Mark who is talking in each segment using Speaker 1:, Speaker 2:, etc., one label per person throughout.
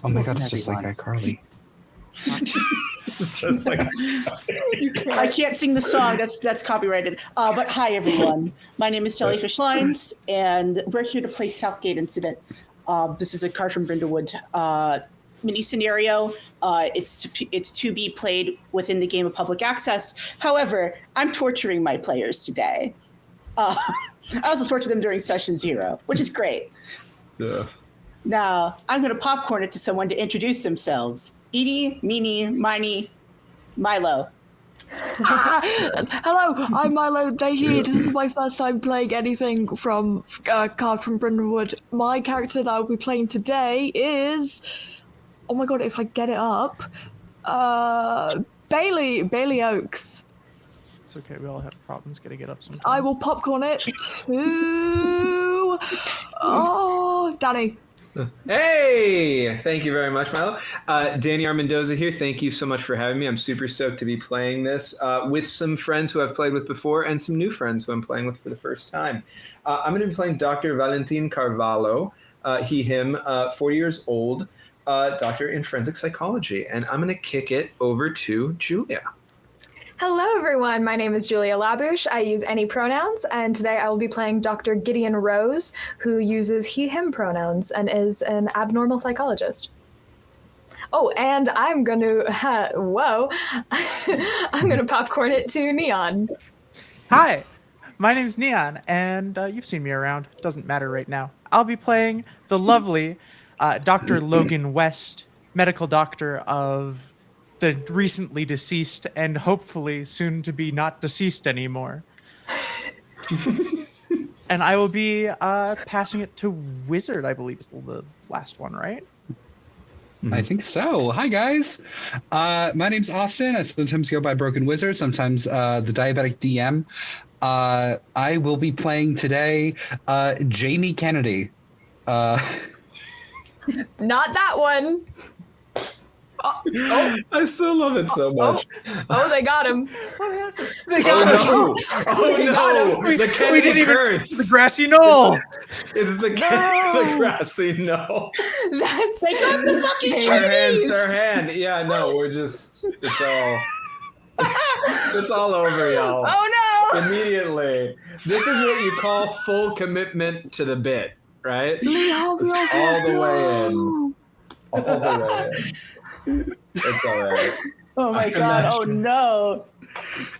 Speaker 1: Oh my god, it's just like iCarly.
Speaker 2: Just like
Speaker 3: I can't sing the song. That's copyrighted. But hi, everyone. My name is Jellyfish Lines, and we're here to play Southgate Incident. This is a Card from Brindlewood mini scenario. It's to be played within the game of public access. However, I'm torturing my players today. I also torture them during session 0, which is great.
Speaker 2: yeah.
Speaker 3: Now, I'm going to popcorn it to someone to introduce themselves. Edie, Meanie, Miney, Milo.
Speaker 4: Hello, I'm Milo Dahid. This is my first time playing anything from Card from Brindlewood. My character that I'll be playing today is... Oh my god, if I get it up... Bailey Oakes.
Speaker 5: It's okay, we all have problems getting it up sometimes.
Speaker 4: I will popcorn it to... Oh, Danny.
Speaker 2: Hey! Thank you very much, Milo. Danny Armendoza here. Thank you so much for having me. I'm super stoked to be playing this with some friends who I've played with before and some new friends who I'm playing with for the first time. I'm going to be playing Dr. Valentin Carvalho, he, him, 40 years old, doctor in forensic psychology. And I'm going to kick it over to Julia.
Speaker 6: Hello, everyone. My name is Julia Labouche. I use any pronouns, and today I will be playing Dr. Gideon Rose, who uses he, him pronouns and is an abnormal psychologist. Oh, and I'm going to, I'm going to popcorn it to Neon.
Speaker 5: Hi, my name's Neon, and you've seen me around. Doesn't matter right now. I'll be playing the lovely Dr. Logan West, medical doctor of the recently deceased and hopefully soon to be not deceased anymore. And I will be passing it to Wizard, I believe is the last one, right?
Speaker 1: I think so. Hi, guys. My name's Austin. I sometimes go by Broken Wizard, sometimes the Diabetic DM. I will be playing today Jamie Kennedy.
Speaker 6: Not that one.
Speaker 2: Oh, I still love it so much.
Speaker 6: Oh, they got him.
Speaker 5: What happened?
Speaker 2: They got him. Oh no! The Kennedy curse.
Speaker 5: The grassy knoll.
Speaker 2: It's the the grassy knoll.
Speaker 6: That's
Speaker 3: They got the fucking Kennedys!
Speaker 2: Sirhan. Yeah, no, we're just. It's all over, y'all.
Speaker 6: Oh no!
Speaker 2: Immediately. This is what you call full commitment to the bit, right? It's all the way in. All the way in. It's all right.
Speaker 3: Oh my god, oh no.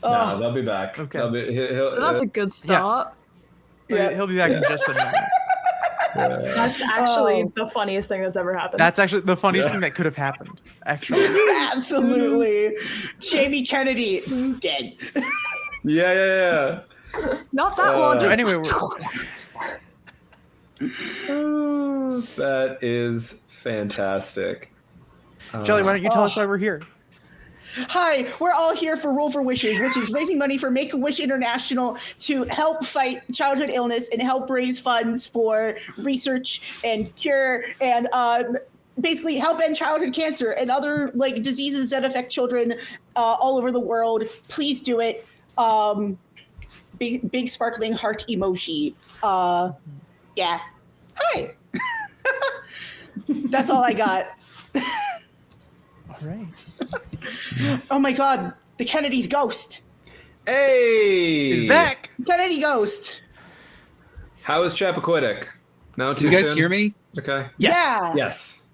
Speaker 2: No, they'll be back.
Speaker 5: Okay.
Speaker 4: So that's a good start.
Speaker 5: Yeah. He'll be back in just a minute.
Speaker 6: That's actually the funniest thing that's ever happened.
Speaker 5: That's actually the funniest thing that could have happened, actually.
Speaker 3: Absolutely. Jamie Kennedy, dead.
Speaker 2: Yeah.
Speaker 4: Not that one.
Speaker 5: So anyway,
Speaker 2: that is fantastic.
Speaker 5: Jelly, why don't you tell us why we're here?
Speaker 3: Hi, we're all here for Roll for Wishes, which is raising money for Make-A-Wish International to help fight childhood illness and help raise funds for research and cure and basically help end childhood cancer and other like diseases that affect children all over the world. Please do it. Big sparkling heart emoji. Yeah. Hi. That's all I got.
Speaker 5: All right.
Speaker 3: Oh my god, the Kennedy's ghost.
Speaker 2: Hey!
Speaker 5: He's back!
Speaker 3: Kennedy ghost.
Speaker 2: How is Chappaquiddick? No, too
Speaker 1: You guys
Speaker 2: soon?
Speaker 1: hear me?
Speaker 2: Okay.
Speaker 3: Yeah.
Speaker 2: Yes.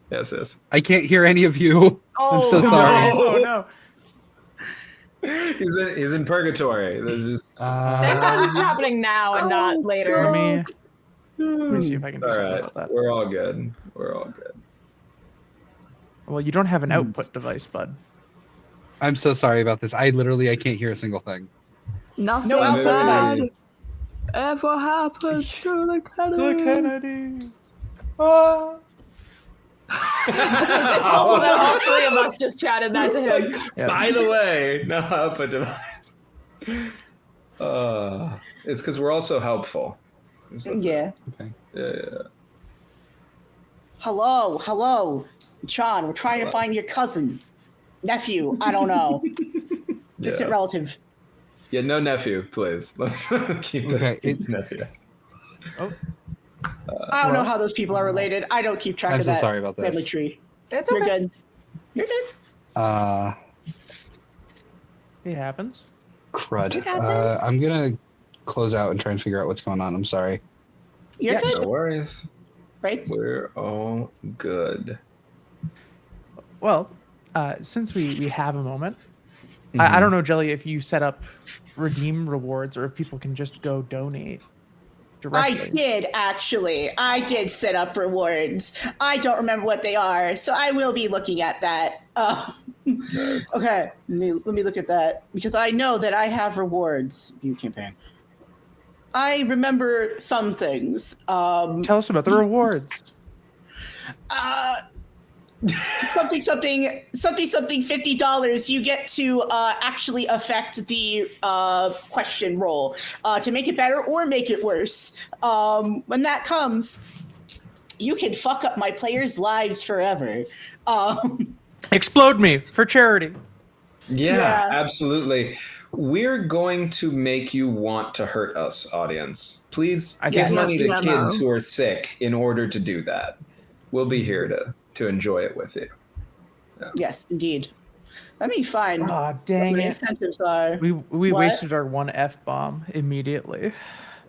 Speaker 1: I can't hear any of you. I'm so sorry.
Speaker 5: Oh no.
Speaker 2: He's in purgatory. There's just
Speaker 6: Thank God this is happening now and not later.
Speaker 5: Let me see if I can do
Speaker 2: all
Speaker 5: something
Speaker 2: right.
Speaker 5: about that.
Speaker 2: We're all good.
Speaker 5: Well, you don't have an output device, bud.
Speaker 1: I'm so sorry about this. I can't hear a single thing.
Speaker 4: Nothing
Speaker 3: No output
Speaker 4: bad
Speaker 3: device.
Speaker 4: ever happens to the Kennedy.
Speaker 5: Kennedy. Oh.
Speaker 6: It's helpful that all three of us just chatted that to him.
Speaker 5: Yeah.
Speaker 2: By the way, no output device. It's because we're all so helpful.
Speaker 3: Yeah.
Speaker 1: Okay.
Speaker 2: Yeah.
Speaker 3: Hello. John, we're trying to find your cousin. Nephew, I don't know. Distant relative.
Speaker 2: Yeah, no nephew, please. Let's keep it nephew.
Speaker 5: Oh.
Speaker 3: I don't know how those people are related. I don't keep track
Speaker 1: I'm
Speaker 3: of
Speaker 1: so
Speaker 3: that
Speaker 1: sorry about this.
Speaker 3: family tree.
Speaker 6: It's
Speaker 3: You're
Speaker 6: okay.
Speaker 3: good. You're good.
Speaker 5: It happens.
Speaker 1: Crud.
Speaker 3: It happens.
Speaker 1: I'm gonna close out and try and figure out what's going on. I'm sorry.
Speaker 3: You're
Speaker 2: Yeah,
Speaker 3: good.
Speaker 2: no worries.
Speaker 3: Right?
Speaker 2: We're all good.
Speaker 5: Well, since we have a moment, I don't know, Jelly, if you set up redeem rewards or if people can just go donate directly.
Speaker 3: I did actually. I did set up rewards. I don't remember what they are, so I will be looking at that. Okay, let me look at that because I know that I have rewards. View campaign. I remember some things.
Speaker 5: Tell us about the rewards.
Speaker 3: Something $50. You get to actually affect the question roll to make it better or make it worse. When that comes, you can fuck up my players' lives forever.
Speaker 5: Explode me for charity.
Speaker 2: Yeah, absolutely. We're going to make you want to hurt us, audience. Please give
Speaker 3: Yes.
Speaker 2: money to
Speaker 4: Yeah,
Speaker 2: kids
Speaker 4: no.
Speaker 2: who are sick in order to do that. We'll be here to enjoy it with you.
Speaker 3: Yes, indeed. Let me find
Speaker 5: Aw,
Speaker 3: what
Speaker 5: dang
Speaker 3: the
Speaker 5: it.
Speaker 3: incentives are.
Speaker 5: We
Speaker 3: What?
Speaker 5: wasted our one F-bomb immediately.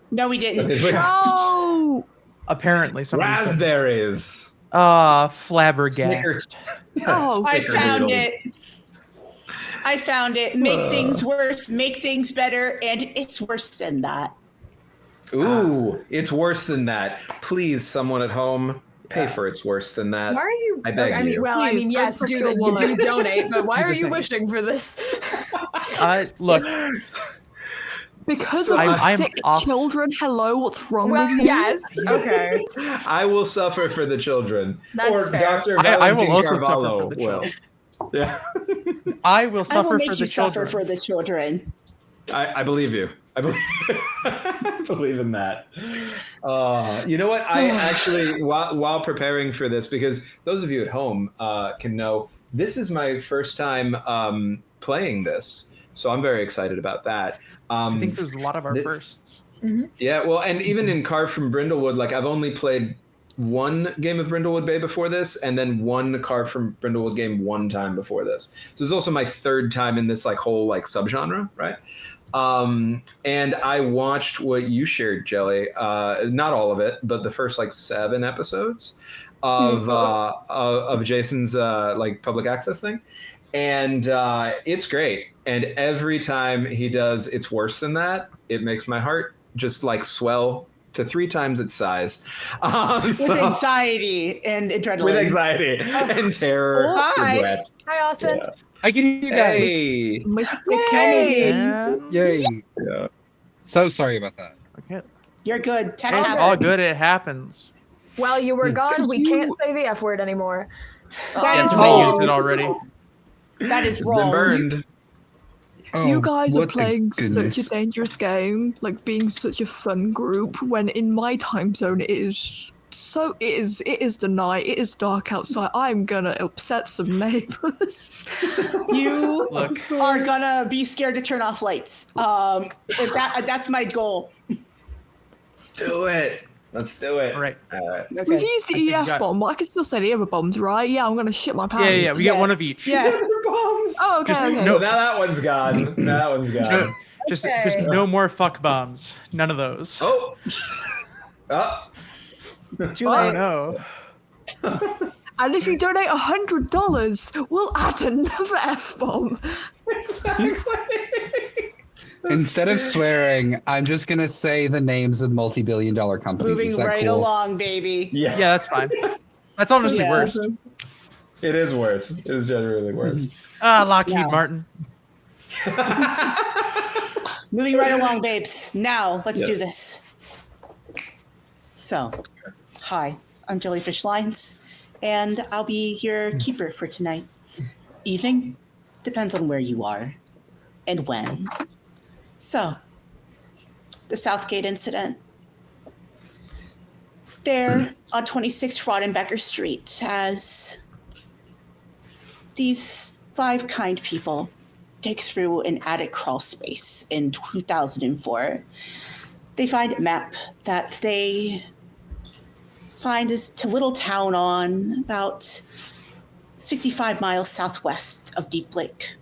Speaker 3: No, we didn't.
Speaker 4: Oh,
Speaker 5: Apparently somebody's been...
Speaker 2: Raspberries.
Speaker 5: Flabbergasted.
Speaker 4: oh,
Speaker 3: I
Speaker 2: Snickers.
Speaker 3: found it. I found it. Make things worse, make things better, and it's worse than that.
Speaker 2: Ooh, it's worse than that. Please, someone at home, pay for it's worse than that.
Speaker 6: Why are you?
Speaker 2: I beg
Speaker 6: I mean,
Speaker 2: you.
Speaker 6: well, I
Speaker 4: Please,
Speaker 6: mean,
Speaker 4: don't
Speaker 6: yes,
Speaker 4: prick
Speaker 6: do
Speaker 4: your
Speaker 6: do
Speaker 4: wallet.
Speaker 6: donate, but why
Speaker 5: Do
Speaker 6: are
Speaker 5: the
Speaker 6: you
Speaker 5: thing.
Speaker 6: wishing for this?
Speaker 5: Look,
Speaker 4: because of
Speaker 5: I'm-
Speaker 4: the
Speaker 5: I'm
Speaker 4: sick
Speaker 5: off-
Speaker 4: children. Hello, what's wrong
Speaker 6: Well,
Speaker 4: with you?
Speaker 6: yes, okay,
Speaker 2: I will suffer for the children.
Speaker 6: That's
Speaker 2: or
Speaker 6: fair.
Speaker 2: Dr.
Speaker 5: I will
Speaker 2: Valentin
Speaker 5: also suffer
Speaker 2: Carvalho
Speaker 5: for the
Speaker 2: will.
Speaker 5: children.
Speaker 2: Yeah,
Speaker 5: I will
Speaker 3: I
Speaker 5: suffer
Speaker 3: will make
Speaker 5: for
Speaker 3: you
Speaker 5: the children.
Speaker 3: suffer for the children.
Speaker 2: I believe you. I believe, I believe in that. You know what? I actually, while preparing for this, because those of you at home can know, this is my first time playing this. So I'm very excited about that.
Speaker 5: I think there's a lot of our firsts.
Speaker 2: Yeah, well, and even in Carved from Brindlewood, like I've only played one game of Brindlewood Bay before this, and then one Carved from Brindlewood game one time before this. So it's also my third time in this like whole like subgenre, right? And I watched what you shared, Jelly. Not all of it, but the first like 7 episodes of Jason's like public access thing, and it's great. And every time he does, it's worse than that. It makes my heart just like swell to 3 times its size.
Speaker 3: With anxiety and adrenaline.
Speaker 2: With anxiety and terror,
Speaker 3: Hi.
Speaker 2: regret.
Speaker 6: Hi, Austin.
Speaker 2: Yeah.
Speaker 1: I can hear you guys.
Speaker 2: Hey.
Speaker 4: Mr. Kennedy.
Speaker 5: And
Speaker 1: Yay.
Speaker 2: Yeah.
Speaker 1: So sorry about that.
Speaker 5: okay.
Speaker 3: You're good. Tech
Speaker 5: It's
Speaker 3: happened.
Speaker 5: all good. It happens.
Speaker 6: While you were gone, we
Speaker 4: You-
Speaker 6: can't say the F word anymore.
Speaker 3: That is
Speaker 5: Yes, we
Speaker 3: wrong.
Speaker 5: used it already.
Speaker 3: That is
Speaker 2: It's been
Speaker 3: wrong.
Speaker 2: burned.
Speaker 4: You guys are
Speaker 1: what the
Speaker 4: playing such a
Speaker 1: goodness.
Speaker 4: dangerous game, like being such a fun group, when in my time zone it is the night, it is dark outside. I'm gonna upset some neighbors.
Speaker 3: You
Speaker 5: Look.
Speaker 3: are gonna be scared to turn off lights. That's my goal.
Speaker 2: Do it. Let's do it.
Speaker 5: Right.
Speaker 2: All right.
Speaker 3: Okay.
Speaker 4: We've used the
Speaker 5: think you
Speaker 4: EF
Speaker 5: got-
Speaker 4: bomb, but I can still say the other bombs, right? Yeah, I'm gonna shit my pants.
Speaker 5: Yeah. We get
Speaker 3: Yeah.
Speaker 5: one of each.
Speaker 3: Yeah.
Speaker 2: Bombs.
Speaker 4: Oh, okay,
Speaker 5: Just-
Speaker 4: okay.
Speaker 2: No, now that one's gone. Now that one's
Speaker 5: No,
Speaker 2: gone.
Speaker 5: just
Speaker 6: Okay.
Speaker 5: no more fuck bombs. None of those.
Speaker 2: Oh. Oh.
Speaker 3: Too
Speaker 5: Oh,
Speaker 3: late.
Speaker 5: no.
Speaker 4: And if you donate $100, we'll add another F bomb.
Speaker 1: Instead of swearing, I'm just gonna say the names of multi-billion-dollar companies. Is
Speaker 3: Moving
Speaker 1: that
Speaker 3: right
Speaker 1: cool?
Speaker 3: along, baby.
Speaker 2: Yeah.
Speaker 5: Yeah, that's fine. That's honestly
Speaker 3: Yeah.
Speaker 5: worst.
Speaker 2: It is worse. It is generally worse.
Speaker 5: Lockheed
Speaker 3: Yeah.
Speaker 5: Martin.
Speaker 3: Moving right along, babes. Now, let's do
Speaker 2: Yes.
Speaker 3: this. So, hi, I'm Jellyfish Lines, and I'll be your keeper for tonight. Evening? Depends on where you are and when. So, the Southgate incident. There on 26 Fraudenbecker Street, as these 5 kind people dig through an attic crawl space in 2004. They find a map that they find is to little town on about 65 miles southwest of Deep Lake.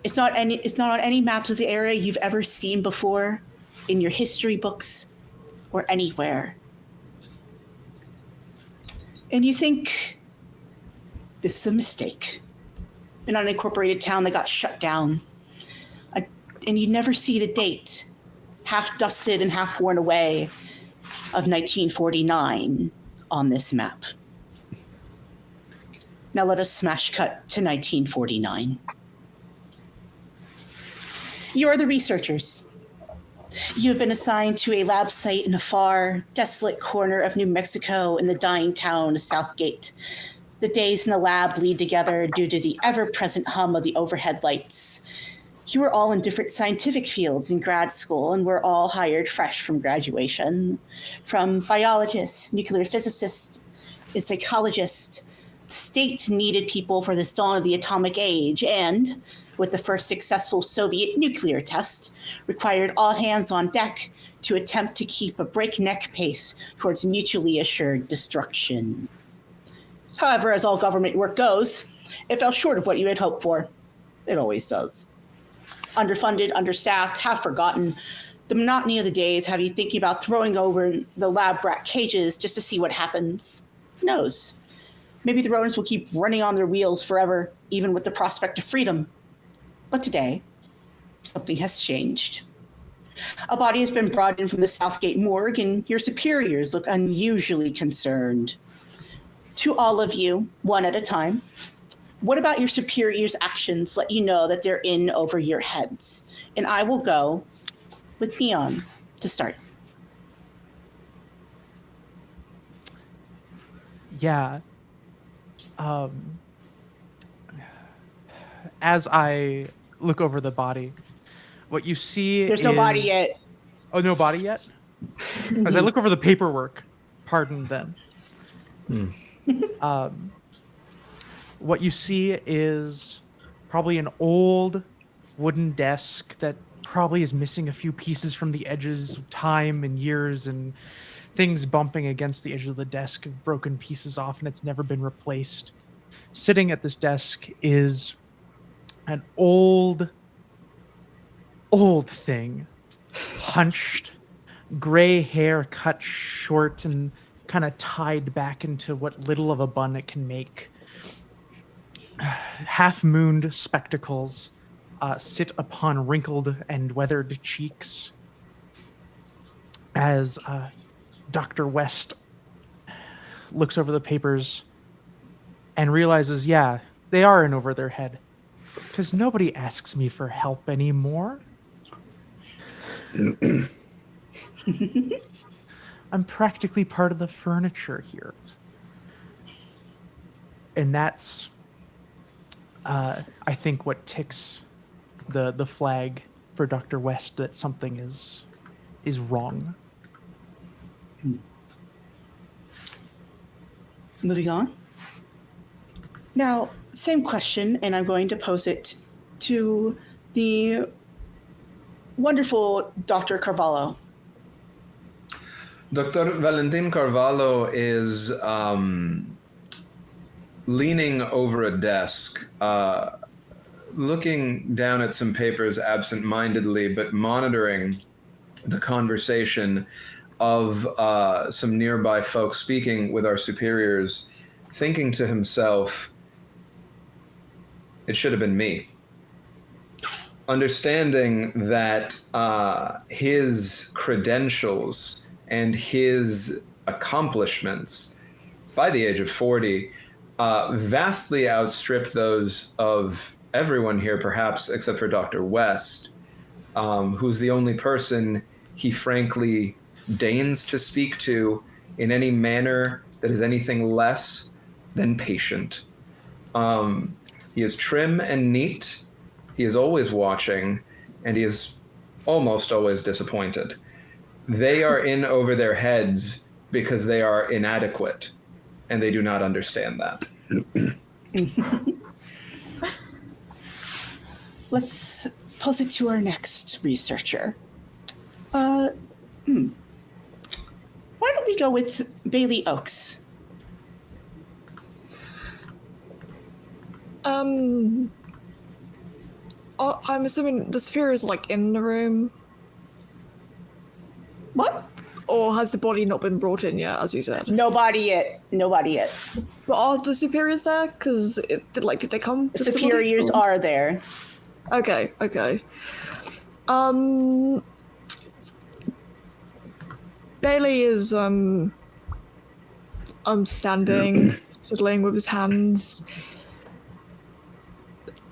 Speaker 3: It's not on any maps of the area you've ever seen before in your history books or anywhere. And you think this is a mistake. An unincorporated town that got shut down. And you never see the date, half dusted and half worn away, of 1949 on this map. Now let us smash cut to 1949. You are the researchers. You have been assigned to a lab site in a far, desolate corner of New Mexico in the dying town of Southgate. The days in the lab bleed together due to the ever-present hum of the overhead lights. You were all in different scientific fields in grad school and were all hired fresh from graduation. From biologists, nuclear physicists, and psychologists, the state needed people for this dawn of the atomic age, and with the first successful Soviet nuclear test, required all hands on deck to attempt to keep a breakneck pace towards mutually assured destruction. However, as all government work goes, it fell short of what you had hoped for. It always does. Underfunded, understaffed, half forgotten. The monotony of the days have you thinking about throwing over the lab rat cages just to see what happens. Who knows? Maybe the rodents will keep running on their wheels forever, even with the prospect of freedom. But today, something has changed. A body has been brought in from the Southgate morgue, and your superiors look unusually concerned. To all of you, one at a time, what about your superiors' actions let you know that they're in over your heads? And I will go with Neon to start.
Speaker 5: Yeah. As I look over the body, what you see
Speaker 3: There's no body yet.
Speaker 5: Oh, no body yet? As I look over the paperwork, pardon then. What you see is probably an old wooden desk that probably is missing a few pieces from the edges of time and years, and things bumping against the edge of the desk have broken pieces off, and it's never been replaced. Sitting at this desk is an old thing, hunched, gray hair cut short and kind of tied back into what little of a bun it can make. Half-mooned spectacles sit upon wrinkled and weathered cheeks as Dr. West looks over the papers and realizes, yeah, they are in over their head, because nobody asks me for help anymore. I'm practically part of the furniture here. And that's, I think, what ticks the flag for Dr. West that something is wrong.
Speaker 3: Moving on. Now, same question, and I'm going to pose it to the wonderful Dr. Carvalho.
Speaker 2: Dr. Valentin Carvalho is leaning over a desk, looking down at some papers absent-mindedly, but monitoring the conversation of some nearby folks speaking with our superiors, thinking to himself, it should have been me. Understanding that his credentials and his accomplishments by the age of 40 vastly outstrip those of everyone here, perhaps except for Dr. West, who's the only person he frankly deigns to speak to in any manner that is anything less than patient. He is trim and neat. He is always watching, and he is almost always disappointed. They are in over their heads because they are inadequate, and they do not understand that.
Speaker 3: Let's pose it to our next researcher. Why don't we go with Bailey Oakes?
Speaker 4: I'm assuming the superior is like in the room,
Speaker 3: What?
Speaker 4: or has the body not been brought in yet, as you said?
Speaker 3: Nobody yet. Nobody yet.
Speaker 4: But are the superiors there? Because did they come?
Speaker 3: The
Speaker 4: with the body?
Speaker 3: superiors are there.
Speaker 4: Okay. Bailey is standing, fiddling with his hands.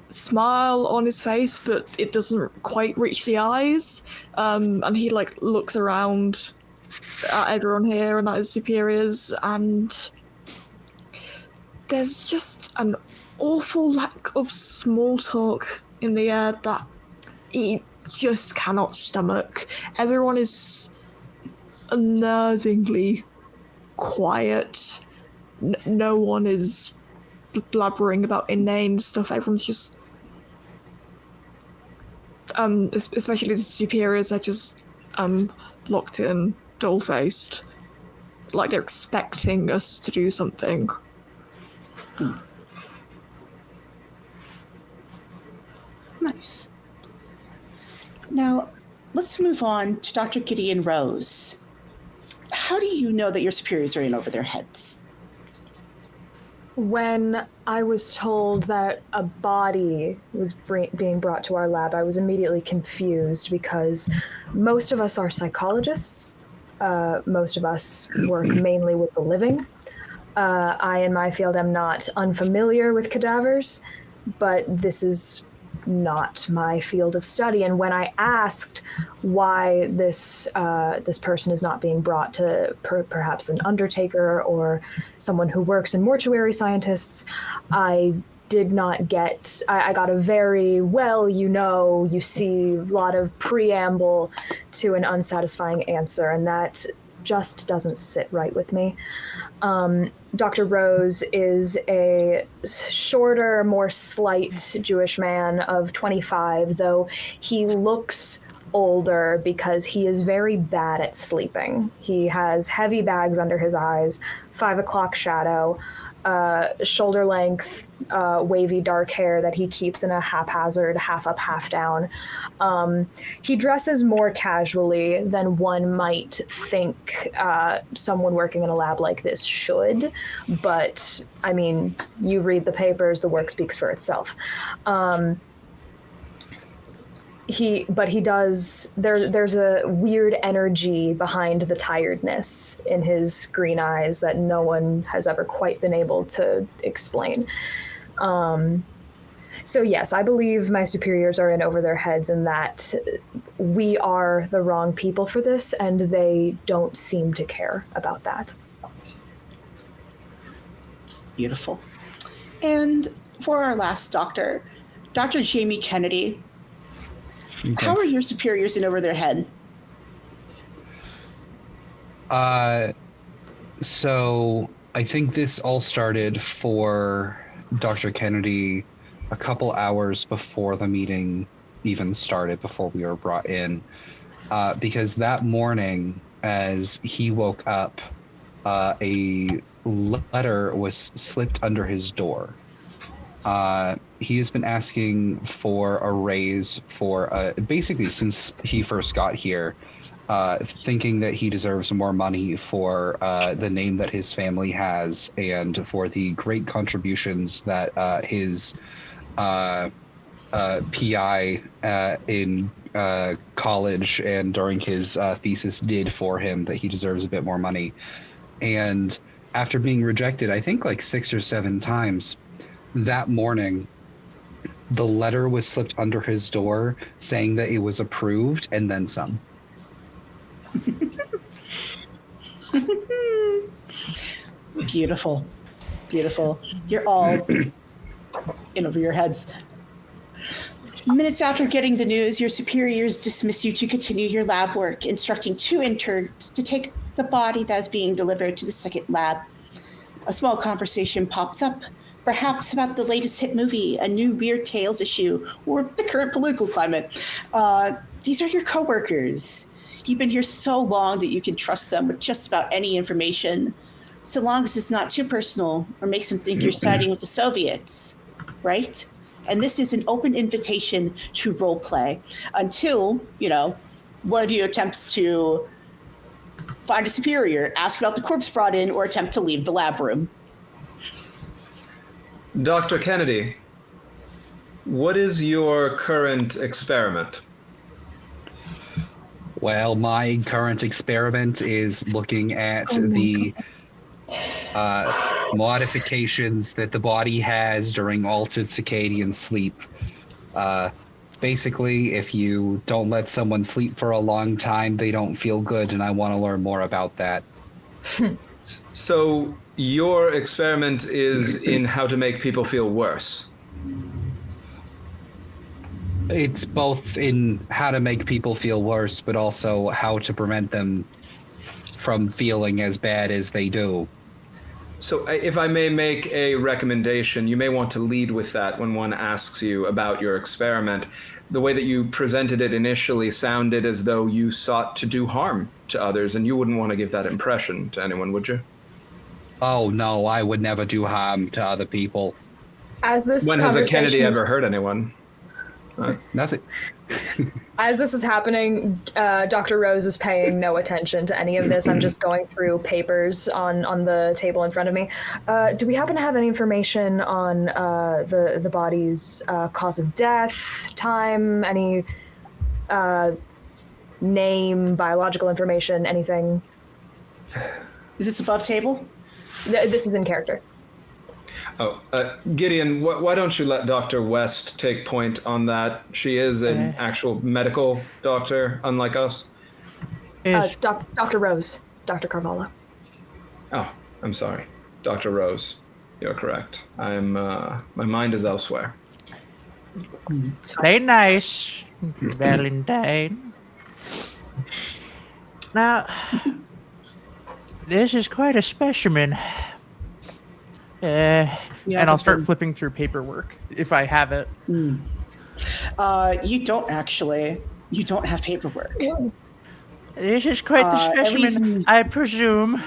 Speaker 4: Smile on his face, but it doesn't quite reach the eyes. And he like looks around at everyone here and at his superiors, and there's just an awful lack of small talk in the air that he just cannot stomach. Everyone is unnervingly quiet. No one is blabbering about inane stuff. Everyone's just especially the superiors are just locked in, dull-faced, like they're expecting us to do something.
Speaker 3: Nice. Now, let's move on to Dr. Gideon Rose. How do you know that your superiors are in over their heads?
Speaker 6: When I was told that a body was being brought to our lab, I was immediately confused because most of us are psychologists. Most of us work mainly with the living. I, in my field, am not unfamiliar with cadavers, but this is not my field of study. And when I asked why this person is not being brought to perhaps an undertaker or someone who works in mortuary scientists, I did not get, I got a very, well, you see, a lot of preamble to an unsatisfying answer, and that just doesn't sit right with me. Dr. Rose is a shorter, more slight Jewish man of 25, though he looks older because he is very bad at sleeping. He has heavy bags under his eyes, 5 o'clock shadow, shoulder length, wavy dark hair that he keeps in a haphazard, half up, half down. He dresses more casually than one might think someone working in a lab like this should. But, I mean, you read the papers, the work speaks for itself. There's a weird energy behind the tiredness in his green eyes that no one has ever quite been able to explain. So yes, I believe my superiors are in over their heads and that we are the wrong people for this, and they don't seem to care about that.
Speaker 3: Beautiful. And for our last doctor, Dr. Jamie Kennedy, okay. How are your superiors in over their head?
Speaker 1: So I think this all started for Dr. Kennedy a couple hours before the meeting even started, before we were brought in, because that morning as he woke up, a letter was slipped under his door. He has been asking for a raise for basically since he first got here, thinking that he deserves more money for the name that his family has and for the great contributions that his PI in college and during his thesis did for him, that he deserves a bit more money. And after being rejected, I think like 6 or 7 times, that morning, the letter was slipped under his door saying that it was approved and then some.
Speaker 3: Beautiful. Beautiful. You're all in over your heads. Minutes after getting the news, your superiors dismiss you to continue your lab work, instructing 2 interns to take the body that is being delivered to the second lab. A small conversation pops up, perhaps about the latest hit movie, a new Weird Tales issue, or the current political climate. These are your coworkers. You've been here so long that you can trust them with just about any information, so long as it's not too personal or makes them think you're siding with the Soviets. right? And this is an open invitation to role play until, one of you attempts to find a superior, ask about the corpse brought in, or attempt to leave the lab room.
Speaker 2: Dr. Kennedy, what is your current experiment?
Speaker 1: Well, my current experiment is looking at the modifications that the body has during altered circadian sleep. Basically, if you don't let someone sleep for a long time, they don't feel good, and I want to learn more about that.
Speaker 2: So your experiment is in how to make people feel worse.
Speaker 1: It's both in how to make people feel worse, but also how to prevent them from feeling as bad as they do.
Speaker 2: So if I may make a recommendation, you may want to lead with that when one asks you about your experiment. The way that you presented it initially sounded as though you sought to do harm to others, and you wouldn't want to give that impression to anyone, would you?
Speaker 1: Oh, no, I would never do harm to other people.
Speaker 6: As this
Speaker 2: When has a Kennedy
Speaker 6: conversation-
Speaker 2: ever hurt anyone?
Speaker 1: Nothing.
Speaker 6: As this is happening, Dr. Rose is paying no attention to any of this. I'm just going through papers on the table in front of me. Do we happen to have any information on the body's cause of death, time, any name, biological information, anything?
Speaker 3: Is this above table?
Speaker 6: This is in character.
Speaker 2: Oh, Gideon, why don't you let Dr. West take point on that? She is an actual medical doctor, unlike us.
Speaker 6: Dr. Rose, Dr. Carvalho.
Speaker 2: Oh, I'm sorry. Dr. Rose. You're correct. My mind is elsewhere.
Speaker 5: Play nice, Valentine. Now, this is quite a specimen. And I'll start flipping through paperwork if I have it.
Speaker 3: You don't actually. You don't have paperwork.
Speaker 5: This is quite the specimen, I presume.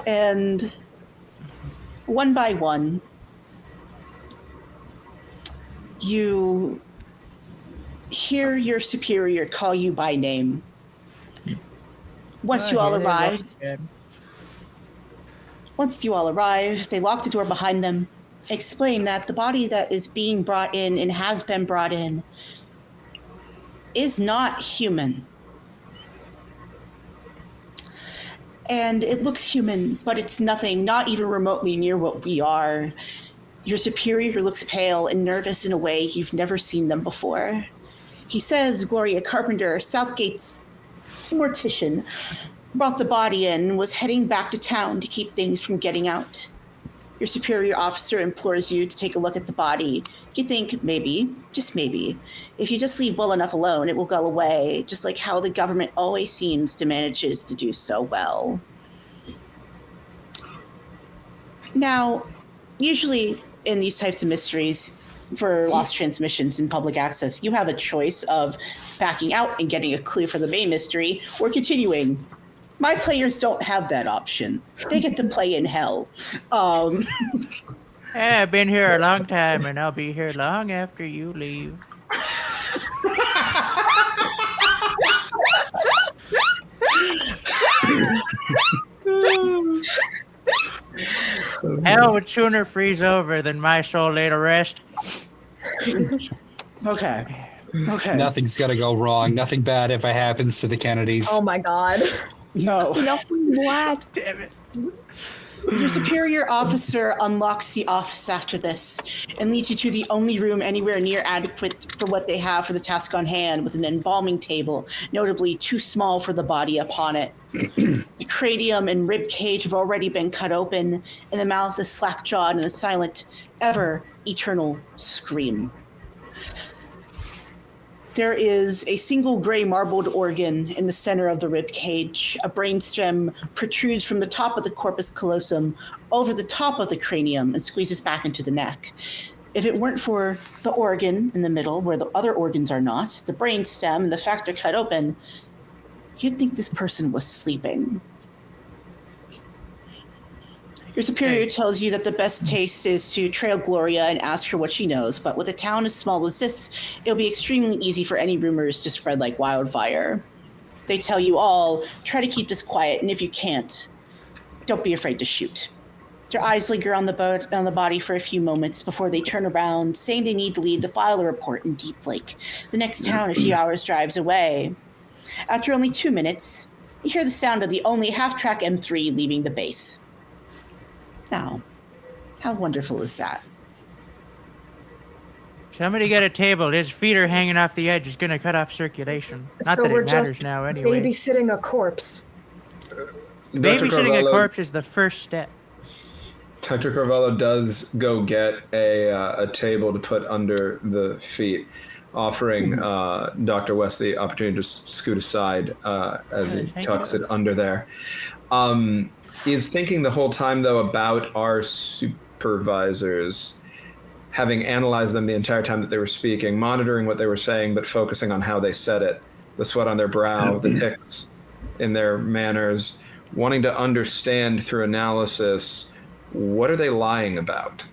Speaker 3: And one by one, you hear your superior call you by name. Once you all arrive, they lock the door behind them, explain that the body that is being brought in and has been brought in is not human. And it looks human, but it's nothing, not even remotely near what we are. Your superior looks pale and nervous in a way you've never seen them before. He says Gloria Carpenter, Southgate's mortician, brought the body in and was heading back to town to keep things from getting out. Your superior officer implores you to take a look at the body. You think maybe, just maybe, if you just leave well enough alone, it will go away, just like how the government always seems to manages to do so well. Now, usually in these types of mysteries, for lost transmissions in public access, you have a choice of backing out and getting a clue for the main mystery or continuing. My players don't have that option. They get to play in hell.
Speaker 5: I've been here a long time, and I'll be here long after you leave. Hell would sooner freeze over than my soul lay to rest.
Speaker 3: Okay.
Speaker 1: Nothing's gonna go wrong. Nothing bad ever happens to the Kennedys.
Speaker 6: Oh my god.
Speaker 3: No.
Speaker 4: Nothing black.
Speaker 5: Damn it.
Speaker 3: Your superior officer unlocks the office after this and leads you to the only room anywhere near adequate for what they have for the task on hand, with an embalming table, notably too small for the body upon it. The cranium and rib cage have already been cut open, and the mouth is slack-jawed in a silent, ever-eternal scream. There is a single gray marbled organ in the center of the rib cage. A brainstem protrudes from the top of the corpus callosum over the top of the cranium and squeezes back into the neck. If it weren't for the organ in the middle, where the other organs are not, the brainstem and the fact they're cut open, you'd think this person was sleeping. Your superior tells you that the best taste is to trail Gloria and ask her what she knows, but with a town as small as this, it'll be extremely easy for any rumors to spread like wildfire. They tell you all, try to keep this quiet, and if you can't, don't be afraid to shoot. Their eyes linger on the body for a few moments before they turn around, saying they need to leave to file a report in Deep Lake, the next town a few hours' drives away. After only 2 minutes, you hear the sound of the only half-track M3 leaving the base. Now, how wonderful is that?
Speaker 5: Somebody get a table. His feet are hanging off the edge. It's going to cut off circulation. Not
Speaker 6: So
Speaker 5: that
Speaker 6: we're
Speaker 5: it matters
Speaker 6: just
Speaker 5: now anyway.
Speaker 6: babysitting a corpse.
Speaker 5: Babysitting a corpse is the first step.
Speaker 2: Dr. Carvalho does go get a table to put under the feet, offering Dr. West the opportunity to scoot aside as he tucks it under there. Is thinking the whole time, though, about our supervisors, having analyzed them the entire time that they were speaking, monitoring what they were saying, but focusing on how they said it, the sweat on their brow, the tics in their manners, wanting to understand through analysis, what are they lying about?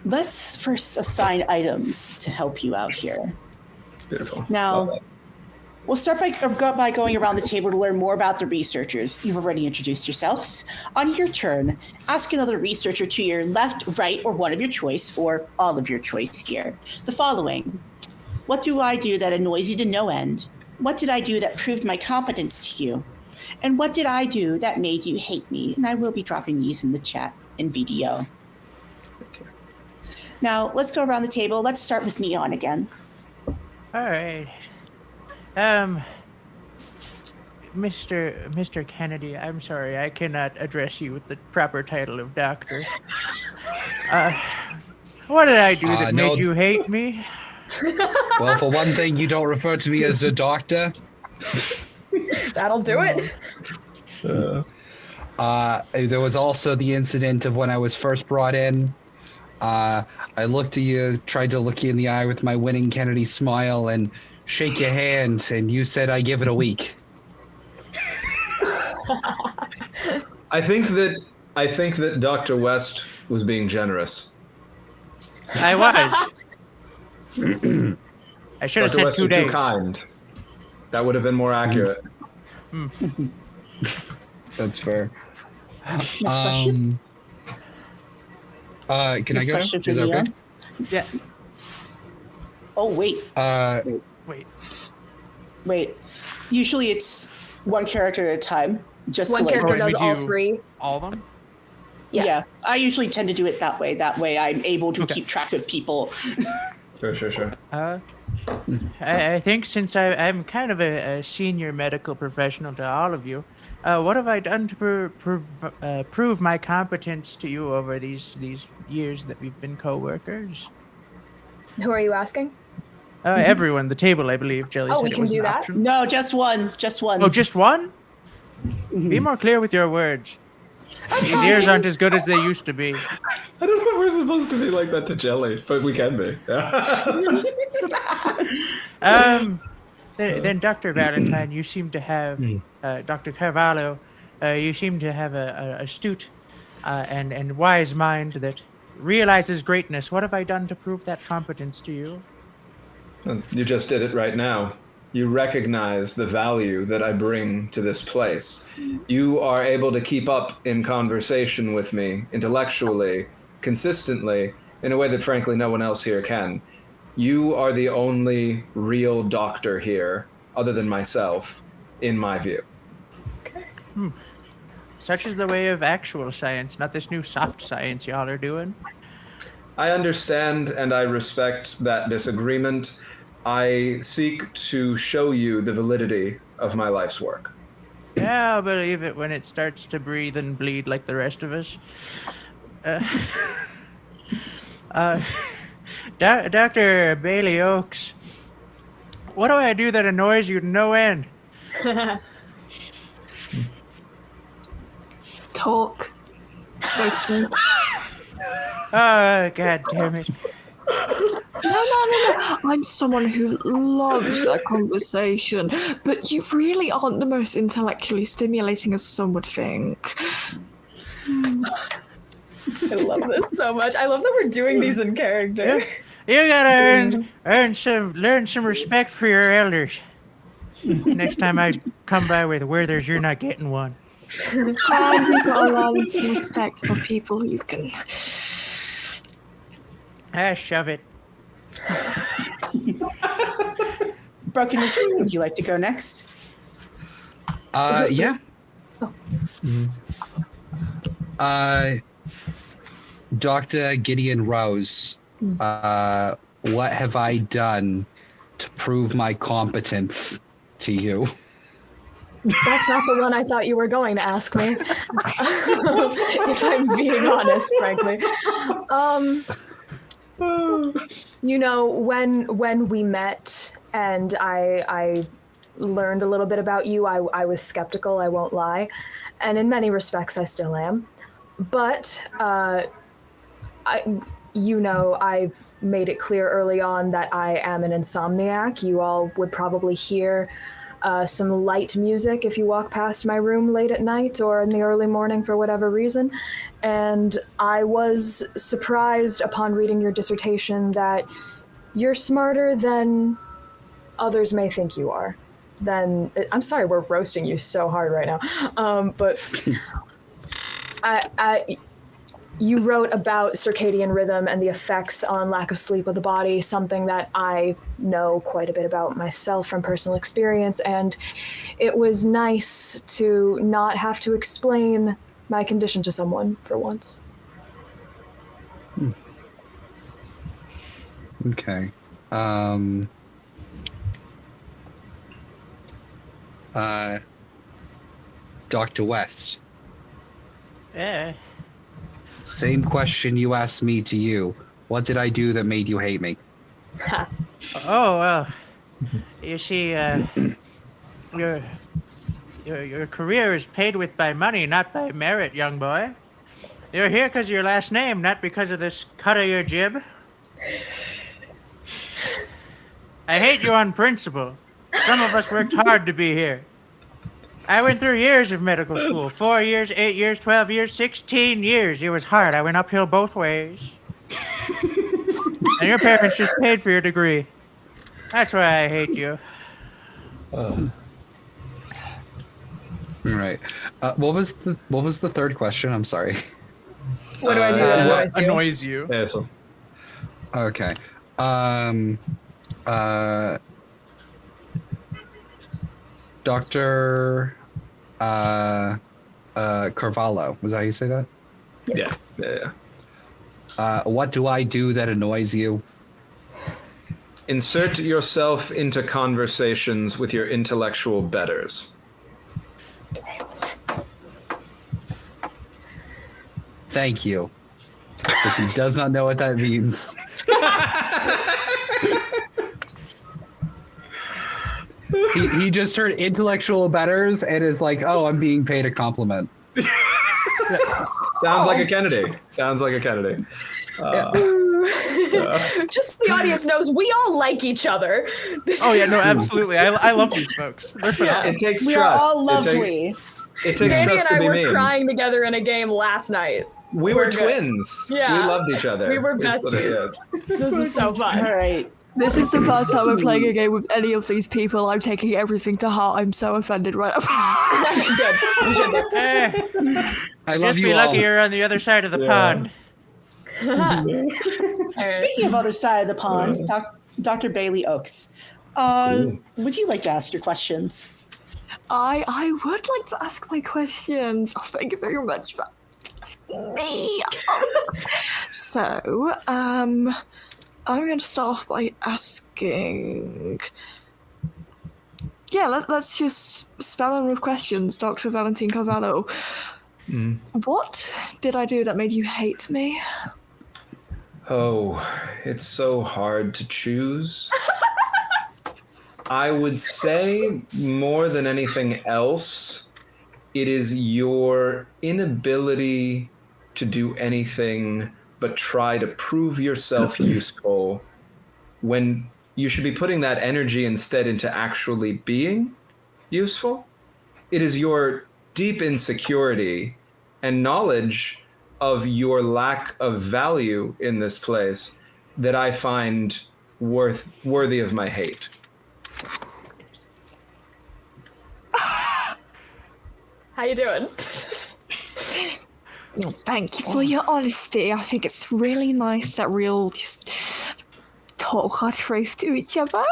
Speaker 3: Let's first assign items to help you out here.
Speaker 2: Beautiful.
Speaker 3: Now, we'll start by going around the table to learn more about the researchers. You've already introduced yourselves. On your turn, ask another researcher to your left, right, or one of your choice, or all of your choice here. The following. What do I do that annoys you to no end? What did I do that proved my competence to you? And what did I do that made you hate me? And I will be dropping these in the chat in VDO.
Speaker 2: Okay.
Speaker 3: Now, let's go around the table. Let's start with Neon again.
Speaker 5: All right. Mr. Kennedy, I'm sorry, I cannot address you with the proper title of doctor. What did I do that made you hate me?
Speaker 1: Well, for one thing, you don't refer to me as the doctor.
Speaker 6: That'll do it.
Speaker 1: There was also the incident of when I was first brought in. I looked at you, tried to look you in the eye with my winning Kennedy smile and shake your hand, and you said I give it a week.
Speaker 2: I think that Dr. West was being generous.
Speaker 5: I was. I should have
Speaker 2: Dr.
Speaker 5: said
Speaker 2: West,
Speaker 5: 2
Speaker 2: you're
Speaker 5: days.
Speaker 2: too kind. That would have been more accurate.
Speaker 1: That's fair.
Speaker 3: Next question.
Speaker 1: Can I
Speaker 3: Next
Speaker 1: go?
Speaker 3: question for
Speaker 1: Is that okay?
Speaker 3: Neon.
Speaker 5: Yeah.
Speaker 3: Oh, wait.
Speaker 5: Wait.
Speaker 3: Usually it's one character at a time. Just
Speaker 6: One
Speaker 3: to
Speaker 6: character
Speaker 5: we
Speaker 6: does all
Speaker 5: do-
Speaker 6: three.
Speaker 5: All of them?
Speaker 3: Yeah. I usually tend to do it that way. That way I'm able to keep track of people.
Speaker 2: Sure.
Speaker 5: I think since I'm kind of a senior medical professional to all of you, what have I done to prove my competence to you over these years that we've been co-workers?
Speaker 6: Who are you asking?
Speaker 5: Everyone, the table, I believe. Jelly
Speaker 6: Oh,
Speaker 5: said
Speaker 6: we
Speaker 5: it
Speaker 6: can
Speaker 5: was
Speaker 6: do
Speaker 5: an
Speaker 6: that?
Speaker 5: option.
Speaker 3: No, just one. Just one.
Speaker 5: Oh, just one? Be more clear with your words. These ears aren't as good as they used to be.
Speaker 2: I don't know if we're supposed to be like that to Jelly, but we can be.
Speaker 5: Then Dr. Valentine, you seem to have, Dr. Carvalho, you seem to have a astute and wise mind that realizes greatness. What have I done to prove that competence to you?
Speaker 2: You just did it right now. You recognize the value that I bring to this place. You are able to keep up in conversation with me intellectually, consistently, in a way that frankly no one else here can. You are the only real doctor here, other than myself, in my view.
Speaker 5: Such is the way of actual science, not this new soft science y'all are doing.
Speaker 2: I understand and I respect that disagreement. I seek to show you the validity of my life's work.
Speaker 5: Yeah, I'll believe it when it starts to breathe and bleed like the rest of us. Dr. Bailey Oakes, what do I do that annoys you to no end?
Speaker 4: Talk. Mostly.
Speaker 5: Oh, God damn it.
Speaker 4: No. I'm someone who loves a conversation, but you really aren't the most intellectually stimulating as some would think.
Speaker 6: I love this so much. I love that we're doing these in character.
Speaker 5: You gotta learn some respect for your elders. Next time I come by with Werther's, you're not getting one.
Speaker 4: And you've got to learn some respect for people who can.
Speaker 5: Shove it.
Speaker 3: Broken Wizard, would you like to go next?
Speaker 1: Yeah. Dr. Gideon Rose, what have I done to prove my competence to you?
Speaker 6: That's not the one I thought you were going to ask me. If I'm being honest, frankly. When we met and I learned a little bit about you, I was skeptical, I won't lie. And in many respects, I still am. But, I made it clear early on that I am an insomniac. You all would probably hear some light music if you walk past my room late at night or in the early morning for whatever reason. And I was surprised upon reading your dissertation that you're smarter than others may think you are. I'm sorry, we're roasting you so hard right now. But you wrote about circadian rhythm and the effects on lack of sleep of the body, something that I know quite a bit about myself from personal experience, and it was nice to not have to explain my condition to someone for once.
Speaker 1: Okay. Dr. West.
Speaker 5: Yeah.
Speaker 1: Same question you asked me to you. What did I do that made you hate me?
Speaker 5: Oh, well, you see, your career is paid with by money, not by merit, young boy. You're here because of your last name, not because of this cut of your jib. I hate you on principle. Some of us worked hard to be here. I went through years of medical school. 4 years, 8 years, 12 years, 16 years. It was hard. I went uphill both ways. And your parents just paid for your degree. That's why I hate you.
Speaker 1: All right. What was the third question? I'm sorry.
Speaker 6: What do I do that
Speaker 5: What
Speaker 6: annoys you?
Speaker 5: annoys you?
Speaker 2: Yeah, so
Speaker 1: Okay. Dr. Carvalho. Was that how you say that?
Speaker 6: Yes.
Speaker 2: yeah.
Speaker 1: What do I do that annoys you?
Speaker 2: Insert yourself into conversations with your intellectual betters.
Speaker 1: Thank you. Because he does not know what that means. He just heard intellectual betters and is like, oh, I'm being paid a compliment.
Speaker 2: Sounds like a Kennedy. Sounds like a Kennedy.
Speaker 6: Just so the audience knows, we all like each other.
Speaker 5: Oh, yeah, no, absolutely. I love these folks. They're phenomenal.
Speaker 2: It takes
Speaker 3: We
Speaker 2: trust.
Speaker 3: are all lovely.
Speaker 2: It takes
Speaker 6: Danny
Speaker 2: trust
Speaker 6: and I
Speaker 2: to be
Speaker 6: were
Speaker 2: mean.
Speaker 6: crying together in a game last night.
Speaker 2: We were
Speaker 6: We're good.
Speaker 2: twins.
Speaker 6: Yeah.
Speaker 2: We loved each other.
Speaker 6: We were
Speaker 2: It's what it
Speaker 6: besties.
Speaker 2: is.
Speaker 6: This is so fun.
Speaker 3: All right.
Speaker 4: This is the first time I'm playing a game with any of these people. I'm taking everything to heart. I'm so offended right now.
Speaker 6: Good. You should do.
Speaker 1: I love
Speaker 5: Just
Speaker 1: you
Speaker 5: be
Speaker 1: all.
Speaker 5: lucky you're on the other side of the pond.
Speaker 6: All right.
Speaker 3: Speaking of other side of the pond, Dr. Bailey Oaks, would you like to ask your questions?
Speaker 4: I would like to ask my questions. Oh, thank you very much for me. So, I'm going to start off by asking. Yeah, let's just spell in with questions, Dr. Valentin Carvalho. What did I do that made you hate me?
Speaker 2: Oh, it's so hard to choose. I would say more than anything else, it is your inability to do anything but try to prove yourself useful when you should be putting that energy instead into actually being useful. It is your deep insecurity and knowledge of your lack of value in this place that I find worthy of my hate.
Speaker 6: How you doing?
Speaker 4: No, thank you for your honesty. I think it's really nice that we'll just talk our truth to each other.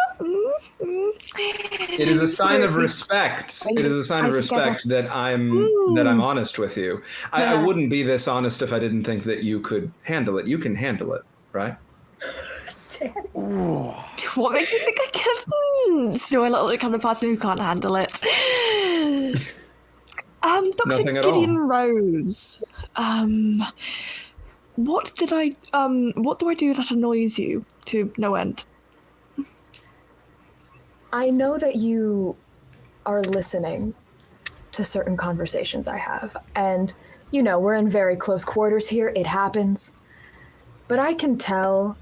Speaker 2: It is a sign of respect. It is a sign of respect that I'm honest with you. I wouldn't be this honest if I didn't think that you could handle it. You can handle it, right?
Speaker 4: What makes you think I can? So I look like I'm the person who can't handle it. Dr.
Speaker 2: Nothing at
Speaker 4: Gideon
Speaker 2: all.
Speaker 4: Rose. What do I do that annoys you to no end?
Speaker 6: I know that you are listening to certain conversations I have, and you know, we're in very close quarters here, it happens. But I can tell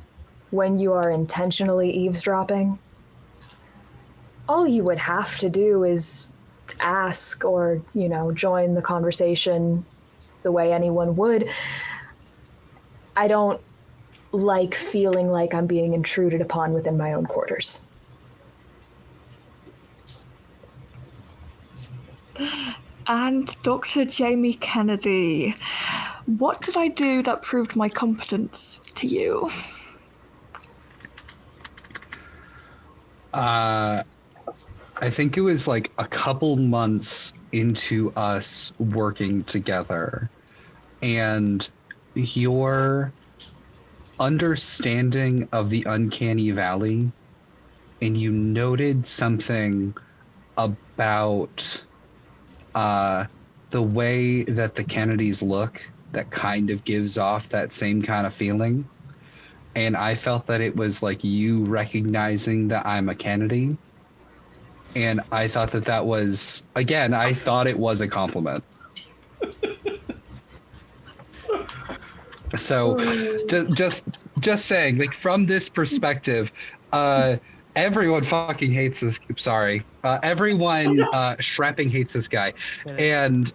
Speaker 6: when you are intentionally eavesdropping. All you would have to do is ask or, you know, join the conversation the way anyone would. I don't like feeling like I'm being intruded upon within my own quarters.
Speaker 4: And Dr. Jamie Kennedy, what did I do that proved my competence to you?
Speaker 1: I think it was like a couple months into us working together, and your understanding of the uncanny valley, and you noted something about the way that the Kennedys look that kind of gives off that same kind of feeling. And I felt that it was like you recognizing that I'm a Kennedy. And I thought that was, again, I thought it was a compliment. So just saying, like, from this perspective, everyone fucking hates this. Sorry. Everyone Shrapping hates this guy. And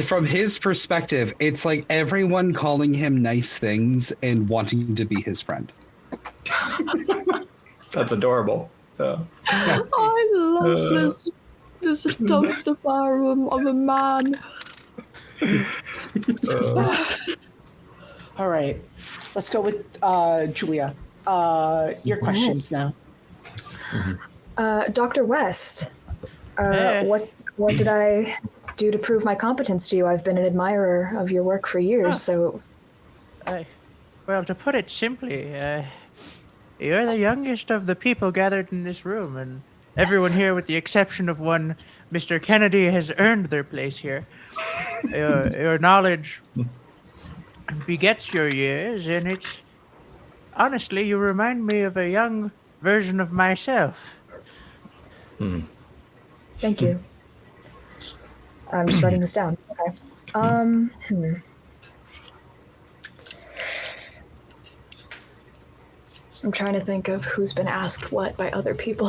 Speaker 1: from his perspective, it's like everyone calling him nice things and wanting to be his friend.
Speaker 2: That's adorable.
Speaker 4: I love this dumpster fire of a man.
Speaker 3: All right, let's go with Julia. Your questions now.
Speaker 6: Dr. West,
Speaker 5: Hey.
Speaker 6: what did I do to prove my competence to you? I've been an admirer of your work for years, so...
Speaker 5: Well, to put it simply, you're the youngest of the people gathered in this room, and everyone here, with the exception of one Mr. Kennedy, has earned their place here. Your knowledge begets your years, and it's... Honestly, you remind me of a young version of myself.
Speaker 6: Thank you. I'm just writing this down. Okay. I'm trying to think of who's been asked what by other people.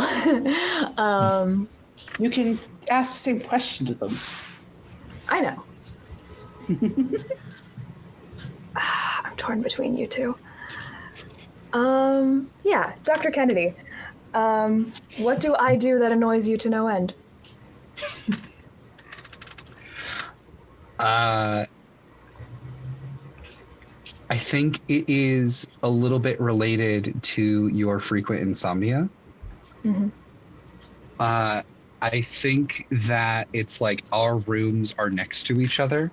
Speaker 3: You can ask the same question to them.
Speaker 6: I know. I'm torn between you two. Yeah, Dr. Kennedy. What do I do that annoys you to no end?
Speaker 1: I think it is a little bit related to your frequent insomnia.
Speaker 6: Mm-hmm.
Speaker 1: I think that it's like our rooms are next to each other.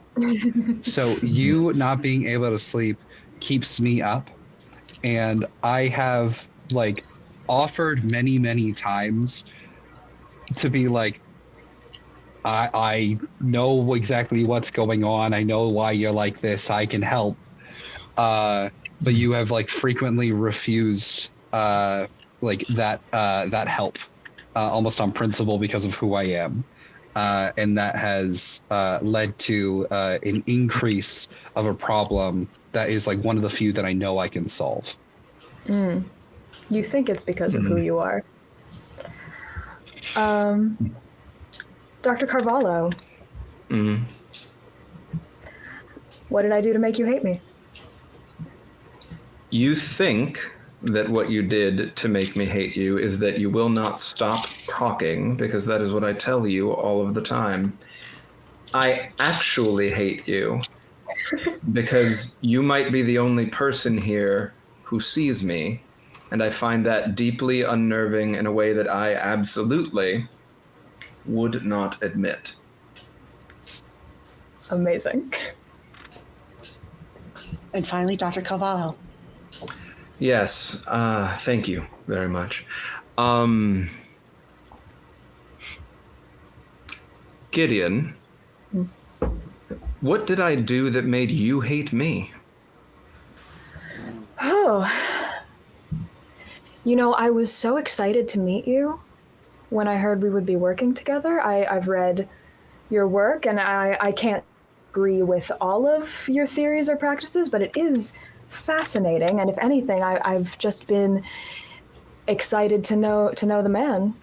Speaker 1: So you not being able to sleep keeps me up. And I have like offered many, many times to be like, I know exactly what's going on. I know why you're like this. I can help. But you have like frequently refused like that help, almost on principle because of who I am. And that has led to an increase of a problem that is like one of the few that I know I can solve.
Speaker 6: You think it's because of who you are. Dr. Carvalho. What did I do to make you hate me?
Speaker 2: You think that what you did to make me hate you is that you will not stop talking, because that is what I tell you all of the time. I actually hate you because you might be the only person here who sees me, and I find that deeply unnerving in a way that I absolutely would not admit.
Speaker 6: Amazing.
Speaker 3: And finally, Dr. Cavallo.
Speaker 2: Yes, thank you very much. Gideon, what did I do that made you hate me?
Speaker 6: Oh. I was so excited to meet you when I heard we would be working together. I've read your work, and I can't agree with all of your theories or practices, but it is fascinating. And if anything, I've just been excited to know the man,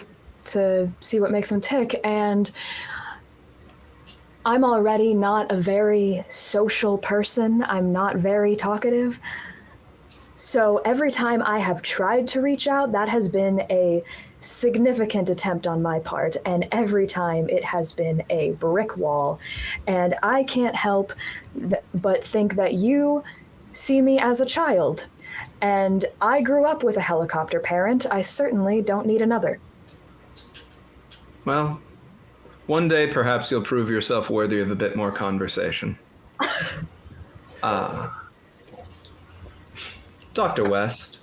Speaker 6: to see what makes him tick. And I'm already not a very social person. I'm not very talkative. So every time I have tried to reach out, that has been a significant attempt on my part, and every time it has been a brick wall. And I can't help but think that you see me as a child. And I grew up with a helicopter parent. I certainly don't need another.
Speaker 2: Well, one day perhaps you'll prove yourself worthy of a bit more conversation. Dr. West,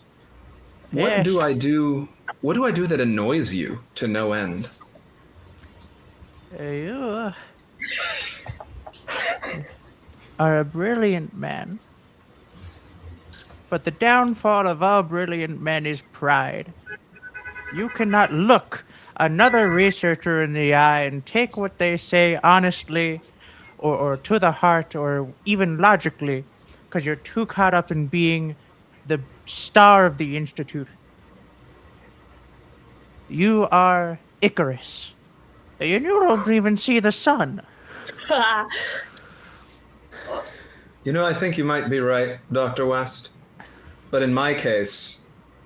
Speaker 2: what
Speaker 5: Yes.
Speaker 2: do I do that annoys you to no end?
Speaker 5: You are a brilliant man. But the downfall of all brilliant men is pride. You cannot look another researcher in the eye and take what they say honestly or to the heart or even logically, because you're too caught up in being the star of the Institute. You are Icarus. And you don't even see the sun.
Speaker 2: I think you might be right, Dr. West. But in my case,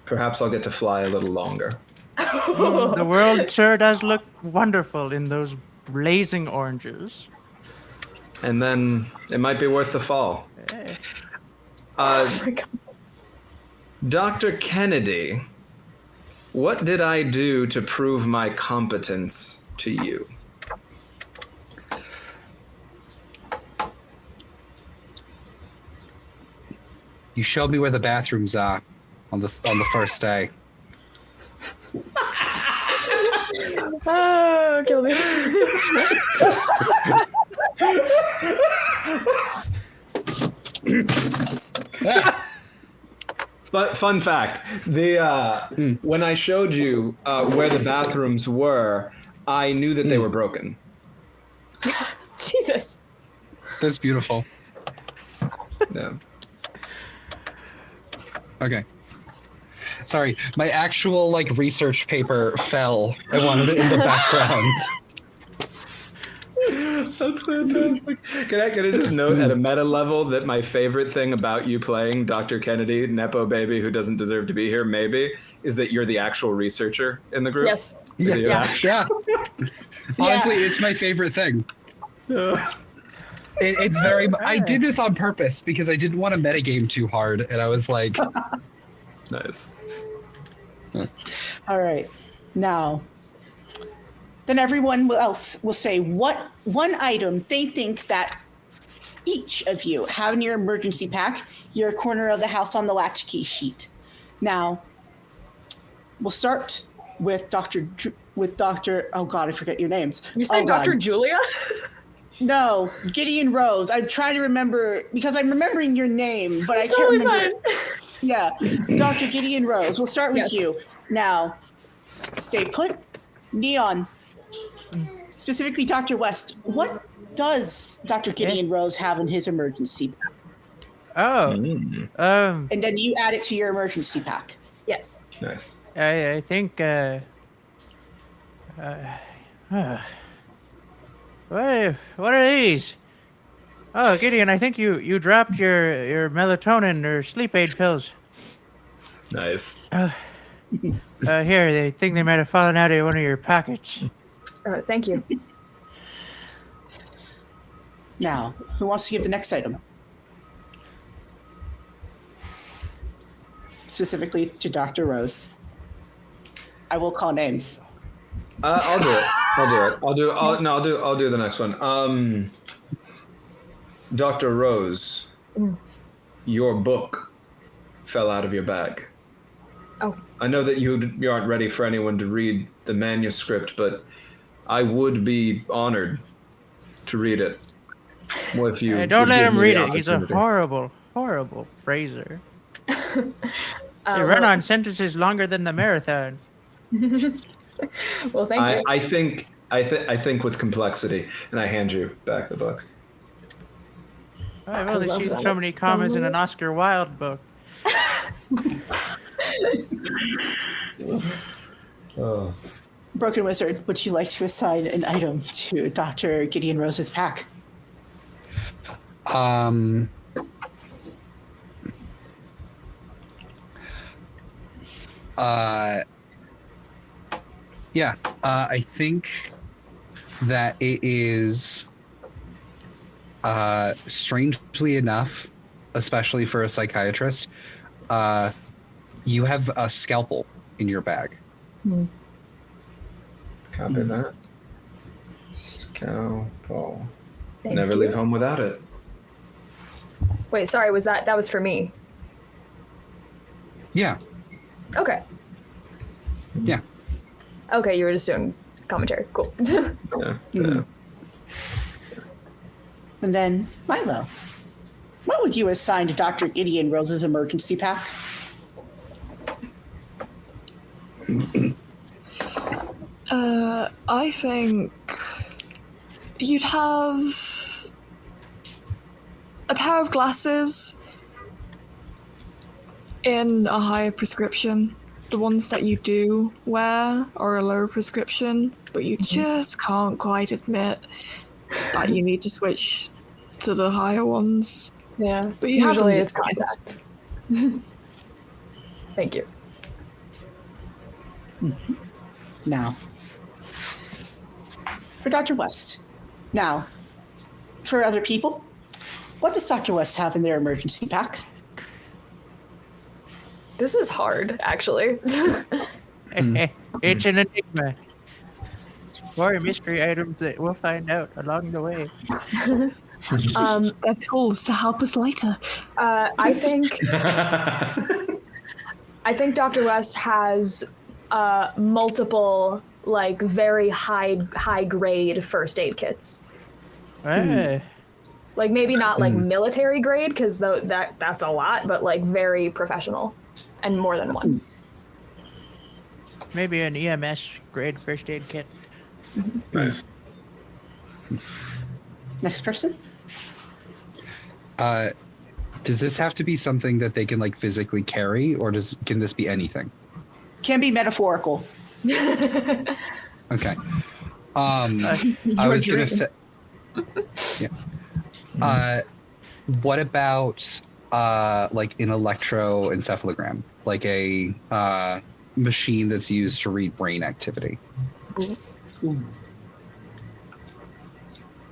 Speaker 2: perhaps I'll get to fly a little longer.
Speaker 5: The world sure does look wonderful in those blazing oranges.
Speaker 2: And then it might be worth the fall. Dr. Kennedy, what did I do to prove my competence to you?
Speaker 1: You showed me where the bathrooms are on the first day.
Speaker 6: Oh, kill me.
Speaker 2: But fun fact, when I showed you where the bathrooms were, I knew that they were broken.
Speaker 6: Jesus.
Speaker 1: That's beautiful.
Speaker 2: Yeah.
Speaker 1: Okay. Sorry, my actual research paper fell. I wanted it in the background.
Speaker 2: That's fantastic. Can I just note at a meta level that my favorite thing about you playing Dr. Kennedy, Nepo baby who doesn't deserve to be here, maybe, is that you're the actual researcher in the group?
Speaker 6: Yes.
Speaker 1: Yeah. Honestly, it's my favorite thing. It's very. I did this on purpose because I didn't want to metagame too hard, and I was like,
Speaker 2: Nice.
Speaker 3: All right. Now, then everyone else will say what one item they think that each of you have in your emergency pack, your corner of the house on the latchkey sheet. Now, we'll start with Dr. Oh God, I forget your names.
Speaker 6: You say Dr. Julia?
Speaker 3: No, Gideon Rose. I'm trying to remember because I'm remembering your name, but I can't remember. Yeah, Dr. Gideon Rose. We'll start with you. Now, stay put. Neon. Specifically, Dr. West. What does Dr. Gideon Rose have in his emergency pack?
Speaker 5: Oh.
Speaker 3: And then you add it to your emergency pack.
Speaker 6: Yes.
Speaker 2: Nice.
Speaker 5: I think. What are these? Oh, Gideon, I think you dropped your melatonin or sleep aid pills.
Speaker 2: Nice.
Speaker 5: Here, they think they might have fallen out of one of your pockets.
Speaker 6: Thank you.
Speaker 3: Now, who wants to give the next item? Specifically to Dr. Rose. I will call names.
Speaker 2: I'll do it. I'll do the next one. Dr. Rose, your book fell out of your bag.
Speaker 6: Oh.
Speaker 2: I know that you aren't ready for anyone to read the manuscript, but I would be honored to read it. Well, if you
Speaker 5: Don't
Speaker 2: would
Speaker 5: let
Speaker 2: give
Speaker 5: him
Speaker 2: me
Speaker 5: read
Speaker 2: the
Speaker 5: it. He's a
Speaker 2: opportunity.
Speaker 5: horrible phraser. They run on sentences longer than the marathon.
Speaker 6: Well, thank you.
Speaker 2: I think with complexity, and I hand you back the book.
Speaker 5: I've only
Speaker 6: love
Speaker 5: seen
Speaker 6: that.
Speaker 5: so many commas in an Oscar Wilde book.
Speaker 2: Oh.
Speaker 3: Broken Wizard, would you like to assign an item to Dr. Gideon Rose's pack?
Speaker 1: Yeah. I think that it is, strangely enough, especially for a psychiatrist, you have a scalpel in your bag.
Speaker 2: Copy that. Scalpel.
Speaker 6: Thank
Speaker 2: Never
Speaker 6: you.
Speaker 2: leave home without it.
Speaker 6: Wait, sorry, that was for me?
Speaker 1: Yeah.
Speaker 6: Okay.
Speaker 1: Yeah.
Speaker 6: Okay, you were just doing commentary. Cool.
Speaker 2: Yeah.
Speaker 3: And then, Milo, what would you assign to Dr. Gideon Rose's emergency pack?
Speaker 4: I think you'd have a pair of glasses in a higher prescription. The ones that you do wear are a lower prescription, but you just can't quite admit that you need to switch to the higher ones.
Speaker 6: Yeah.
Speaker 4: But you have them
Speaker 6: Usually it's
Speaker 4: just in case.
Speaker 6: contact. Thank you.
Speaker 3: Now, for Dr. West. Now, for other people, what does Dr. West have in their emergency pack?
Speaker 6: This is hard, actually.
Speaker 5: It's an enigma. It's more mystery items that we'll find out along the way.
Speaker 4: They're tools to help us later.
Speaker 6: I think Dr. West has multiple, like, very high grade first aid kits. Like, maybe not like military grade, because that's a lot, but like very professional, and more than one.
Speaker 5: Maybe an EMS grade first aid kit.
Speaker 2: Nice.
Speaker 3: Next person?
Speaker 1: Does this have to be something that they can like physically carry, or can this be anything?
Speaker 3: Can be metaphorical.
Speaker 1: Okay. I was gonna say. Yeah. What about like an electroencephalogram, like a machine that's used to read brain activity?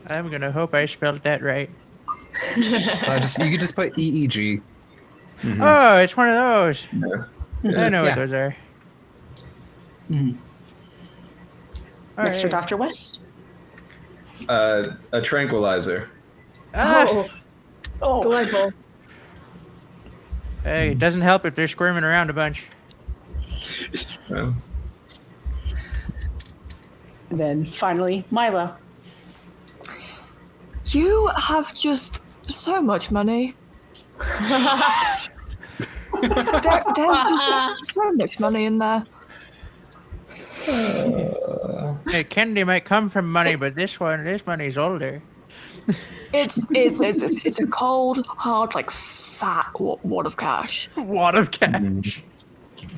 Speaker 5: I'm gonna hope I spelled that right.
Speaker 1: You could just put EEG.
Speaker 2: Mm-hmm.
Speaker 5: Oh, it's one of those.
Speaker 2: Yeah.
Speaker 5: I know
Speaker 1: Yeah.
Speaker 5: what those are. All
Speaker 3: Next for
Speaker 5: right.
Speaker 3: Dr. West.
Speaker 2: A tranquilizer.
Speaker 3: Oh,
Speaker 6: Delightful.
Speaker 5: Hey, it doesn't help if they're squirming around a bunch.
Speaker 2: Well,
Speaker 3: and then finally, Milo.
Speaker 4: You have just so much money. There's just so much money in there.
Speaker 5: Hey, Kennedy might come from money, but this money's older.
Speaker 4: It's a cold, hard, like fat wad of cash.
Speaker 5: Wad of cash.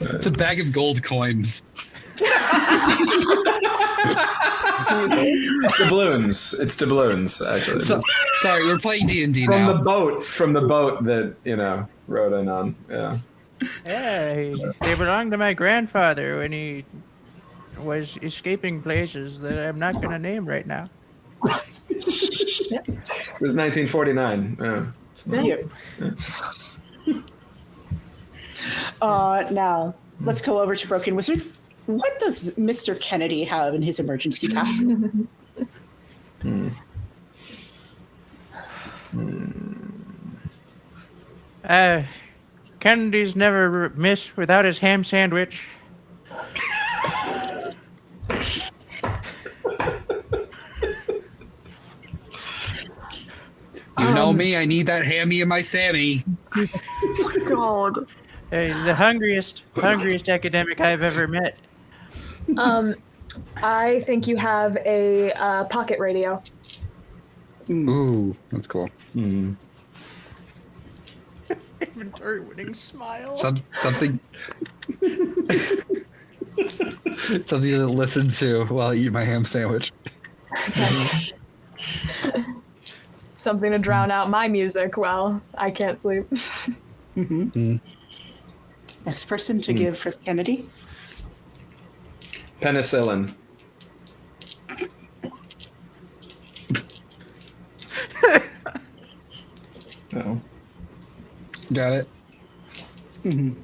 Speaker 1: It's a bag of gold coins.
Speaker 2: Doubloons. It's doubloons, actually.
Speaker 1: Sorry, we're playing D&D
Speaker 2: From
Speaker 1: now.
Speaker 2: the boat that, rode in on. Yeah.
Speaker 5: Yeah, they belonged to my grandfather when he was escaping places that I'm not going to name right now.
Speaker 2: It was 1949. Yeah.
Speaker 3: Now, let's go over to Broken Wizard. What does Mr. Kennedy have in his emergency pack?
Speaker 5: Kennedy's never miss without his ham sandwich.
Speaker 1: You know me, I need that hammy in my Sammy.
Speaker 4: God.
Speaker 5: The hungriest academic I've ever met.
Speaker 6: I think you have a pocket radio.
Speaker 1: Ooh, that's cool.
Speaker 5: Inventory winning smile.
Speaker 1: Something to listen to while I eat my ham sandwich.
Speaker 6: Something to drown out my music while I can't sleep.
Speaker 3: Next person to give for Kennedy.
Speaker 2: Penicillin. Oh.
Speaker 1: Got it.
Speaker 3: And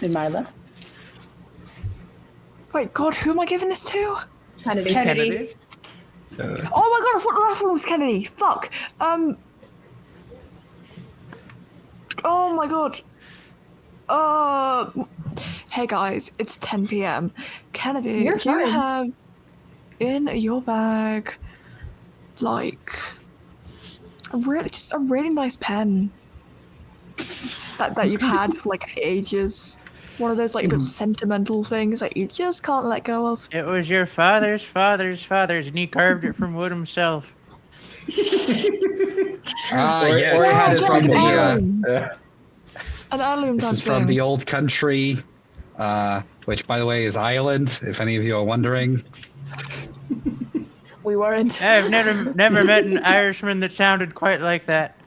Speaker 3: Mila.
Speaker 4: Wait, God, who am I giving this to?
Speaker 6: Kennedy.
Speaker 3: Kennedy.
Speaker 4: Oh my God, I thought the last one was Kennedy. Fuck. Oh my God. Hey guys, it's 10 p.m. Kennedy,
Speaker 6: You're
Speaker 4: do you
Speaker 6: fine.
Speaker 4: have in your bag, like, a really nice pen that you've had for like ages? One of those like little sentimental things that you just can't let go of.
Speaker 5: It was your father's father's father's, and he carved it from wood himself.
Speaker 1: Ah,
Speaker 2: Or
Speaker 1: yes.
Speaker 2: he had
Speaker 1: This
Speaker 2: it
Speaker 1: is
Speaker 2: from
Speaker 1: from
Speaker 2: the
Speaker 1: the
Speaker 4: An heirloom
Speaker 1: this
Speaker 4: type
Speaker 1: is from
Speaker 4: thing.
Speaker 1: the old country, which, by the way, is Ireland. If any of you are wondering.
Speaker 6: We weren't.
Speaker 5: I've never met an Irishman that sounded quite like that.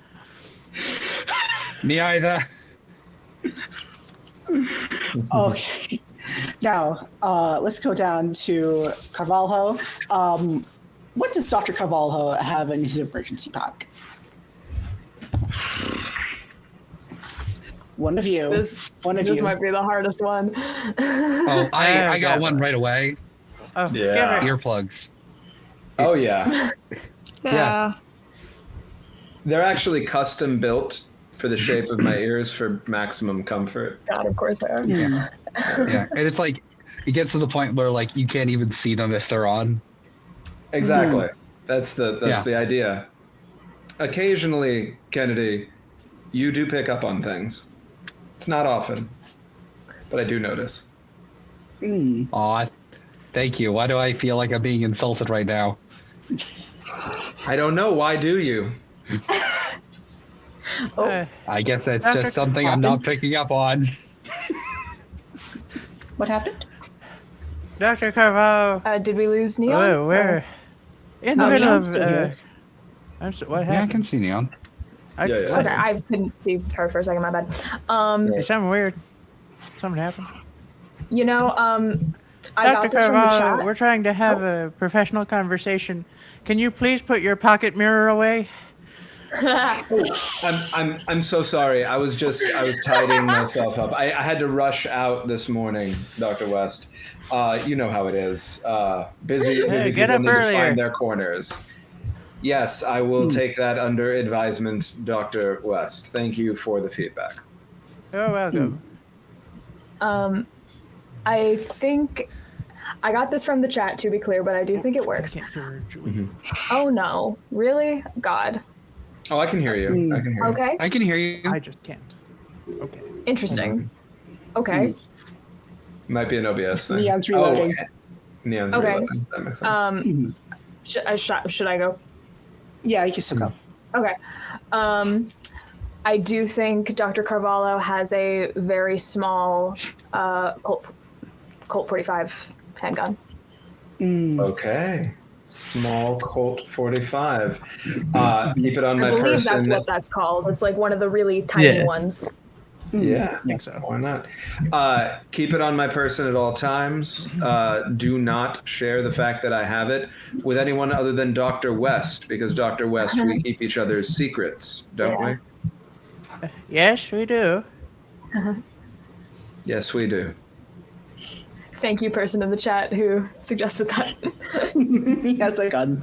Speaker 1: Me either.
Speaker 3: Okay. Now, let's go down to Carvalho. What does Dr. Carvalho have in his emergency pack? One of you.
Speaker 6: This might be the hardest one.
Speaker 1: Oh, I got one right away.
Speaker 5: Oh,
Speaker 2: Yeah.
Speaker 1: Earplugs.
Speaker 2: Oh, yeah.
Speaker 4: Yeah.
Speaker 2: They're actually custom built for the shape of my ears for maximum comfort.
Speaker 6: God, of course they are.
Speaker 1: Yeah. And it's like, it gets to the point where like you can't even see them if they're on.
Speaker 2: Exactly. That's the idea. Occasionally, Kennedy, you do pick up on things. It's not often, but I do notice.
Speaker 1: Aw, thank you. Why do I feel like I'm being insulted right now?
Speaker 2: I don't know. Why do you?
Speaker 1: I guess that's
Speaker 5: Dr.
Speaker 1: just something I'm not picking up on.
Speaker 3: What happened?
Speaker 5: Dr. Carvalho.
Speaker 6: Did we lose Neon?
Speaker 5: Oh, we're in the middle
Speaker 3: Neon's
Speaker 5: of.
Speaker 3: still here.
Speaker 5: What
Speaker 1: Yeah, I
Speaker 5: happened?
Speaker 1: can see Neon.
Speaker 2: Yeah.
Speaker 6: Okay, I couldn't see her for a second. My bad.
Speaker 5: Hey, something weird. Something happened.
Speaker 6: I
Speaker 5: Dr.
Speaker 6: got this from the
Speaker 5: Carvalho,
Speaker 6: chat.
Speaker 5: we're trying to have a professional conversation. Can you please put your pocket mirror away?
Speaker 2: I'm so sorry. I was tidying myself up. I had to rush out this morning, Dr. West. You know how it is. Busy
Speaker 5: get
Speaker 2: people
Speaker 5: up
Speaker 2: need to
Speaker 5: earlier.
Speaker 2: find their corners. Yes, I will take that under advisement, Dr. West. Thank you for the feedback.
Speaker 5: You're welcome.
Speaker 6: I think I got this from the chat, to be clear, but I do think it works.
Speaker 5: Can't hear Julie.
Speaker 6: Oh no, really? God.
Speaker 2: Oh, I can hear you. I can hear you.
Speaker 6: Okay,
Speaker 1: I can hear you.
Speaker 5: I just can't. Okay.
Speaker 6: interesting. Okay.
Speaker 2: Might be an OBS thing.
Speaker 3: Neon's reloading.
Speaker 2: Oh, Neon's
Speaker 6: Okay.
Speaker 2: reloading. That makes sense.
Speaker 6: Should I go?
Speaker 3: Yeah, you can still go.
Speaker 6: Okay. I do think Dr. Carvalho has a very small Colt 45 handgun.
Speaker 2: Okay. Small Colt 45. Keep it on my
Speaker 6: I believe
Speaker 2: person.
Speaker 6: that's what that's called. It's like one of the really tiny ones.
Speaker 2: Yeah,
Speaker 5: I think so.
Speaker 2: why not? Keep it on my person at all times. Do not share the fact that I have it with anyone other than Dr. West, because Dr. West, we keep each other's secrets, don't we?
Speaker 5: Yes, we do.
Speaker 2: Yes, we do.
Speaker 6: Thank you, person in the chat who suggested that.
Speaker 3: He has a gun.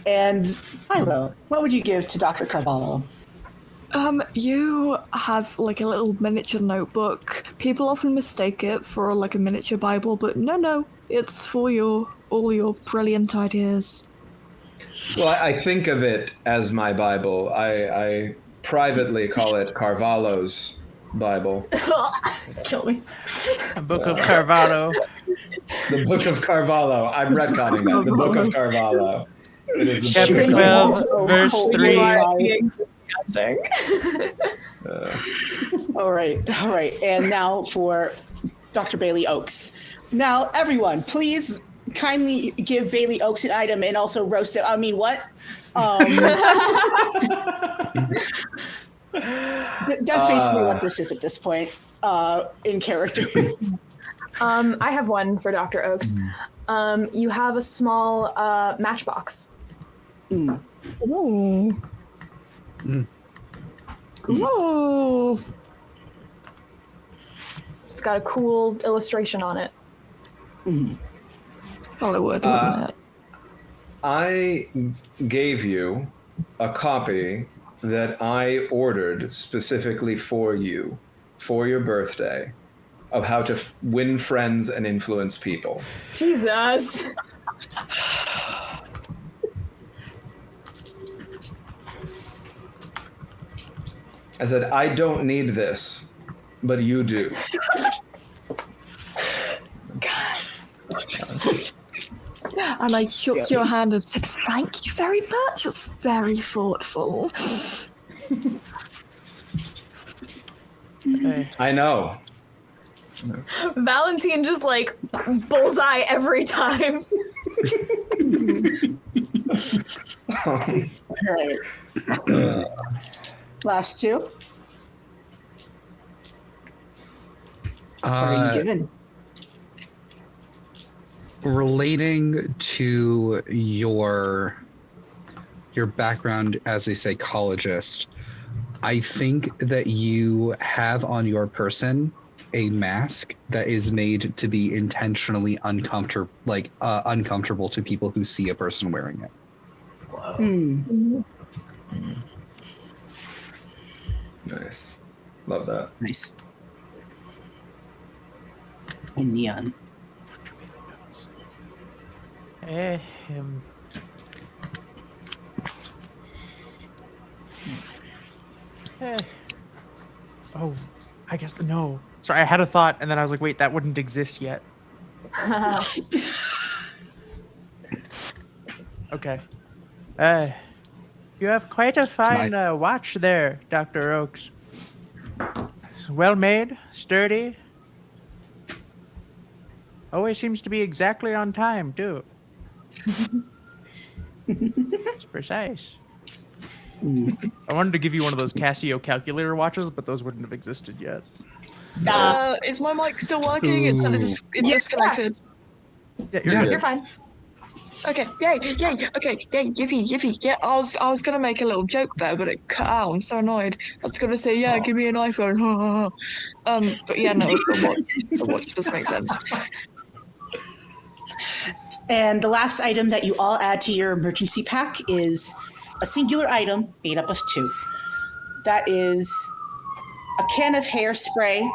Speaker 3: And Milo, what would you give to Dr. Carvalho?
Speaker 4: You have like a little miniature notebook. People often mistake it for like a miniature Bible, but no, it's for all your brilliant ideas.
Speaker 2: Well, I think of it as my Bible. I privately call it Carvalho's Bible.
Speaker 6: Kill me.
Speaker 5: A book of Carvalho.
Speaker 2: The Book of Carvalho. I'm retconning that. The Book of Carvalho. It is the
Speaker 5: Chapter
Speaker 2: Book of
Speaker 5: 12,
Speaker 2: Carvalho.
Speaker 5: verse 3.
Speaker 6: Being disgusting.
Speaker 3: All right. And now for Dr. Bailey Oakes. Now, everyone, please kindly give Bailey Oakes an item and also roast it. I mean, what? That's basically what this is at this point, in character.
Speaker 6: I have one for Dr. Oakes. You have a small matchbox.
Speaker 4: Ooh. Ooh.
Speaker 6: It's got a cool illustration on it.
Speaker 4: Well, it would, wouldn't it?
Speaker 2: I gave you a copy that I ordered specifically for you, for your birthday, of how to win friends and influence people.
Speaker 6: Jesus.
Speaker 2: I said, I don't need this, but you do.
Speaker 4: And I shook your hand and said, "Thank you very much. It's very thoughtful."
Speaker 5: Okay.
Speaker 2: I know.
Speaker 6: Valentine just like bullseye every time.
Speaker 3: All right. Last two. What are you given?
Speaker 1: Relating to your background as a psychologist, I think that you have on your person a mask that is made to be intentionally uncomfortable to people who see a person wearing it.
Speaker 2: Nice. Love that.
Speaker 3: Nice. And neon.
Speaker 5: Eh, Oh, I guess no. Sorry, I had a thought, and then I was like, wait, that wouldn't exist yet. Okay. You have quite a fine watch there, Dr. Oakes. Well made, sturdy. Always seems to be exactly on time, too. It's precise. I wanted to give you one of those Casio calculator watches, but those wouldn't have existed yet.
Speaker 4: Is my mic still working? It's disconnected.
Speaker 5: Yeah,
Speaker 6: You're fine.
Speaker 4: Okay, yay. Okay, yay, yippee. Yeah, I was gonna make a little joke there, but it cut out. I'm so annoyed. I was gonna say, yeah, give me an iPhone. But yeah, no, the watch does make sense.
Speaker 3: And the last item that you all add to your emergency pack is a singular item made up of two. That is a can of hairspray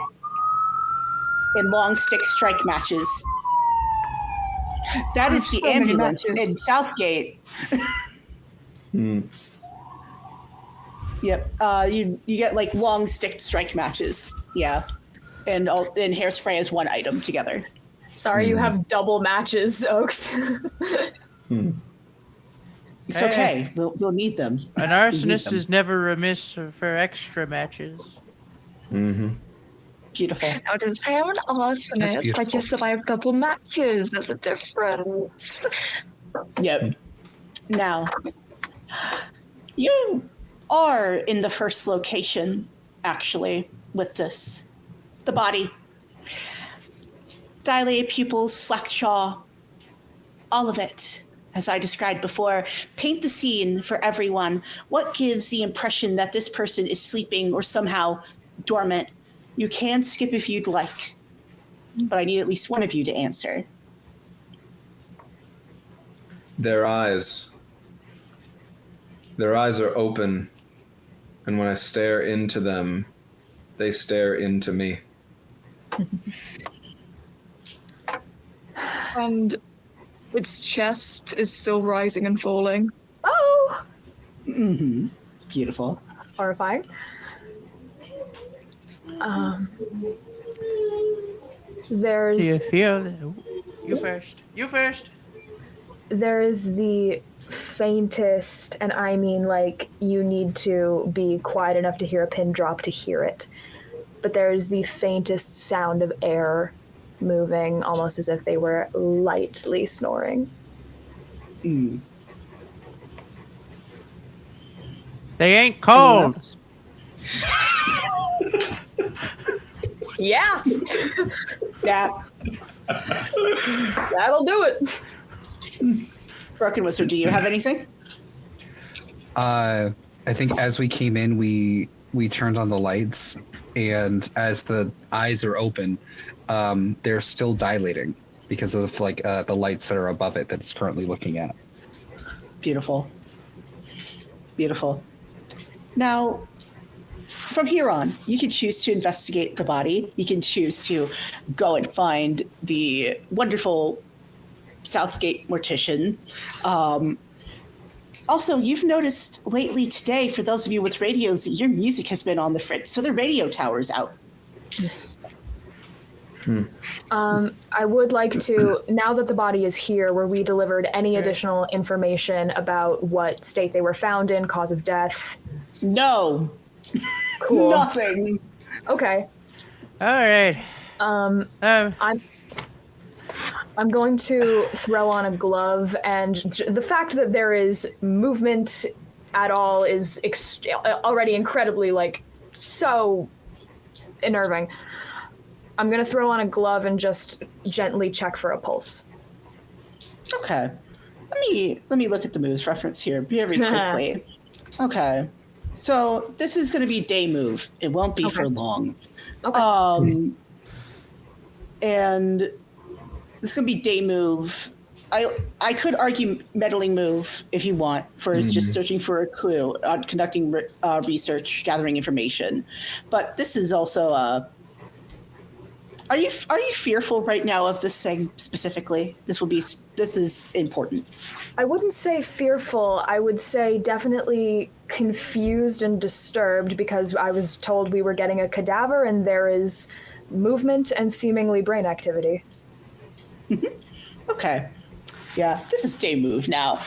Speaker 3: and long stick strike matches. That is the
Speaker 4: so many
Speaker 3: ambulance
Speaker 4: matches.
Speaker 3: in Southgate. Yep. You get like long stick strike matches. Yeah. And hairspray is one item together.
Speaker 6: Sorry, you have double matches, Oaks.
Speaker 3: It's okay. We'll need them.
Speaker 5: An arsonist is never remiss for extra matches.
Speaker 2: Mm-hmm.
Speaker 3: Beautiful.
Speaker 4: Now, to say I'm an arsonist, I
Speaker 1: beautiful.
Speaker 4: just survived double matches. There's a difference.
Speaker 3: Yep. Now, you are in the first location, actually, with this. The body. Dilated pupils, slack jaw, all of it, as I described before. Paint the scene for everyone. What gives the impression that this person is sleeping or somehow dormant? You can skip if you'd like, but I need at least one of you to answer.
Speaker 2: Their eyes. Their eyes are open, and when I stare into them, they stare into me.
Speaker 4: And its chest is still rising and falling.
Speaker 6: Oh,
Speaker 3: Mm-hmm. Beautiful.
Speaker 6: horrifying. There's
Speaker 5: Do you feel? You first. You first.
Speaker 6: there is the faintest, and I mean like you need to be quiet enough to hear a pin drop to hear it, but there's the faintest sound of air moving, almost as if they were lightly snoring.
Speaker 3: Mm.
Speaker 5: They ain't
Speaker 3: Anyone
Speaker 5: cold.
Speaker 3: else?
Speaker 6: Yeah,
Speaker 3: Yeah.
Speaker 6: that'll do it.
Speaker 3: Broken Wizard, do you have anything?
Speaker 1: I think as we came in, we turned on the lights, and as the eyes are open, they're still dilating because of the lights that are above it that it's currently looking at.
Speaker 3: Beautiful. Beautiful. Now, from here on, you can choose to investigate the body. You can choose to go and find the wonderful Southgate mortician. Also, you've noticed lately today, for those of you with radios, that your music has been on the fritz, so the radio tower's out.
Speaker 6: I would like to, now that the body is here, were we delivered any additional information about what state they were found in, cause of death?
Speaker 3: No,
Speaker 6: Cool.
Speaker 3: nothing.
Speaker 6: Okay.
Speaker 5: All right.
Speaker 6: I'm going to throw on a glove, and the fact that there is movement at all is already incredibly, so unnerving. I'm going to throw on a glove and just gently check for a pulse.
Speaker 3: Okay. Let me look at the moves reference here very quickly. Okay. So this is going to be day move. It won't be for long.
Speaker 6: Okay.
Speaker 3: And this is going to be day move. I could argue meddling move if you want, for just searching for a clue, conducting research, gathering information. But this is also Are you fearful right now of this thing specifically? This is important.
Speaker 6: I wouldn't say fearful. I would say definitely confused and disturbed, because I was told we were getting a cadaver and there is movement and seemingly brain activity.
Speaker 3: Okay. Yeah, this is day move now.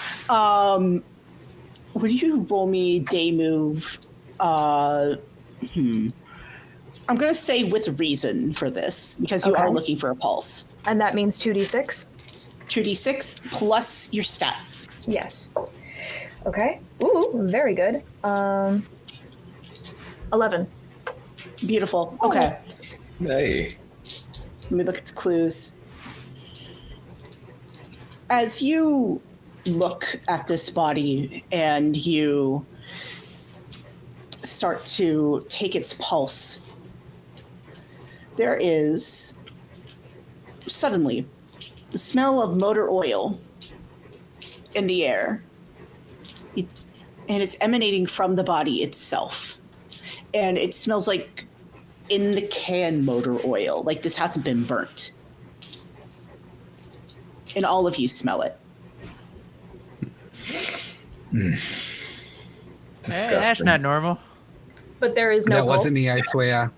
Speaker 3: Would you roll me day move? I'm going to say with reason for this, because you are looking for a pulse.
Speaker 6: And that means 2d6?
Speaker 3: 2d6 plus your stat.
Speaker 6: Yes. Okay. Ooh, very good. 11.
Speaker 3: Beautiful. Okay.
Speaker 2: Hey.
Speaker 3: Let me look at the clues. As you look at this body and you start to take its pulse, there is suddenly the smell of motor oil in the air. And it's emanating from the body itself. And it smells like in the can motor oil, like this hasn't been burnt. And all of you smell it.
Speaker 5: Hey, that's not normal.
Speaker 6: But there is no
Speaker 1: That
Speaker 6: pulse.
Speaker 1: wasn't me, I swear.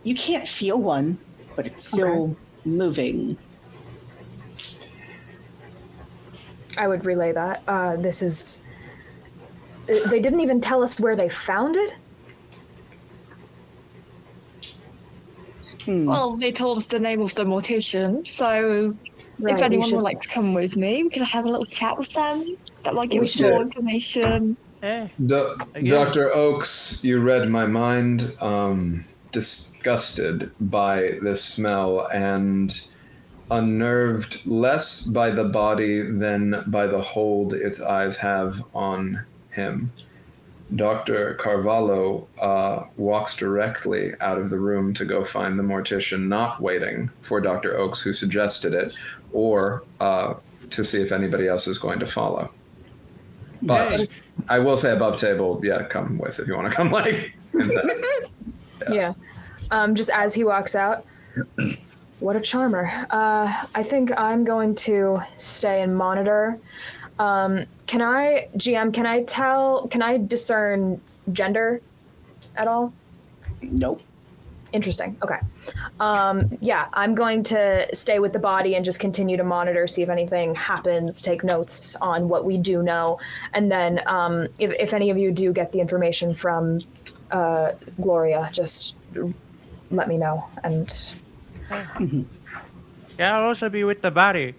Speaker 3: You can't feel one, but it's still moving.
Speaker 6: I would relay that. This is... They didn't even tell us where they found it?
Speaker 4: Well, they told us the name of the mortician, so
Speaker 6: Right,
Speaker 4: if anyone would like to come with me, we could have a little chat with them. That might give
Speaker 6: We
Speaker 4: us more
Speaker 2: should.
Speaker 4: information.
Speaker 5: Again.
Speaker 2: Dr. Oakes, you read my mind. Disgusted by this smell and unnerved less by the body than by the hold its eyes have on him. Dr. Carvalho walks directly out of the room to go find the mortician, not waiting for Dr. Oakes, who suggested it, or to see if anybody else is going to follow. But I will say above table, yeah, come with if you want to come, like.
Speaker 6: Yeah. Just as he walks out, what a charmer. I think I'm going to stay and monitor. Can I discern gender at all?
Speaker 3: Nope.
Speaker 6: Interesting. Okay. Yeah, I'm going to stay with the body and just continue to monitor, see if anything happens, take notes on what we do know. And then if any of you do get the information from Gloria, just let me know. And
Speaker 5: Yeah, I'll also be with the body.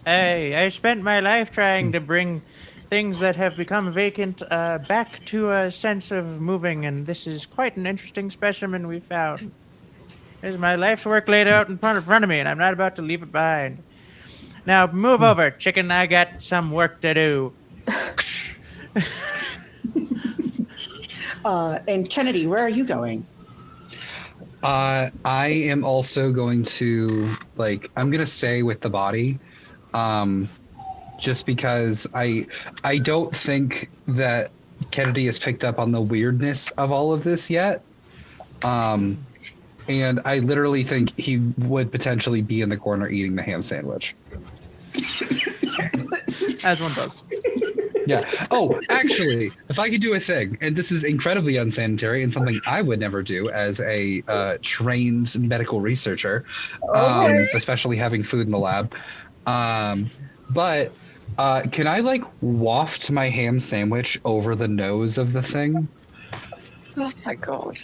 Speaker 5: Hey, I spent my life trying to bring things that have become vacant back to a sense of moving, and this is quite an interesting specimen we found. There's my life's work laid out in front of me, and I'm not about to leave it behind. Now, move over, chicken. I got some work to do.
Speaker 3: And Kennedy, where are you going?
Speaker 1: I am also going to I'm gonna stay with the body, just because I don't think that Kennedy has picked up on the weirdness of all of this yet, and I literally think he would potentially be in the corner eating the ham sandwich.
Speaker 5: As one does.
Speaker 1: Yeah. Oh, actually, if I could do a thing, and this is incredibly unsanitary and something I would never do as a trained medical researcher, especially having food in the lab. But can I waft my ham sandwich over the nose of the thing?
Speaker 4: Oh my god.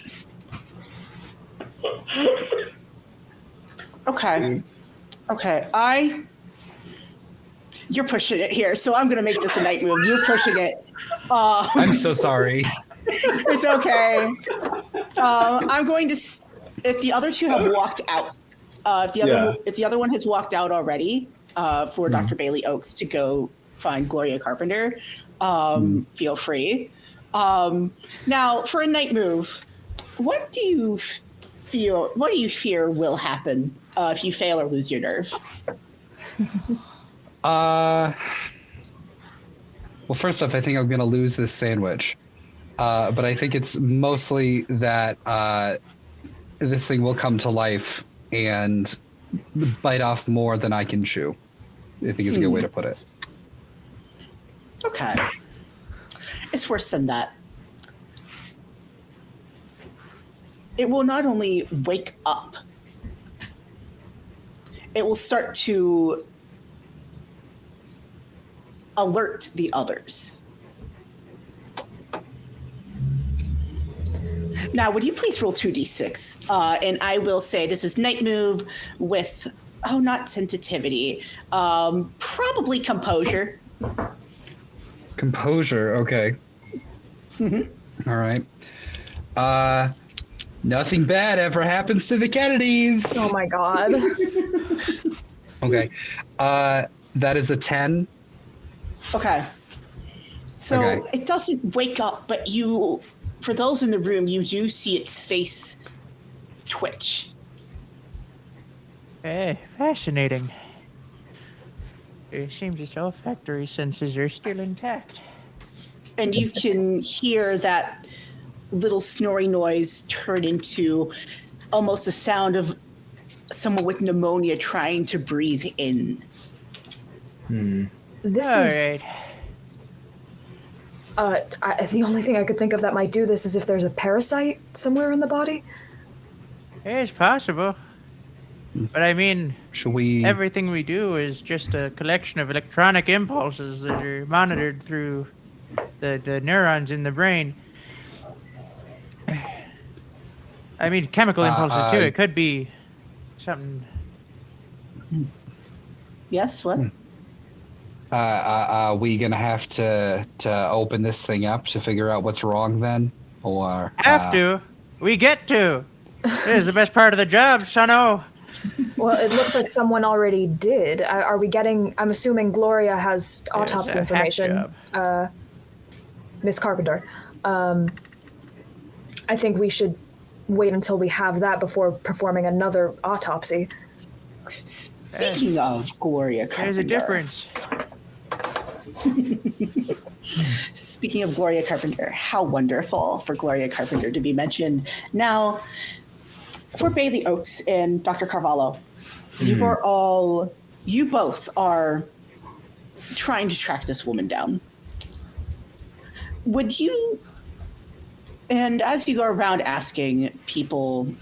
Speaker 3: Okay. You're pushing it here, so I'm going to make this a night move. You're pushing it.
Speaker 1: I'm so sorry.
Speaker 3: It's okay. I'm going to. If the other two have walked out, if the other one has walked out already, for Dr. Bailey Oakes to go find Gloria Carpenter, feel free. Now, for a night move, what do you fear will happen if you fail or lose your nerve?
Speaker 1: Well, first off, I think I'm going to lose this sandwich. But I think it's mostly that this thing will come to life and bite off more than I can chew. I think is a good way to put it.
Speaker 3: Okay. It's worse than that. It will not only wake up, it will start to alert the others. Now, would you please roll 2d6? And I will say this is night move with, not sensitivity, probably composure.
Speaker 1: Composure, okay.
Speaker 3: Mm-hmm.
Speaker 1: All right. Nothing bad ever happens to the Kennedys.
Speaker 6: oh my god.
Speaker 1: Okay. That is a 10.
Speaker 3: Okay. So It doesn't wake up, but for those in the room, you do see its face twitch.
Speaker 5: Fascinating. It seems as though factory senses are still intact.
Speaker 3: And you can hear that little snoring noise turn into almost the sound of someone with pneumonia trying to breathe in.
Speaker 6: This
Speaker 5: All
Speaker 6: is...
Speaker 5: right.
Speaker 6: The only thing I could think of that might do this is if there's a parasite somewhere in the body.
Speaker 5: It's possible. But I mean,
Speaker 1: Should we?
Speaker 5: everything we do is just a collection of electronic impulses that are monitored through the neurons in the brain. I mean, chemical impulses too. It could be something.
Speaker 3: Yes, what?
Speaker 1: Are we gonna have to open this thing up to figure out what's wrong then, or
Speaker 5: Have to. We get to. It is the best part of the job, Sono.
Speaker 6: Well, it looks like someone already did. Are we getting? I'm assuming Gloria has autopsy
Speaker 5: a hack
Speaker 6: information. Miss Carpenter. I think we should wait until we have that before performing another autopsy.
Speaker 3: Speaking of Gloria Carpenter.
Speaker 5: There's a difference.
Speaker 3: Speaking of Gloria Carpenter, how wonderful for Gloria Carpenter to be mentioned. Now, for Bailey Oakes and Dr. Carvalho, you both are trying to track this woman down. Would you, and as you go around asking people,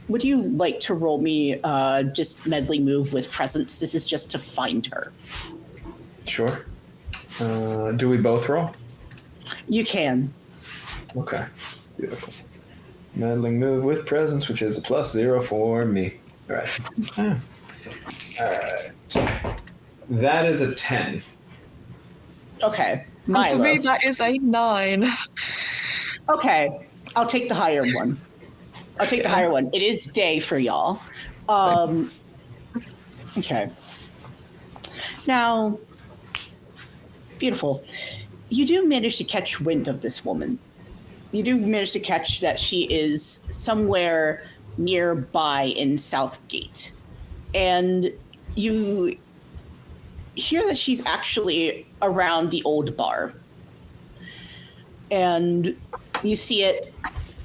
Speaker 3: would you like to roll me just meddling move with presence? This is just to find her.
Speaker 2: Sure. Do we both roll?
Speaker 3: You can.
Speaker 2: Okay. Beautiful. Meddling move with presence, which is a +0 for me. All right. All right. That is a 10.
Speaker 3: Okay.
Speaker 4: And for
Speaker 3: Milo.
Speaker 4: me, that is a 9.
Speaker 3: Okay. I'll take the higher one. It is day for y'all. Okay. Now, beautiful. You do manage to catch wind of this woman. You do manage to catch that she is somewhere nearby in Southgate. And you hear that she's actually around the old bar. And you see it,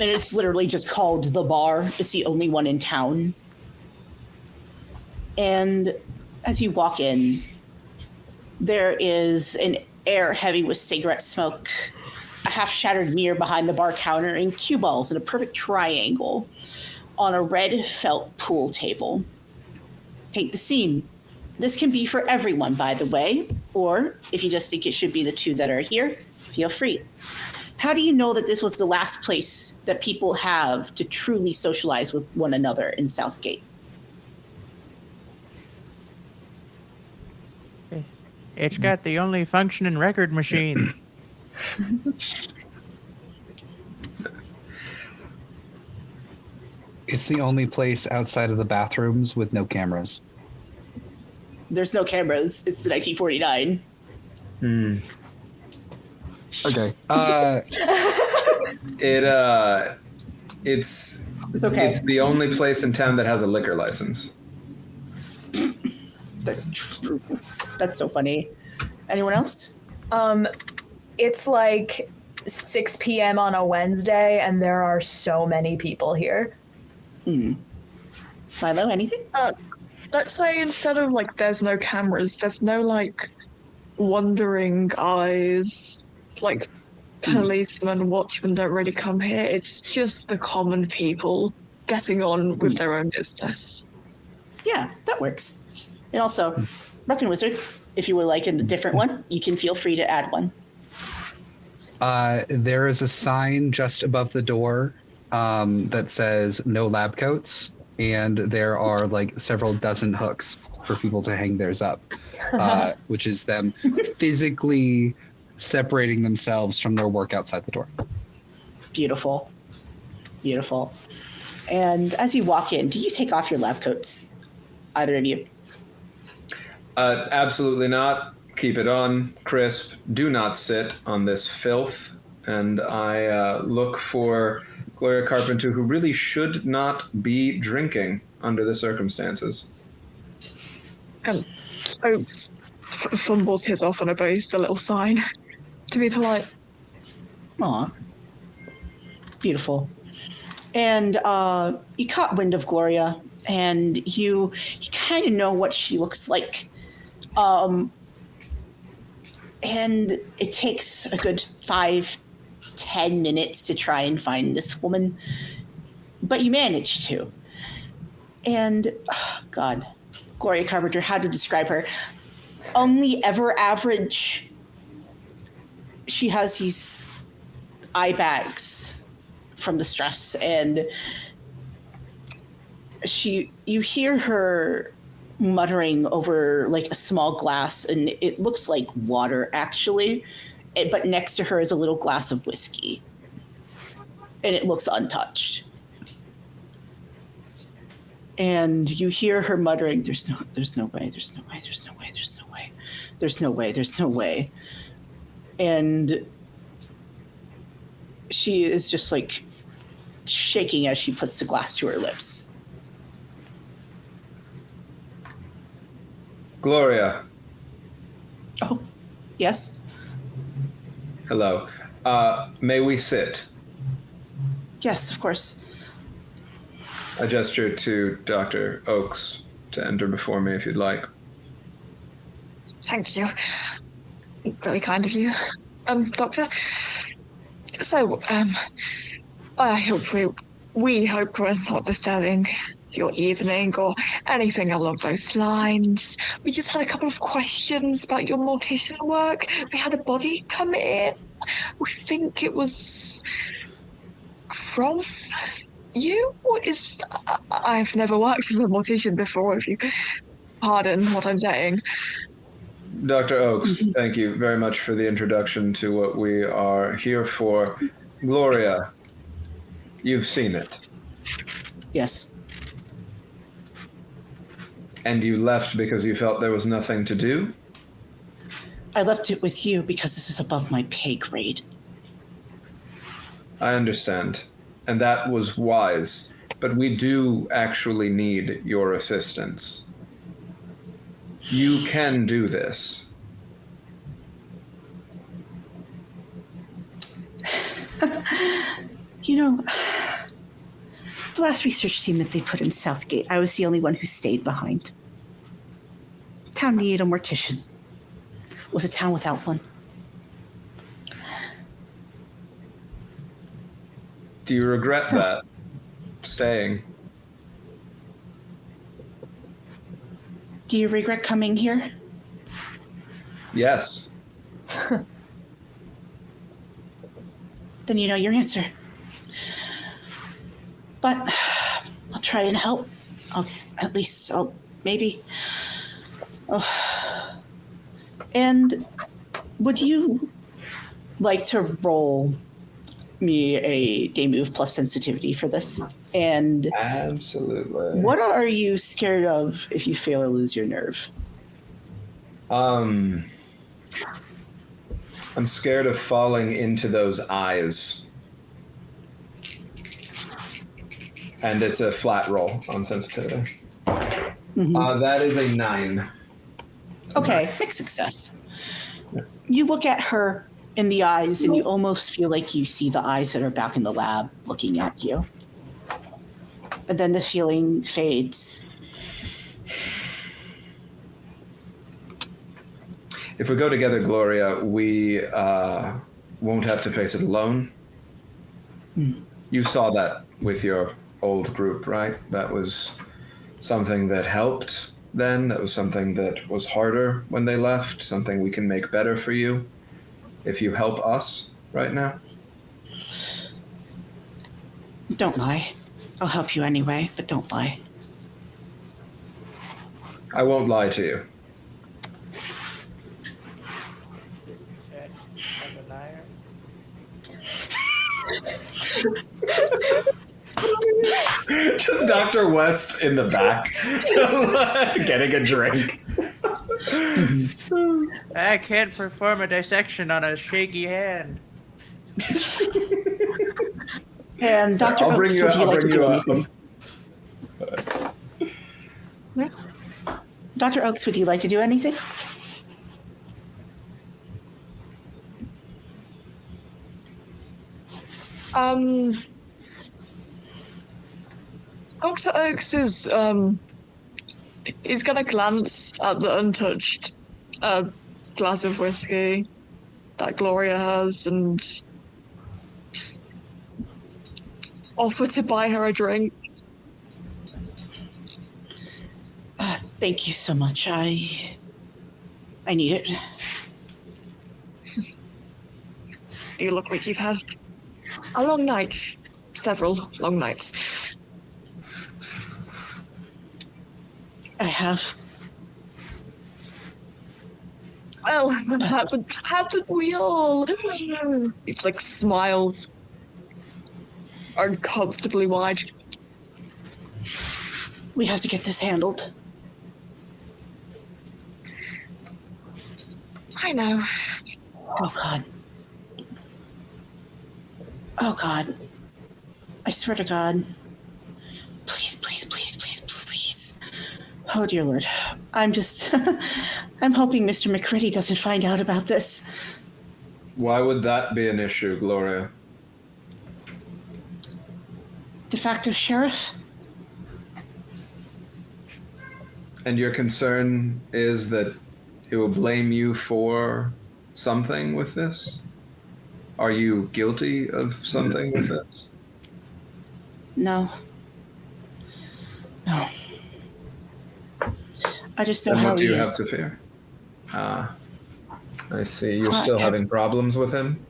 Speaker 3: and it's literally just called the bar. It's the only one in town. And as you walk in, there is an air heavy with cigarette smoke, a half-shattered mirror behind the bar counter, and cue balls in a perfect triangle on a red felt pool table. Paint the scene. This can be for everyone, by the way, or if you just think it should be the two that are here, feel free. How do you know that this was the last place that people have to truly socialize with one another in Southgate?
Speaker 5: It's got the only functioning record machine.
Speaker 1: It's the only place outside of the bathrooms with no cameras.
Speaker 3: There's no cameras. It's the 1949.
Speaker 1: Okay.
Speaker 2: It's
Speaker 3: okay.
Speaker 2: It's the only place in town that has a liquor license.
Speaker 3: That's true. That's so funny. Anyone else?
Speaker 6: It's like 6 p.m. on a Wednesday, and there are so many people here.
Speaker 3: Milo, anything?
Speaker 4: Let's say instead of like there's no cameras, there's no like wandering eyes, like policemen, watchmen don't really come here. It's just the common people getting on with their own business.
Speaker 3: Yeah, that works. And also, Broken Wizard, if you would like a different one, you can feel free to add one.
Speaker 1: There is a sign just above the door that says no lab coats, and there are like several dozen hooks for people to hang theirs up, which is them physically separating themselves from their work outside the door.
Speaker 3: Beautiful. Beautiful. And as you walk in, do you take off your lab coats? Either of you?
Speaker 2: Absolutely not. Keep it on, crisp. Do not sit on this filth. And I look for Gloria Carpenter, who really should not be drinking under the circumstances.
Speaker 4: And Oaks fumbles his off and obeys the little sign to be polite.
Speaker 3: Aw. Beautiful. And you caught wind of Gloria, and you kind of know what she looks like. And it takes a good 5-10 minutes to try and find this woman, but you manage to. And, oh, God, Gloria Carpenter, how to describe her? Only ever average. She has these eye bags from the stress, and you hear her muttering over like a small glass, and it looks like water actually, but next to her is a little glass of whiskey, and it looks untouched. And you hear her muttering, there's no way, there's no way, there's no way, there's no way, there's no way, there's no way. And she is just like shaking as she puts the glass to her lips.
Speaker 2: Gloria.
Speaker 3: Oh, yes?
Speaker 2: Hello. May we sit?
Speaker 3: Yes, of course.
Speaker 2: I gesture to Dr. Oakes to enter before me if you'd like.
Speaker 4: Thank you. Very kind of you. Doctor. So, I hope we hope we're not disturbing your evening or anything along those lines. We just had a couple of questions about your mortician work. We had a body come in. We think it was from you. I've never worked with a mortician before, if you pardon what I'm saying.
Speaker 2: Dr. Oakes, thank you very much for the introduction to what we are here for. Gloria, you've seen it.
Speaker 3: Yes.
Speaker 2: And you left because you felt there was nothing to do?
Speaker 3: I left it with you because this is above my pay grade.
Speaker 2: I understand. And that was wise. But we do actually need your assistance. You can do this.
Speaker 3: You know, the last research team that they put in Southgate, I was the only one who stayed behind. Town needed a mortician. Was a town without one.
Speaker 2: Do you regret that? Staying?
Speaker 3: Do you regret coming here?
Speaker 2: Yes.
Speaker 3: Then you know your answer. But I'll try and help. Maybe. Oh. And would you like to roll me a day move plus sensitivity for this? And
Speaker 2: Absolutely.
Speaker 3: what are you scared of if you fail or lose your nerve?
Speaker 2: I'm scared of falling into those eyes. And it's a flat roll on sensitivity.
Speaker 3: Mm-hmm.
Speaker 2: That is a 9.
Speaker 3: Okay, mixed success. You look at her in the eyes and you almost feel like you see the eyes that are back in the lab looking at you. And then the feeling fades.
Speaker 2: If we go together, Gloria, we won't have to face it alone. You saw that with your old group, right? That was something that helped then. That was something that was harder when they left, something we can make better for you if you help us right now.
Speaker 3: Don't lie. I'll help you anyway, but don't lie.
Speaker 2: I won't lie to you. Just Dr. West in the back, getting a drink.
Speaker 5: I can't perform a dissection on a shaky hand.
Speaker 3: And Dr. Oakes, would you like to do anything? Dr. Oakes, would you like to do anything?
Speaker 4: Dr. Oakes is, he's gonna glance at the untouched glass of whiskey that Gloria has and just offer to buy her a drink.
Speaker 3: Thank you so much. I need it.
Speaker 4: You look like you've had a long night. Several long nights.
Speaker 3: I have.
Speaker 4: Well, haven't we all? It's like smiles uncomfortably wide.
Speaker 3: We have to get this handled.
Speaker 4: I know.
Speaker 3: Oh, God. Oh, God. I swear to God. Please, please, please, please, please. Oh, dear Lord. I'm just... I'm hoping Mr. McCready doesn't find out about this.
Speaker 2: Why would that be an issue, Gloria?
Speaker 3: De facto sheriff?
Speaker 2: And your concern is that he will blame you for something with this? Are you guilty of something with this?
Speaker 3: No. No. I just know
Speaker 2: Then
Speaker 3: how
Speaker 2: what do
Speaker 3: he
Speaker 2: you
Speaker 3: is.
Speaker 2: have to fear? Ah, I see. You're
Speaker 3: Hot
Speaker 2: still
Speaker 3: temper.
Speaker 2: having problems with him?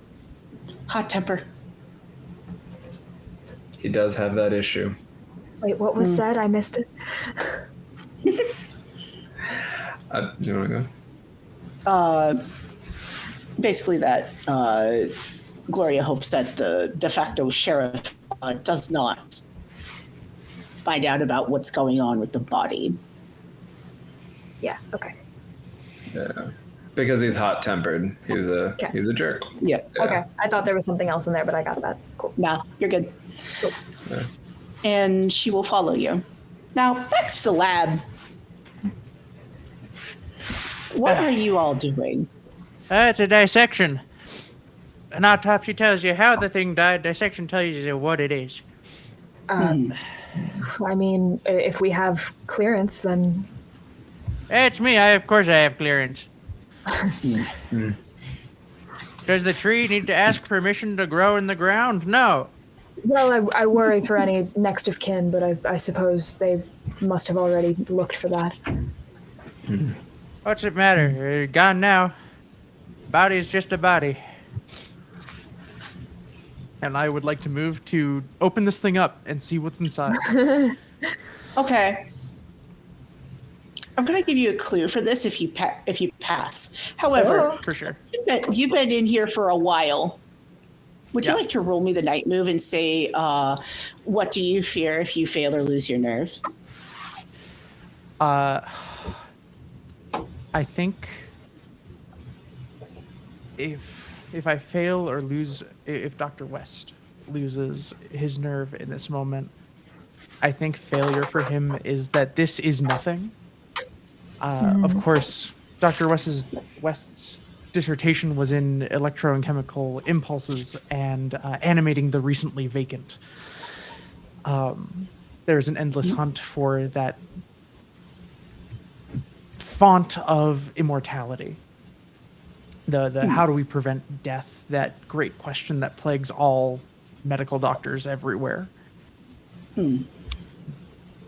Speaker 3: Hot temper.
Speaker 2: He does have that issue.
Speaker 6: Wait, what was said? I missed it.
Speaker 2: You want to go?
Speaker 3: Basically that Gloria hopes that the de facto sheriff does not find out about what's going on with the body.
Speaker 6: Yeah, okay.
Speaker 2: Yeah. Because he's hot-tempered. He's a jerk.
Speaker 3: Yeah.
Speaker 6: Okay. I thought there was something else in there, but I got that. Cool.
Speaker 3: No, you're good.
Speaker 6: Cool.
Speaker 2: Yeah.
Speaker 3: And she will follow you. Now, back to the lab. What are you all doing?
Speaker 5: It's a dissection. An autopsy tells you how the thing died. Dissection tells you what it is.
Speaker 6: I mean, if we have clearance, then
Speaker 5: It's me. Of course I have clearance. Does the tree need to ask permission to grow in the ground? No.
Speaker 6: well, I worry for any next of kin, but I suppose they must have already looked for that.
Speaker 5: What's it matter? Gone now. Body's just a body. And I would like to move to open this thing up and see what's inside.
Speaker 3: Okay. I'm going to give you a clue for this if you pass. However,
Speaker 6: Oh.
Speaker 5: For sure.
Speaker 3: you've been in here for a while. Would
Speaker 5: Yeah.
Speaker 3: you like to roll me the night move and say, what do you fear if you fail or lose your nerve?
Speaker 5: I think if I fail or lose, if Dr. West loses his nerve in this moment, I think failure for him is that this is nothing. Of course, Dr. West's dissertation was in electro and chemical impulses and animating the recently vacant. There's an endless hunt for that font of immortality. The how do we prevent death? That great question that plagues all medical doctors everywhere.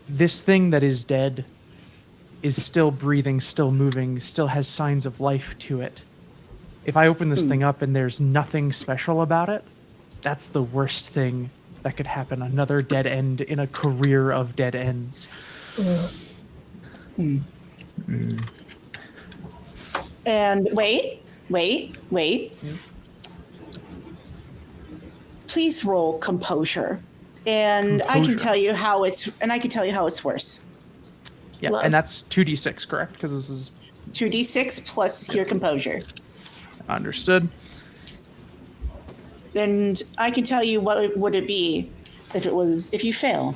Speaker 5: This thing that is dead is still breathing, still moving, still has signs of life to it. If I open this thing up and there's nothing special about it, that's the worst thing that could happen. Another dead end in a career of dead ends.
Speaker 3: And wait. Please roll composure. And I can
Speaker 5: Composure.
Speaker 3: tell you how it's worse.
Speaker 5: Yeah,
Speaker 6: Love.
Speaker 5: and that's 2d6, correct? Because this is
Speaker 3: 2d6 plus your composure.
Speaker 5: understood.
Speaker 3: And I can tell you what would it be if you fail.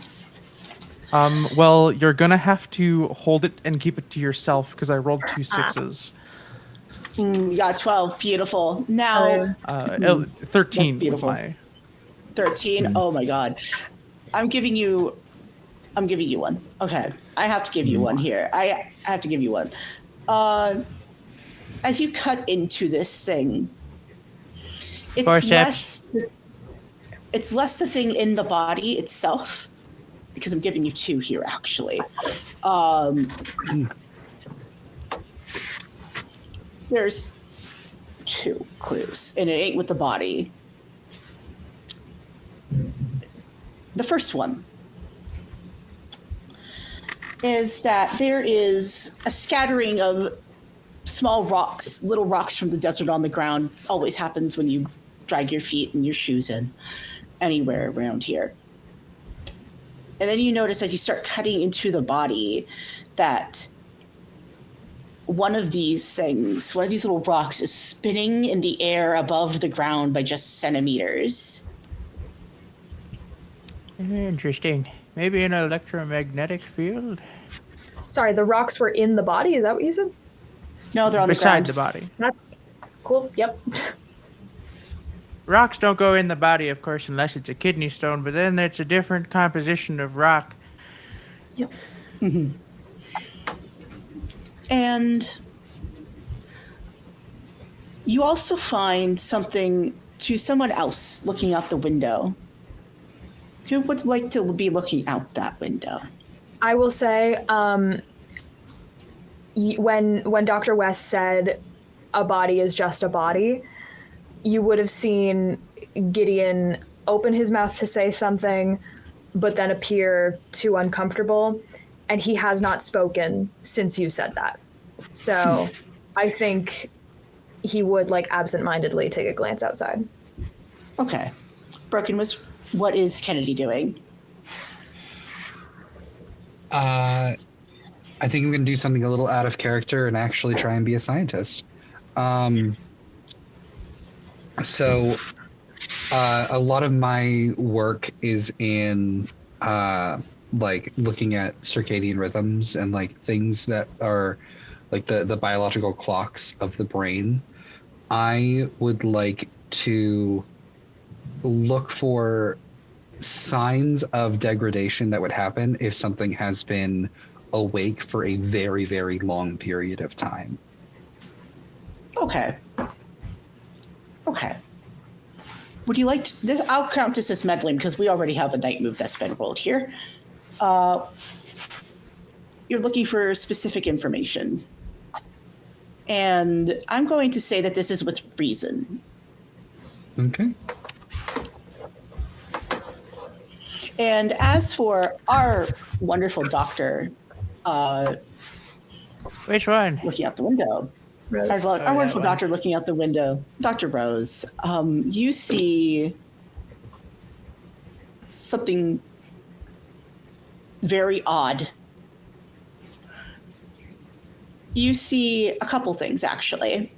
Speaker 5: Well, you're gonna have to hold it and keep it to yourself because I rolled 2 6s.
Speaker 3: You got 12. Beautiful. Now
Speaker 5: 13
Speaker 3: That's
Speaker 5: with
Speaker 3: beautiful.
Speaker 5: my
Speaker 3: 13. Oh my god. I'm giving you one. Okay. I have to give you one here. I have to give you one. As you cut into this thing, it's
Speaker 5: Forceps.
Speaker 3: less the thing in the body itself because I'm giving you 2 here, actually. There's 2 clues, and it ain't with the body. The first one is that there is a scattering of small rocks, little rocks from the desert on the ground. Always happens when you drag your feet and your shoes in anywhere around here. And then you notice as you start cutting into the body that one of these things, one of these little rocks, is spinning in the air above the ground by just centimeters.
Speaker 5: Interesting. Maybe an electromagnetic field?
Speaker 6: Sorry, the rocks were in the body? Is that what you said?
Speaker 3: No, they're on
Speaker 5: Beside
Speaker 3: the
Speaker 5: the
Speaker 3: ground.
Speaker 5: body.
Speaker 6: That's cool. Yep.
Speaker 5: Rocks don't go in the body, of course, unless it's a kidney stone, but then it's a different composition of rock.
Speaker 6: Yep.
Speaker 3: Mm-hmm. And you also find something to someone else looking out the window. Who would like to be looking out that window?
Speaker 6: I will say, when Dr. West said a body is just a body, you would have seen Gideon open his mouth to say something, but then appear too uncomfortable, and he has not spoken since you said that. So I think he would absentmindedly take a glance outside.
Speaker 3: Okay. Broken Wizard, what is Kennedy doing?
Speaker 1: I think I'm going to do something a little out of character and actually try and be a scientist. So a lot of my work is in looking at circadian rhythms and things that are the biological clocks of the brain. I would like to look for signs of degradation that would happen if something has been awake for a very, very long period of time.
Speaker 3: Okay. Would you like to, this? I'll count this as meddling because we already have a night move that's been rolled here. You're looking for specific information. And I'm going to say that this is with reason.
Speaker 1: Okay.
Speaker 3: And as for our wonderful doctor,
Speaker 5: Which one?
Speaker 3: looking out the window,
Speaker 6: Rose.
Speaker 3: our wonderful doctor looking out the window, Dr. Rose, you see something very odd. You see a couple things, actually.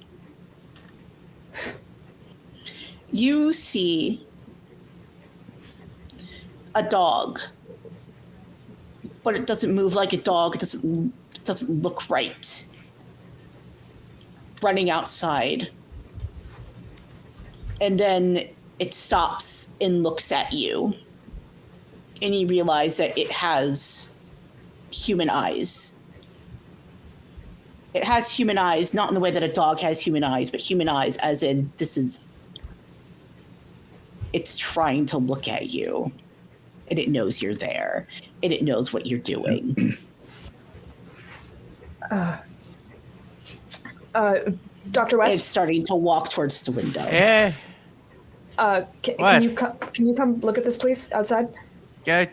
Speaker 3: You see a dog, but it doesn't move like a dog. It doesn't look right. Running outside. And then it stops and looks at you. And you realize that it has human eyes. It has human eyes, not in the way that a dog has human eyes, but human eyes as in it's trying to look at you. And it knows you're there. And it knows what you're doing.
Speaker 6: Dr. West?
Speaker 3: It's starting to walk towards the window.
Speaker 5: Yeah.
Speaker 6: Can you come look at this, please, outside?
Speaker 5: Yeah.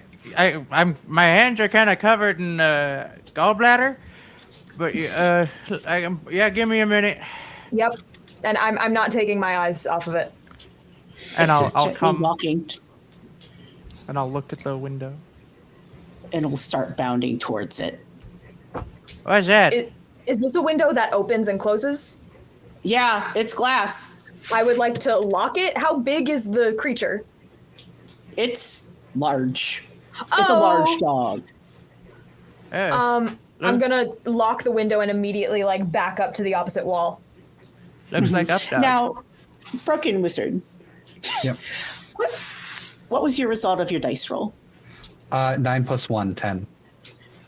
Speaker 5: My hands are kind of covered in gallbladder, but give me a minute.
Speaker 6: Yep. And I'm not taking my eyes off of it.
Speaker 5: And
Speaker 3: It's
Speaker 5: I'll
Speaker 3: just
Speaker 5: come
Speaker 3: walking,
Speaker 5: and I'll look at the window.
Speaker 3: and it'll start bounding towards it.
Speaker 5: What's that?
Speaker 6: Is this a window that opens and closes?
Speaker 3: Yeah, it's glass.
Speaker 6: I would like to lock it. How big is the creature?
Speaker 3: It's large. It's a large dog.
Speaker 6: I'm gonna lock the window and immediately back up to the opposite wall.
Speaker 5: Looks like up dog.
Speaker 3: Now, Broken Wizard,
Speaker 1: Yep.
Speaker 3: what was your result of your dice roll?
Speaker 1: 9 + 1, 10.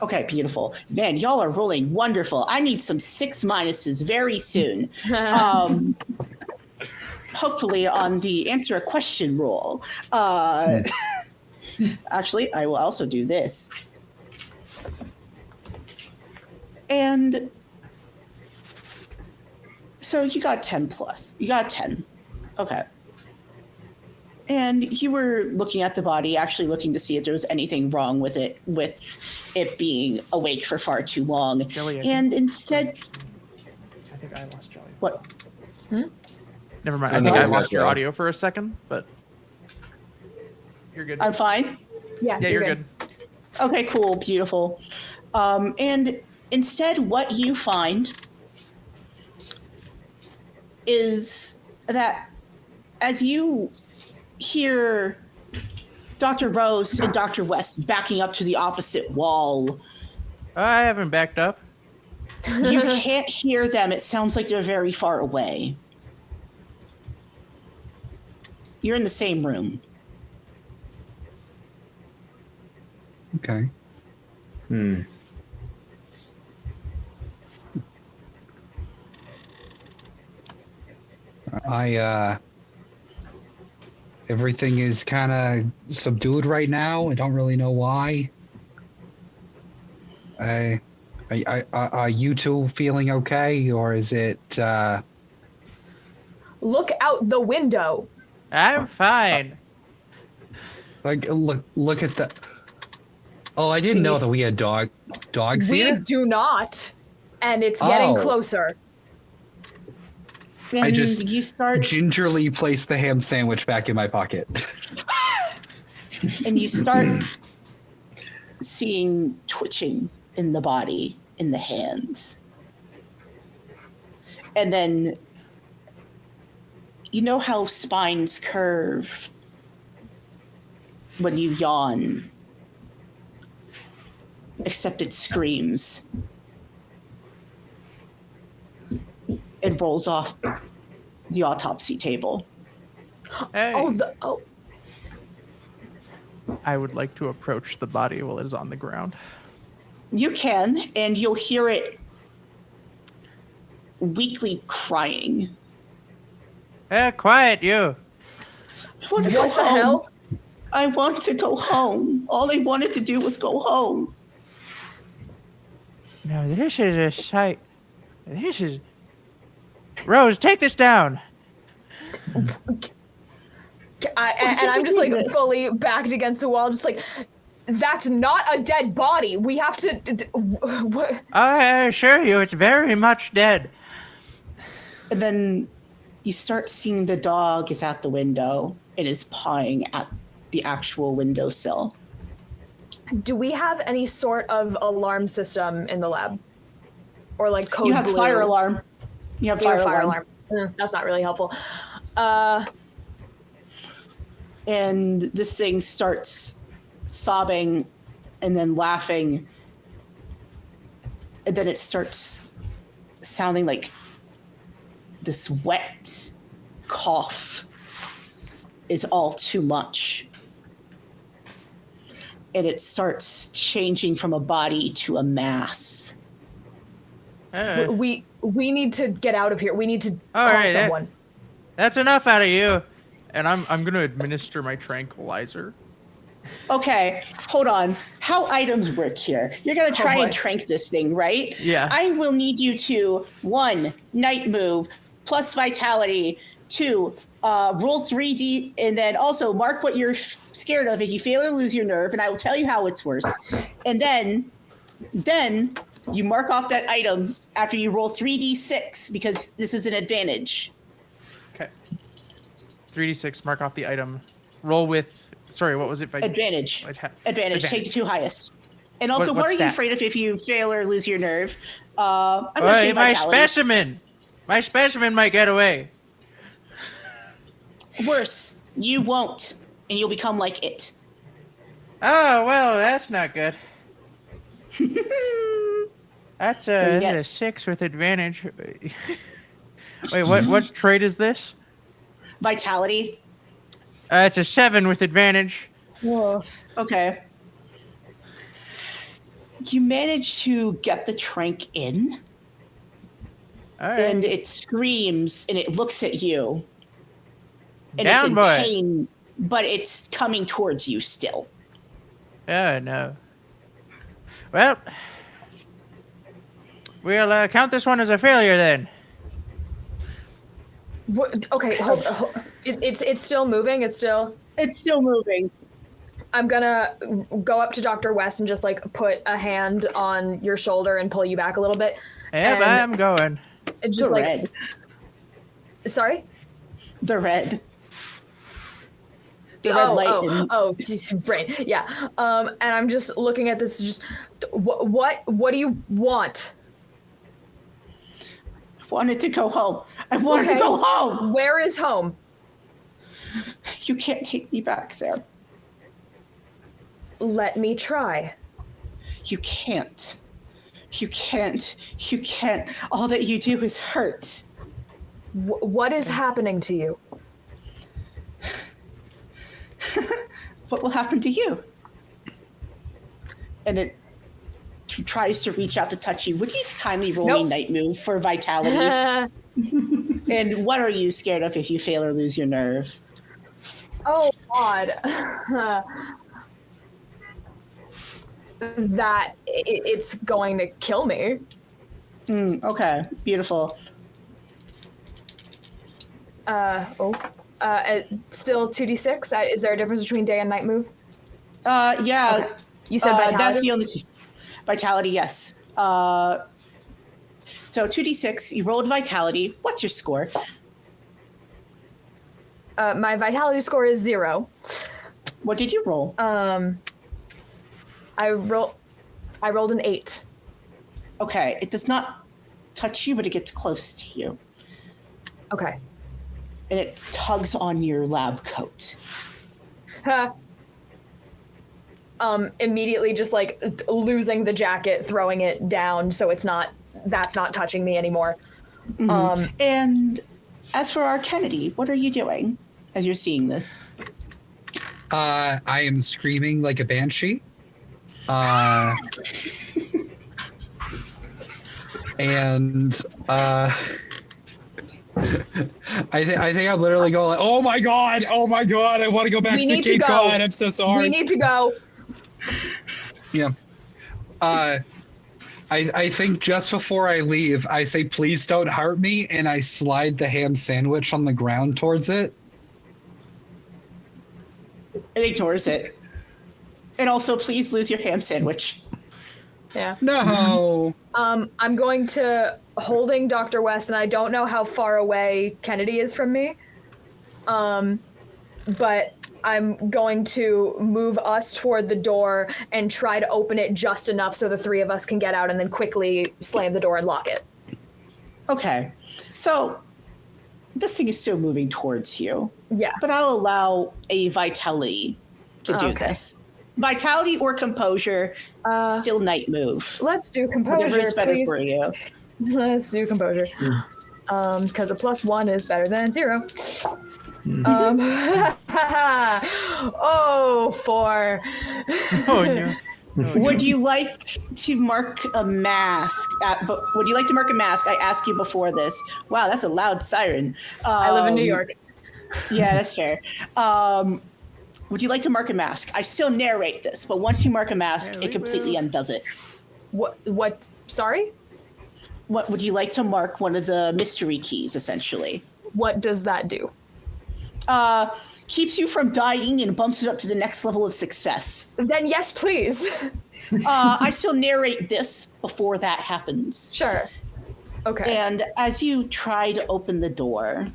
Speaker 3: Okay, beautiful. Man, y'all are rolling wonderful. I need some 6 minuses very soon. Hopefully on the answer a question roll. Actually, I will also do this. And so you got 10 plus. You got 10. Okay. And you were looking at the body, actually looking to see if there was anything wrong with it being awake for far too long.
Speaker 5: Jelly,
Speaker 3: and instead,
Speaker 5: I think I lost Jelly.
Speaker 3: what?
Speaker 5: Never mind.
Speaker 2: Oh,
Speaker 5: I think
Speaker 2: no,
Speaker 5: I
Speaker 2: I
Speaker 5: lost
Speaker 2: got
Speaker 5: your
Speaker 2: Jelly.
Speaker 5: audio for a second, but you're good.
Speaker 3: I'm fine.
Speaker 6: Yeah,
Speaker 5: Yeah, you're good.
Speaker 3: Okay, cool, beautiful. And instead, what you find is that as you hear Dr. Rose and Dr. West backing up to the opposite wall,
Speaker 5: I haven't backed up.
Speaker 3: you can't hear them. It sounds like they're very far away. You're in the same room.
Speaker 1: Okay. Everything is kind of subdued right now. I don't really know why. Are you two feeling okay, or is it?
Speaker 6: Look out the window.
Speaker 5: I'm fine.
Speaker 1: Like look at the. Oh, I didn't know that we had dogs
Speaker 6: We
Speaker 1: here.
Speaker 6: do not, and it's getting
Speaker 1: Oh.
Speaker 6: closer.
Speaker 3: And
Speaker 1: I just
Speaker 3: you start
Speaker 1: gingerly place the ham sandwich back in my pocket.
Speaker 3: and you start seeing twitching in the body, in the hands. And then you know how spines curve when you yawn, except it screams. It rolls off the autopsy table.
Speaker 5: Hey.
Speaker 6: Oh.
Speaker 5: I would like to approach the body while it is on the ground.
Speaker 3: You can, and you'll hear it weakly crying.
Speaker 5: Quiet, you.
Speaker 3: I want to go
Speaker 6: What the
Speaker 3: home.
Speaker 6: hell?
Speaker 3: I want to go home. All I wanted to do was go home.
Speaker 5: No, this is a sight. This is. Rose, take this down.
Speaker 6: And I'm just like
Speaker 3: Jesus.
Speaker 6: fully backed against the wall, just like, that's not a dead body. We have to. What?
Speaker 5: I assure you, it's very much dead.
Speaker 3: And then you start seeing the dog is at the window and is pawing at the actual windowsill.
Speaker 6: Do we have any sort of alarm system in the lab, or like code
Speaker 3: You have
Speaker 6: blue?
Speaker 3: fire alarm. You have
Speaker 6: We have
Speaker 3: fire alarm.
Speaker 6: That's not really helpful.
Speaker 3: And this thing starts sobbing and then laughing. And then it starts sounding like this wet cough is all too much. And it starts changing from a body to a mass.
Speaker 6: We need to get out of here. We need to
Speaker 5: All
Speaker 6: call
Speaker 5: right,
Speaker 6: someone.
Speaker 5: That's enough out of you. And I'm going to administer my tranquilizer.
Speaker 3: Okay, hold on. How items work here? You're gonna try
Speaker 6: boy.
Speaker 3: and trank this thing, right?
Speaker 5: Yeah.
Speaker 3: I will need you to 1, night move, plus vitality, 2, roll 3d, and then also mark what you're scared of if you fail or lose your nerve, and I will tell you how it's worse. And then you mark off that item after you roll 3d6 because this is an advantage.
Speaker 5: Okay. 3d6, mark off the item. Roll with. Sorry, what was it?
Speaker 3: Advantage.
Speaker 5: Advantage.
Speaker 3: Advantage. Take the 2 highest. And also, what
Speaker 5: what's
Speaker 3: are you
Speaker 5: that?
Speaker 3: afraid of if you fail or lose your nerve? I'm gonna
Speaker 5: Hey,
Speaker 3: say
Speaker 5: my
Speaker 3: vitality.
Speaker 5: specimen! My specimen might get away.
Speaker 3: Worse, you won't, and you'll become like it.
Speaker 5: Oh, well, that's not good. That's
Speaker 3: Yeah.
Speaker 5: a 6 with advantage. Wait, what trait is this?
Speaker 3: Vitality.
Speaker 5: It's a 7 with advantage.
Speaker 3: Whoa. Okay. You manage to get the trank in,
Speaker 5: All right.
Speaker 3: and it screams, and it looks at you. And
Speaker 5: Down,
Speaker 3: it's in
Speaker 5: boy.
Speaker 3: pain, but it's coming towards you still.
Speaker 5: Oh, no. Well, we'll count this one as a failure then.
Speaker 6: What? Okay, hold. It's still moving. It's still.
Speaker 3: It's still moving.
Speaker 6: I'm gonna go up to Dr. West and just like put a hand on your shoulder and pull you back a little bit.
Speaker 5: Yep,
Speaker 6: and
Speaker 5: I'm going.
Speaker 6: Just
Speaker 3: The
Speaker 6: like.
Speaker 3: red.
Speaker 6: Sorry.
Speaker 3: The red. The red light.
Speaker 6: Brain. Yeah. And I'm just looking at this. Just what do you want?
Speaker 3: I wanted to go home. I wanted to go home.
Speaker 6: Where is home?
Speaker 3: You can't take me back there.
Speaker 6: Let me try.
Speaker 3: You can't. You can't. You can't. All that you do is hurt.
Speaker 6: What is happening to you?
Speaker 3: What will happen to you? And it tries to reach out to touch you. Would you kindly roll me night move for vitality? And what are you scared of if you fail or lose your nerve?
Speaker 6: Oh, God. That it's going to kill me.
Speaker 3: Okay, beautiful.
Speaker 6: Still 2d6? Is there a difference between day and night move?
Speaker 3: Yeah.
Speaker 6: Okay. You said vitality?
Speaker 3: That's the only... Vitality, yes. So 2d6, you rolled vitality. What's your score?
Speaker 6: My vitality score is 0.
Speaker 3: What did you roll?
Speaker 6: I rolled an 8.
Speaker 3: Okay, it does not touch you, but it gets close to you.
Speaker 6: Okay.
Speaker 3: And it tugs on your lab coat.
Speaker 6: Immediately just like losing the jacket, throwing it down so that's not touching me anymore.
Speaker 3: Mm-hmm. And as for our Kennedy, what are you doing as you're seeing this?
Speaker 1: I am screaming like a banshee. And I think I'm literally going like, oh my god, I want to go back to Cape Cod. I'm so sorry.
Speaker 6: We need to go.
Speaker 1: Yeah. I think just before I leave, I say, please don't hurt me, and I slide the ham sandwich on the ground towards it.
Speaker 3: It ignores it. And also, please lose your ham sandwich.
Speaker 6: Yeah.
Speaker 1: No.
Speaker 6: I'm going to holding Dr. West, and I don't know how far away Kennedy is from me. But I'm going to move us toward the door and try to open it just enough so the three of us can get out and then quickly slam the door and lock it.
Speaker 3: Okay. So this thing is still moving towards you.
Speaker 6: Yeah.
Speaker 3: But I'll allow a vitality to do this. Vitality or composure, still night move.
Speaker 6: Let's do composure,
Speaker 3: whatever is better
Speaker 6: please.
Speaker 3: for you.
Speaker 6: Let's do composure. Because a +1 is better than 0. 4.
Speaker 5: Oh, no.
Speaker 3: Would you like to mark a mask? Would you like to mark a mask? I asked you before this. Wow, that's a loud siren.
Speaker 6: I live in New York.
Speaker 3: Yeah, that's fair. Would you like to mark a mask? I still narrate this, but once you mark a mask, it completely undoes it.
Speaker 6: What? Sorry?
Speaker 3: What would you like to mark one of the mystery keys, essentially?
Speaker 6: What does that do?
Speaker 3: Keeps you from dying and bumps it up to the next level of success.
Speaker 6: Then yes, please.
Speaker 3: I still narrate this before that happens.
Speaker 6: Sure. Okay.
Speaker 3: And as you try to open the door,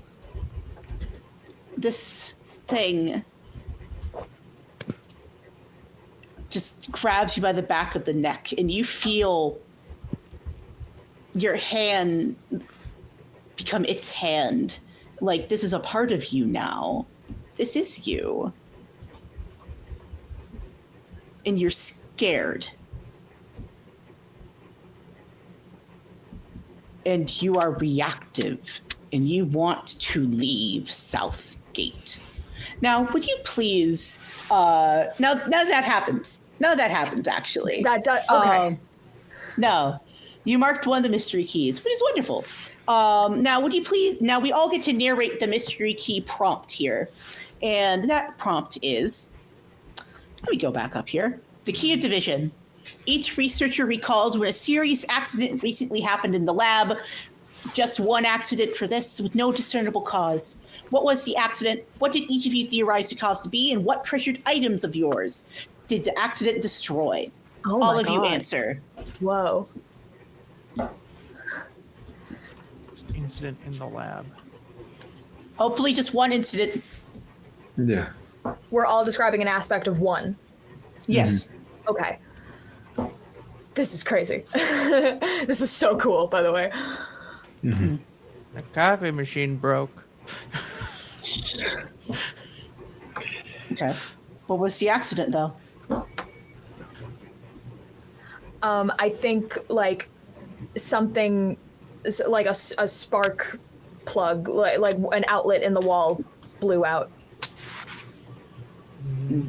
Speaker 3: this thing just grabs you by the back of the neck, and you feel your hand become its hand. Like, this is a part of you now. This is you. And you're scared. And you are reactive. And you want to leave Southgate. Now, would you please... Now that happens. None of that happens, actually.
Speaker 6: That does... Okay.
Speaker 3: No. You marked one of the mystery keys, which is wonderful. Now, would you please... Now, we all get to narrate the mystery key prompt here. And that prompt is... Let me go back up here. The key of division. Each researcher recalls when a serious accident recently happened in the lab. Just one accident for this with no discernible cause. What was the accident? What did each of you theorize the cause to be? And what treasured items of yours did the accident destroy?
Speaker 6: Oh
Speaker 3: All
Speaker 6: my
Speaker 3: of you
Speaker 6: God.
Speaker 3: answer.
Speaker 6: Whoa.
Speaker 5: Incident in the lab.
Speaker 3: Hopefully just one incident.
Speaker 2: Yeah.
Speaker 6: We're all describing an aspect of one.
Speaker 3: Yes.
Speaker 6: Okay. This is crazy. This is so cool, by the way.
Speaker 5: The coffee machine broke.
Speaker 3: Okay. What was the accident, though?
Speaker 6: I think like something like a spark plug, like an outlet in the wall blew out.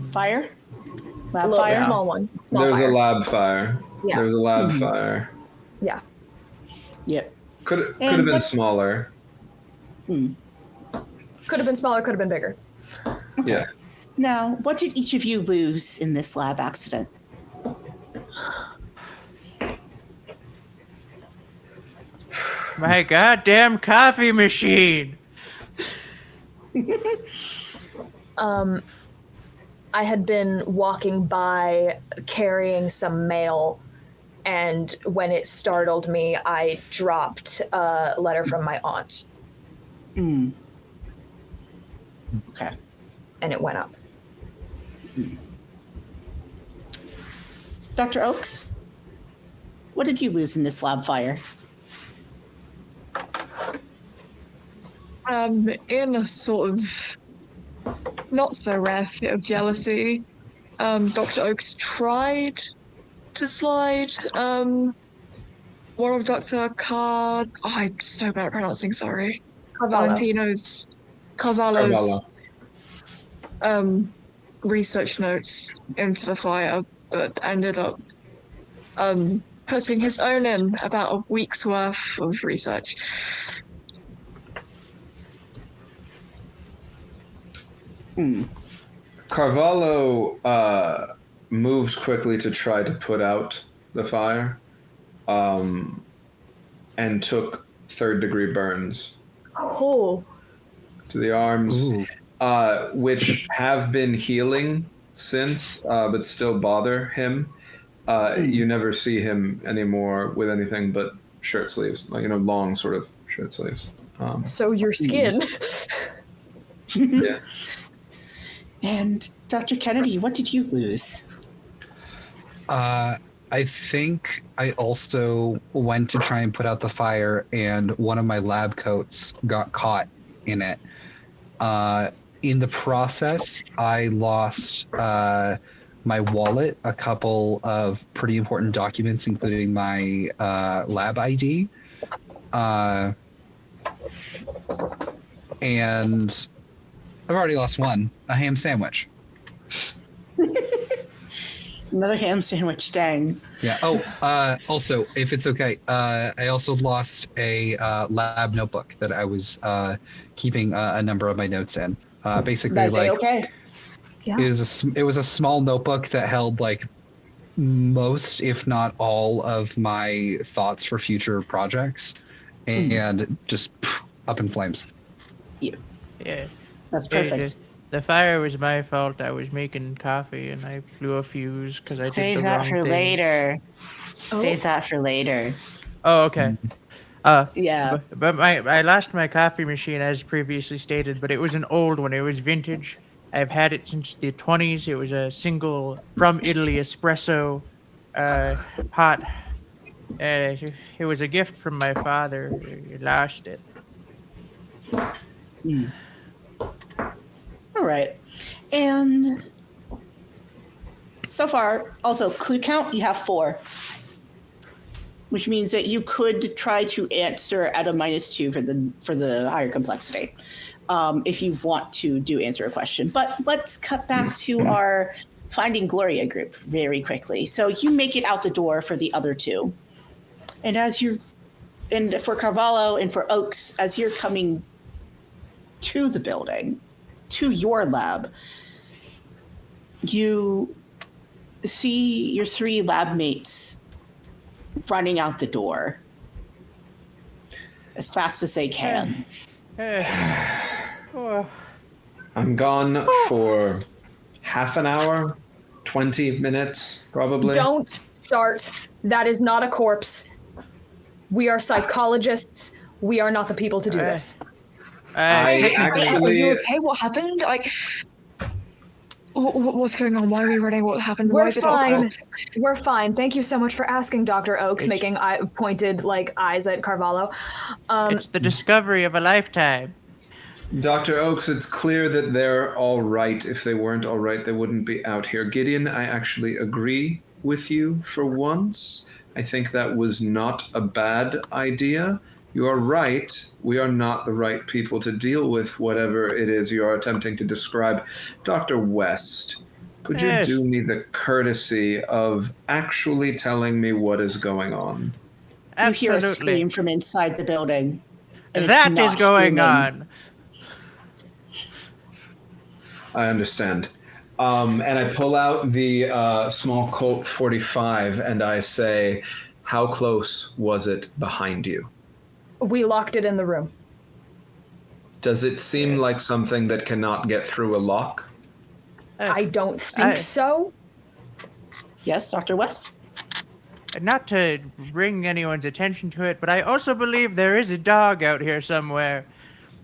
Speaker 3: Fire?
Speaker 6: A
Speaker 3: Lab
Speaker 6: little
Speaker 3: fire?
Speaker 6: small one. Small
Speaker 2: There was
Speaker 6: fire.
Speaker 2: a lab fire.
Speaker 6: Yeah.
Speaker 2: There was a lab fire.
Speaker 6: Yeah.
Speaker 3: Yep.
Speaker 2: Could have
Speaker 3: And
Speaker 2: been
Speaker 3: what-
Speaker 2: smaller.
Speaker 6: Could have been smaller, could have been bigger.
Speaker 2: Yeah.
Speaker 3: Now, what did each of you lose in this lab accident?
Speaker 5: My goddamn coffee machine!
Speaker 6: I had been walking by carrying some mail, and when it startled me, I dropped a letter from my aunt,
Speaker 3: Okay.
Speaker 6: and it went up.
Speaker 3: Dr. Oakes, what did you lose in this lab fire?
Speaker 4: In a sort of not so rare fit of jealousy, Dr. Oakes tried to slide one of Dr. I'm so bad at pronouncing, sorry. Valentino's Carvalho's research notes into the fire, but ended up putting his own in about a week's worth of research.
Speaker 2: Carvalho moved quickly to try to put out the fire, and took third-degree burns
Speaker 6: Oh,
Speaker 2: to the arms, which have been healing since, but still bother him. You never see him anymore with anything but shirt sleeves, like long sort of shirt sleeves.
Speaker 6: so your skin.
Speaker 2: Yeah.
Speaker 3: And Dr. Kennedy, what did you lose?
Speaker 1: I think I also went to try and put out the fire, and one of my lab coats got caught in it. In the process, I lost my wallet, a couple of pretty important documents, including my lab ID, and I've already lost one, a ham sandwich.
Speaker 3: Another ham sandwich, dang.
Speaker 1: Yeah. Oh, also, if it's okay, I also lost a lab notebook that I was keeping a number of my notes in. Basically,
Speaker 3: That's
Speaker 1: like
Speaker 3: okay.
Speaker 6: Yeah.
Speaker 1: it was a small notebook that held like most, if not all, of my thoughts for future projects, and just up in flames.
Speaker 3: Yeah,
Speaker 5: Yeah.
Speaker 3: that's perfect.
Speaker 5: The fire was my fault. I was making coffee and I blew a fuse because I did
Speaker 3: Save
Speaker 5: the
Speaker 3: that
Speaker 5: wrong
Speaker 3: for
Speaker 5: thing.
Speaker 3: later. Save that for later.
Speaker 5: Oh, okay.
Speaker 3: Yeah.
Speaker 5: But I lost my coffee machine as previously stated, but it was an old one. It was vintage. I've had it since the 20s. It was a single from Italy espresso pot. It was a gift from my father. I lost it.
Speaker 3: All right. And so far, also clue count, you have 4, which means that you could try to answer at a -2 for the higher complexity, if you want to answer a question. But let's cut back to our Finding Gloria group very quickly. So you make it out the door for the other 2, and and for Carvalho and for Oakes, as you're coming to the building, to your lab, you see your 3 lab mates running out the door as fast as they can.
Speaker 2: I'm gone for half an hour, 20 minutes, probably.
Speaker 6: Don't start. That is not a corpse. We are psychologists. We are not the people to do this.
Speaker 2: I
Speaker 7: Are
Speaker 2: actually...
Speaker 7: you okay? What happened? Like, what's going on? Why are we running? What happened? Why
Speaker 6: We're
Speaker 7: is it all
Speaker 6: fine.
Speaker 7: corpse?
Speaker 6: We're fine. Thank you so much for asking, Dr. Oakes, making pointed eyes at Carvalho.
Speaker 5: It's the discovery of a lifetime.
Speaker 2: Dr. Oakes, it's clear that they're all right. If they weren't all right, they wouldn't be out here. Gideon, I actually agree with you for once. I think that was not a bad idea. You are right. We are not the right people to deal with whatever it is you are attempting to describe. Dr. West, could you do me the courtesy of actually telling me what is going on?
Speaker 5: Absolutely.
Speaker 3: You hear a scream from inside the building.
Speaker 5: That is going on.
Speaker 2: I understand. And I pull out the small Colt 45 and I say, how close was it behind you?
Speaker 6: We locked it in the room.
Speaker 2: Does it seem like something that cannot get through a lock?
Speaker 6: I don't think so.
Speaker 3: Yes, Dr. West?
Speaker 5: Not to bring anyone's attention to it, but I also believe there is a dog out here somewhere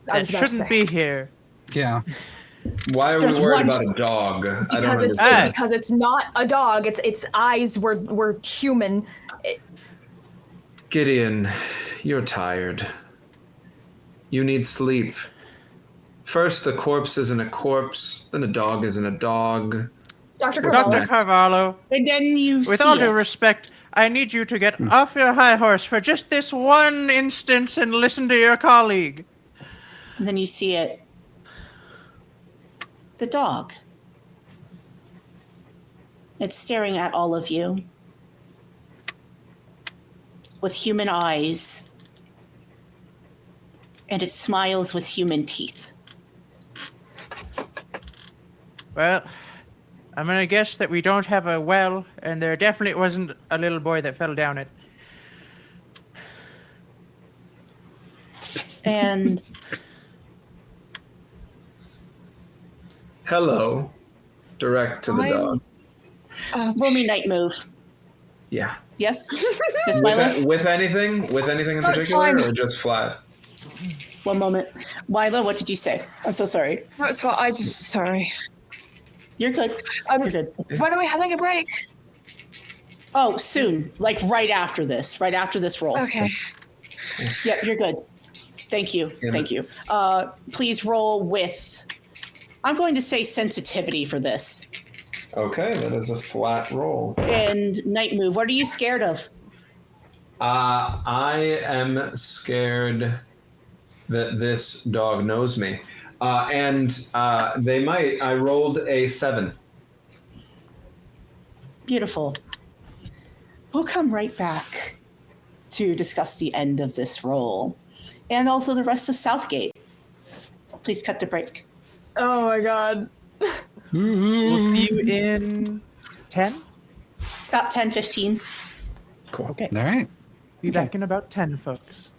Speaker 5: that shouldn't be here.
Speaker 1: Yeah.
Speaker 2: Why are we worried about a dog?
Speaker 6: Because it's not a dog. Its eyes were human.
Speaker 2: Gideon, you're tired. You need sleep. First, a corpse isn't a corpse, then a dog isn't a dog.
Speaker 6: Dr. Carvalho.
Speaker 5: Dr. Carvalho,
Speaker 3: and then you
Speaker 5: with all due respect, I need you to get off your high horse for just this one instance and listen to your colleague.
Speaker 3: And then you see it. The dog. It's staring at all of you with human eyes, and it smiles with human teeth.
Speaker 5: Well, I'm gonna guess that we don't have a well, and there definitely wasn't a little boy that fell down it.
Speaker 3: And
Speaker 2: hello, direct to the dog.
Speaker 3: Roll me night move.
Speaker 2: Yeah.
Speaker 3: Yes, Miss Mila?
Speaker 2: With anything in particular, or just flat?
Speaker 3: One moment. Mila, what did you say? I'm so sorry.
Speaker 7: No, it's fine. Sorry.
Speaker 3: You're good. You're good.
Speaker 7: When are we having a break?
Speaker 3: Oh, soon. Like right after this roll.
Speaker 7: Okay.
Speaker 3: Yep, you're good. Thank you. Thank you. Please roll with, I'm going to say sensitivity for this.
Speaker 2: Okay, that is a flat roll.
Speaker 3: And night move. What are you scared of?
Speaker 2: I am scared that this dog knows me. They might. I rolled a 7.
Speaker 3: Beautiful. We'll come right back to discuss the end of this roll and also the rest of Southgate. Please cut the break.
Speaker 6: Oh my god.
Speaker 5: We'll see you in 10?
Speaker 3: About 10, 15.
Speaker 2: Cool.
Speaker 3: Okay.
Speaker 1: All right.
Speaker 5: Be back in about 10, folks.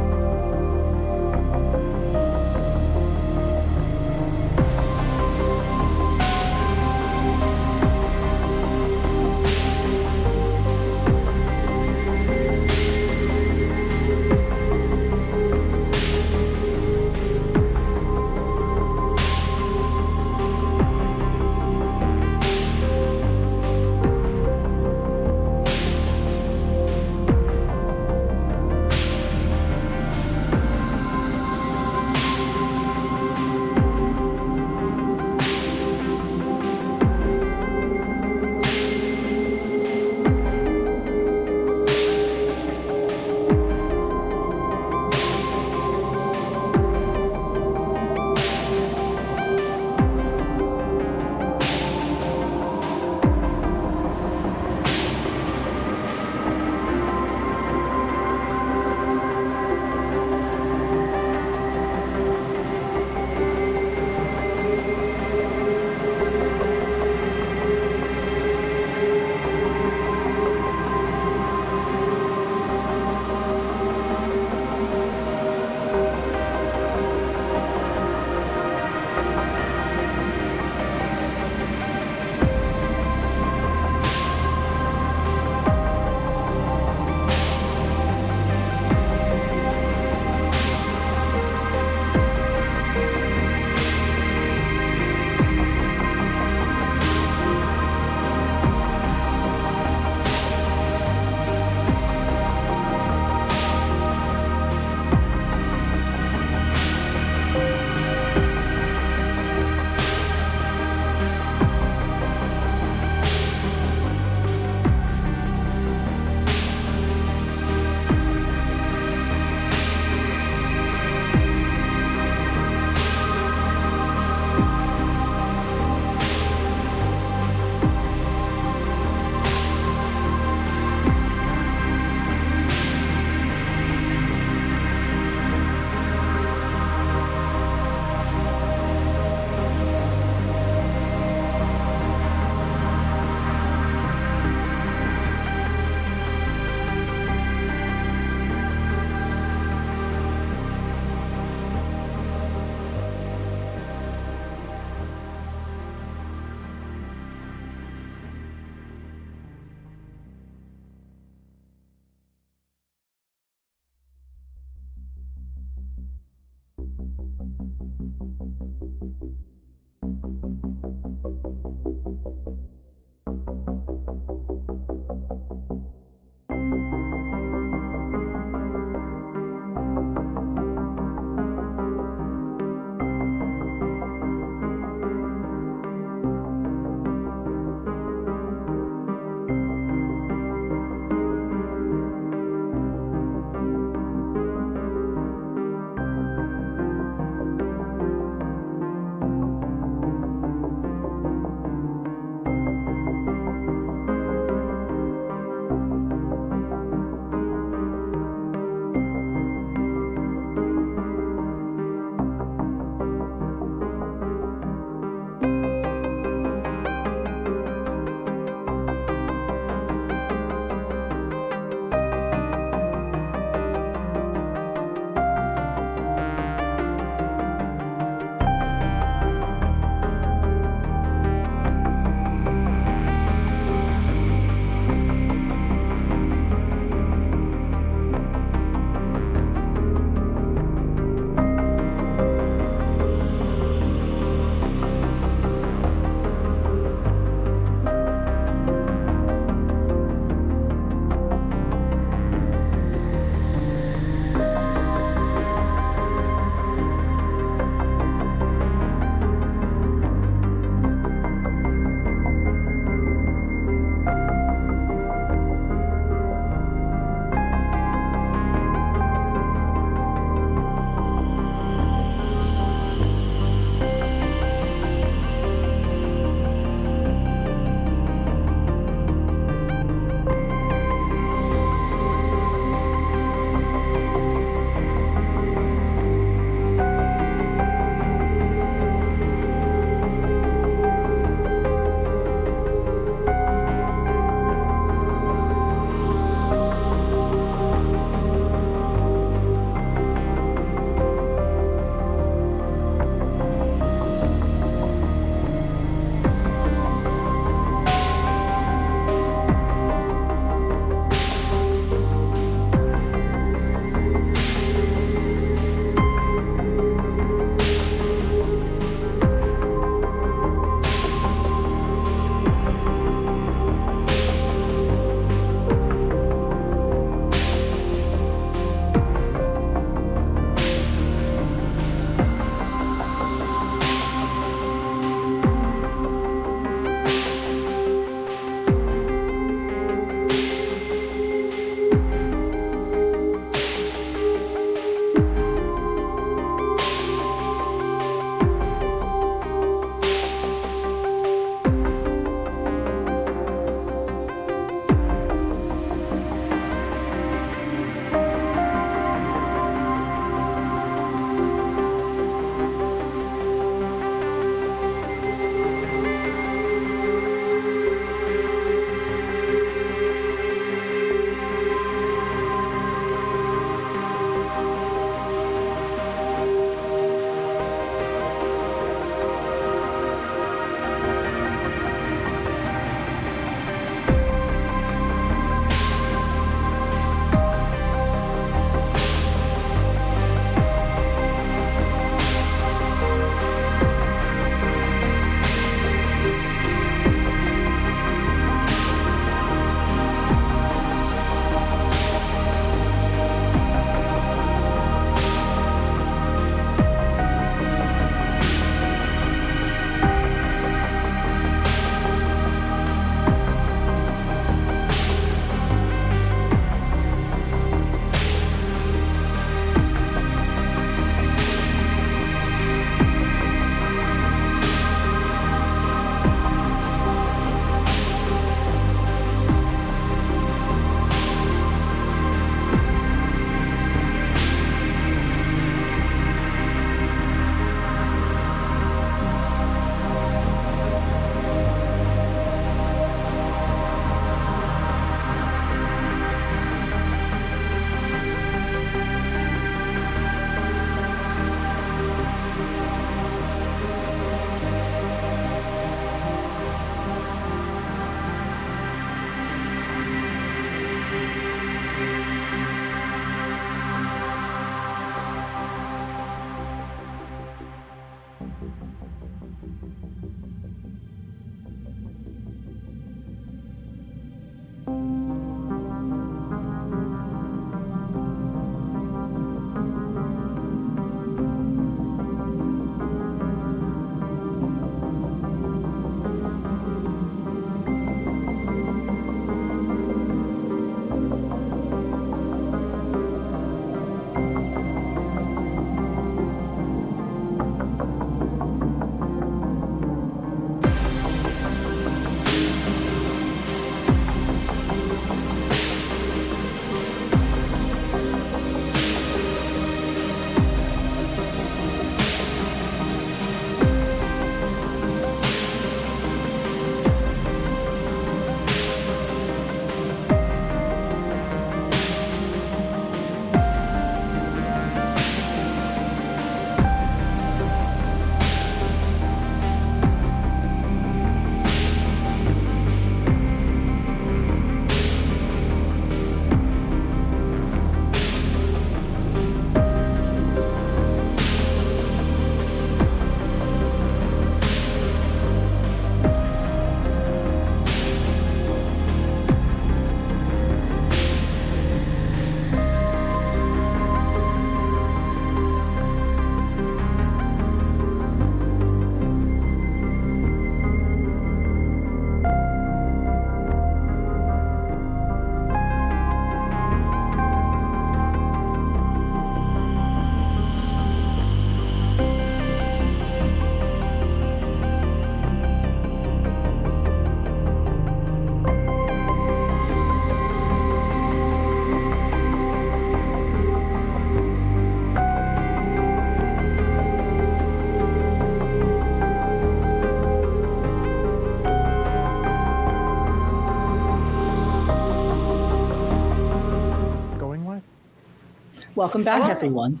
Speaker 3: Welcome back, everyone,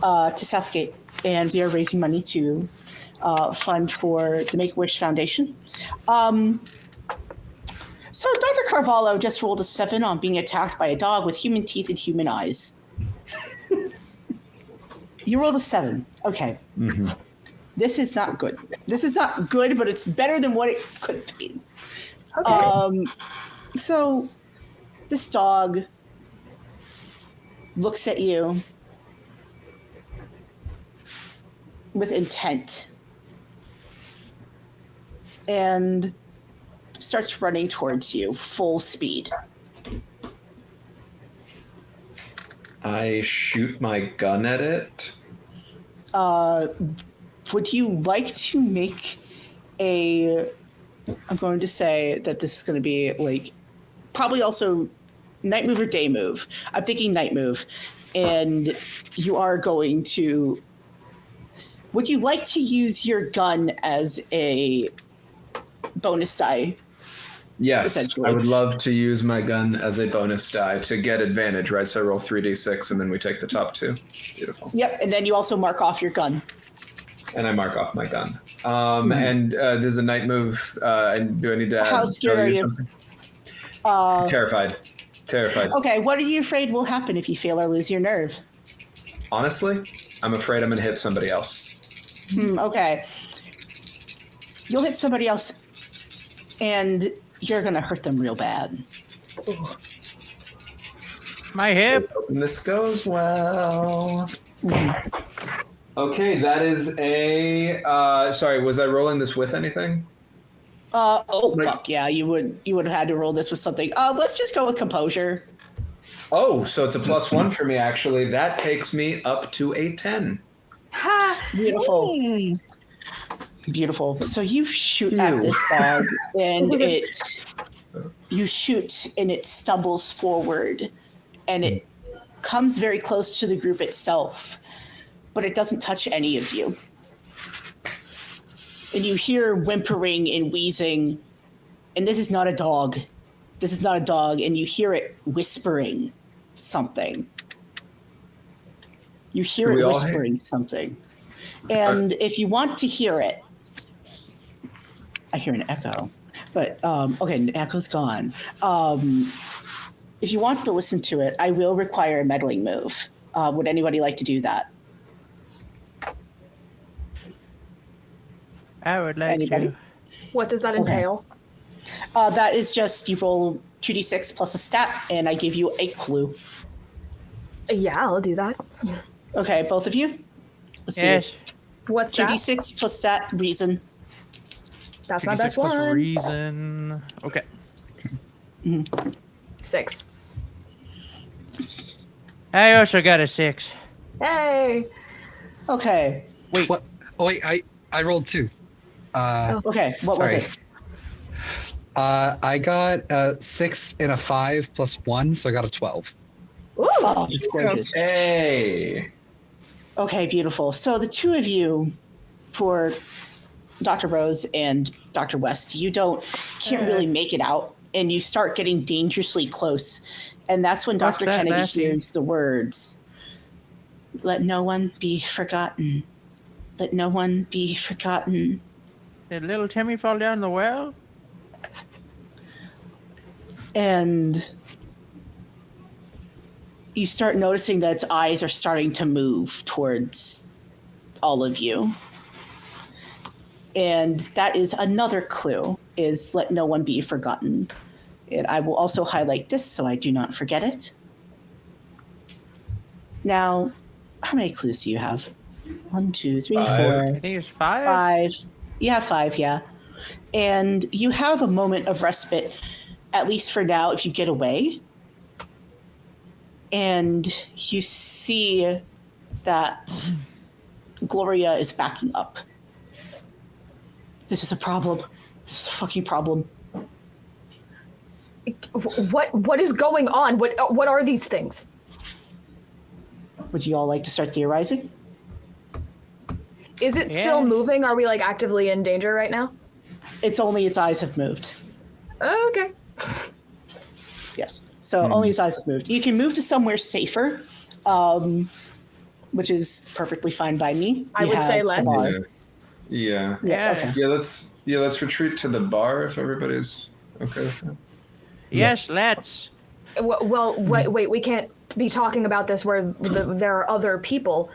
Speaker 3: to Southgate, and we are raising money to fund for the Make-A-Wish Foundation. So Dr. Carvalho just rolled a 7 on being attacked by a dog with human teeth and human eyes. You rolled a 7. Okay. Mm-hmm. This is not good. This is not good, but it's better than what it could be. Okay. So this dog looks at you with intent and starts running towards you full speed.
Speaker 2: I shoot my gun at it.
Speaker 3: Would you like to make I'm going to say that this is going to be like probably also night move or day move. I'm thinking night move. And you are going to, would you like to use your gun as a bonus die?
Speaker 2: Yes, I would love to use my gun as a bonus die to get advantage, right? So I roll 3d6 and then we take the top 2. Beautiful.
Speaker 3: Yep, and then you also mark off your gun.
Speaker 2: And I mark off my gun. And there's a night move. And do I need to
Speaker 3: How scared are you?
Speaker 2: Terrified. Terrified.
Speaker 3: Okay, what are you afraid will happen if you fail or lose your nerve?
Speaker 2: Honestly, I'm afraid I'm going to hit somebody else.
Speaker 3: Okay. You'll hit somebody else, and you're going to hurt them real bad.
Speaker 5: My hip.
Speaker 2: Hoping this goes well. Okay, that is a... sorry, was I rolling this with anything?
Speaker 3: Fuck yeah, you would have had to roll this with something. Let's just go with composure.
Speaker 2: Oh, so it's a +1 for me, actually. That takes me up to a 10.
Speaker 6: Ha!
Speaker 3: Beautiful. Beautiful. So you shoot at this dog, and you shoot, and it stumbles forward, and it comes very close to the group itself, but it doesn't touch any of you. And you hear whimpering and wheezing, and this is not a dog. This is not a dog, and you hear it whispering something. You hear it whispering something. And if you want to hear it, I hear an echo. But, okay, the echo's gone. If you want to listen to it, I will require a meddling move. Would anybody like to do that?
Speaker 5: I would like to.
Speaker 6: What does that entail?
Speaker 3: That is just you roll 2d6 plus a stat, and I give you a clue.
Speaker 6: Yeah, I'll do that.
Speaker 3: Okay, both of you? Let's do
Speaker 5: Yes.
Speaker 3: this.
Speaker 6: What's that?
Speaker 3: 2d6 plus stat, reason.
Speaker 6: That's my
Speaker 5: 2d6
Speaker 6: best
Speaker 5: plus
Speaker 6: one.
Speaker 5: reason. Okay.
Speaker 6: 6.
Speaker 5: I also got a 6.
Speaker 6: Hey!
Speaker 3: Okay.
Speaker 5: Wait.
Speaker 1: What? Oh wait, I rolled 2.
Speaker 3: Okay, what was it?
Speaker 1: I got a 6 and a 5 plus 1, so I got a 12.
Speaker 6: Ooh!
Speaker 3: Oh, it's gorgeous.
Speaker 2: Hey!
Speaker 3: Okay, beautiful. So the two of you, for Dr. Rose and Dr. West, you can't really make it out, and you start getting dangerously close. And that's when Dr. Kennedy hears the words, "Let no one be forgotten. Let no one be forgotten."
Speaker 5: Did little Timmy fall down the well?
Speaker 3: And you start noticing that its eyes are starting to move towards all of you. And that is another clue, is let no one be forgotten. And I will also highlight this so I do not forget it. Now, how many clues do you have? 1, 2, 3, 4.
Speaker 5: I think it's 5.
Speaker 3: 5. You have 5, yeah. And you have a moment of respite, at least for now, if you get away. And you see that Gloria is backing up. This is a problem. This is a fucking problem.
Speaker 6: What is going on? What are these things?
Speaker 3: Would you all like to start theorizing?
Speaker 6: Is it still moving? Are we like actively in danger right now?
Speaker 3: It's only its eyes have moved.
Speaker 6: Okay.
Speaker 3: Yes. So only its eyes have moved. You can move to somewhere safer, which is perfectly fine by me.
Speaker 6: I would say let's.
Speaker 2: Yeah.
Speaker 3: Yes, okay.
Speaker 2: Let's retreat to the bar if everybody's okay with that.
Speaker 5: Yes, let's.
Speaker 6: Well, wait. We can't be talking about this where there are other people.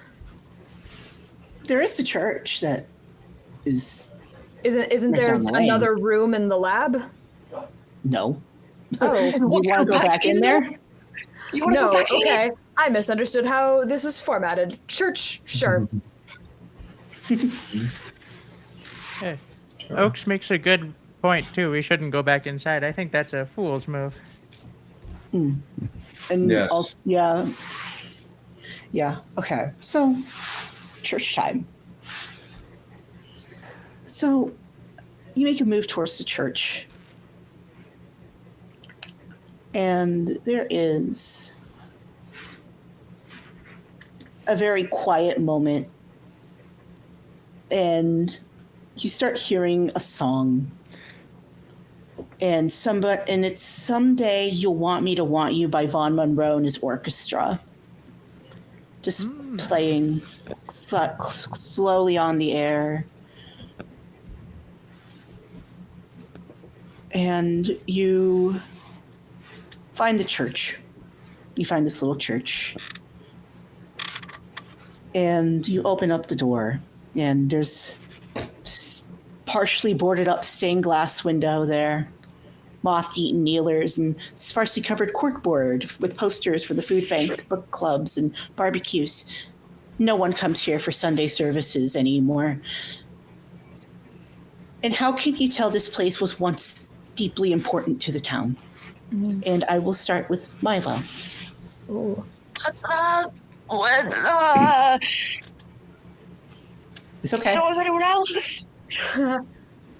Speaker 3: There is a church that is.
Speaker 6: Isn't
Speaker 3: Right
Speaker 6: there
Speaker 3: down the lane.
Speaker 6: another room in the lab?
Speaker 3: No.
Speaker 6: Oh,
Speaker 3: You want to go back in there?
Speaker 7: You want to
Speaker 6: no.
Speaker 7: go back in?
Speaker 6: Okay, I misunderstood how this is formatted. Church, sure.
Speaker 5: Yeah. Oaks makes a good point too. We shouldn't go back inside. I think that's a fool's move.
Speaker 3: And
Speaker 2: Yes.
Speaker 3: also, yeah. Yeah. Okay. So, church time. So, you make a move towards the church. And there is a very quiet moment. And you start hearing a song. And it's Someday You'll Want Me to Want You by Vaughn Monroe and his orchestra. Just playing slowly on the air. And you find the church. You find this little church. And you open up the door. And there's partially boarded up stained glass window there. Moth-eaten kneelers and sparsely covered corkboard with posters for the food bank, book clubs, and barbecues. No one comes here for Sunday services anymore. And how can you tell this place was once deeply important to the town? And I will start with Milo.
Speaker 6: Ooh.
Speaker 3: It's okay.
Speaker 7: So is anyone else?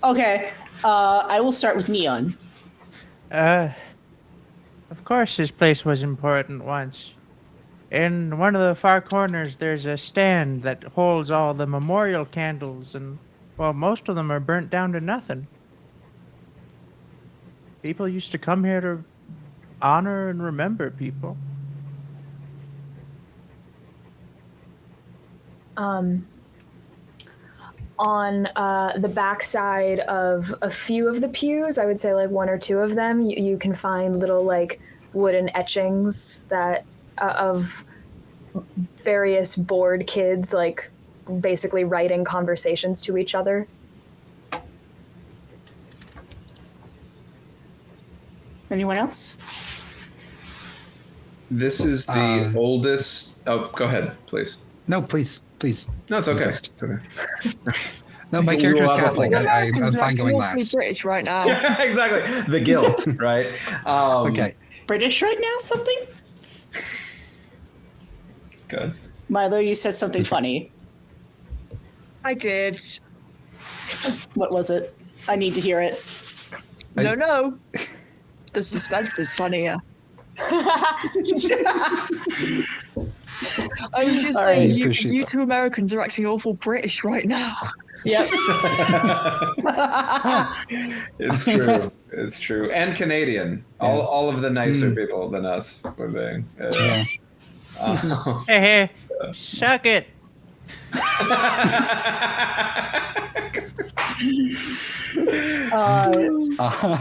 Speaker 3: Okay. I will start with Neon.
Speaker 5: Of course this place was important once. In one of the far corners, there's a stand that holds all the memorial candles, and, well, most of them are burnt down to nothing. People used to come here to honor and remember people.
Speaker 6: On the backside of a few of the pews, I would say like one or two of them, you can find little like wooden etchings that of various bored kids like basically writing conversations to each other.
Speaker 3: Anyone else?
Speaker 2: This is the oldest. Oh, go ahead, please.
Speaker 1: No, please.
Speaker 2: No, it's okay.
Speaker 1: Insist.
Speaker 2: It's okay.
Speaker 1: No, my
Speaker 2: You
Speaker 1: character's
Speaker 2: will have a
Speaker 1: Catholic.
Speaker 2: whole-
Speaker 1: I'm
Speaker 7: Americans are
Speaker 1: fine
Speaker 7: acting
Speaker 1: going
Speaker 7: awfully
Speaker 1: last.
Speaker 7: British right now.
Speaker 2: Exactly. The guilt, right?
Speaker 1: Okay.
Speaker 3: British right now, something?
Speaker 2: Good.
Speaker 3: Milo, you said something funny.
Speaker 7: I did.
Speaker 3: What was it? I need to hear it.
Speaker 7: No. The suspense is funnier. I was just
Speaker 3: All
Speaker 7: saying,
Speaker 3: right.
Speaker 7: you two Americans are acting awful British right now.
Speaker 3: Yep.
Speaker 2: It's true. It's true. And Canadian. All of the nicer people than us were being.
Speaker 5: Hey, suck it.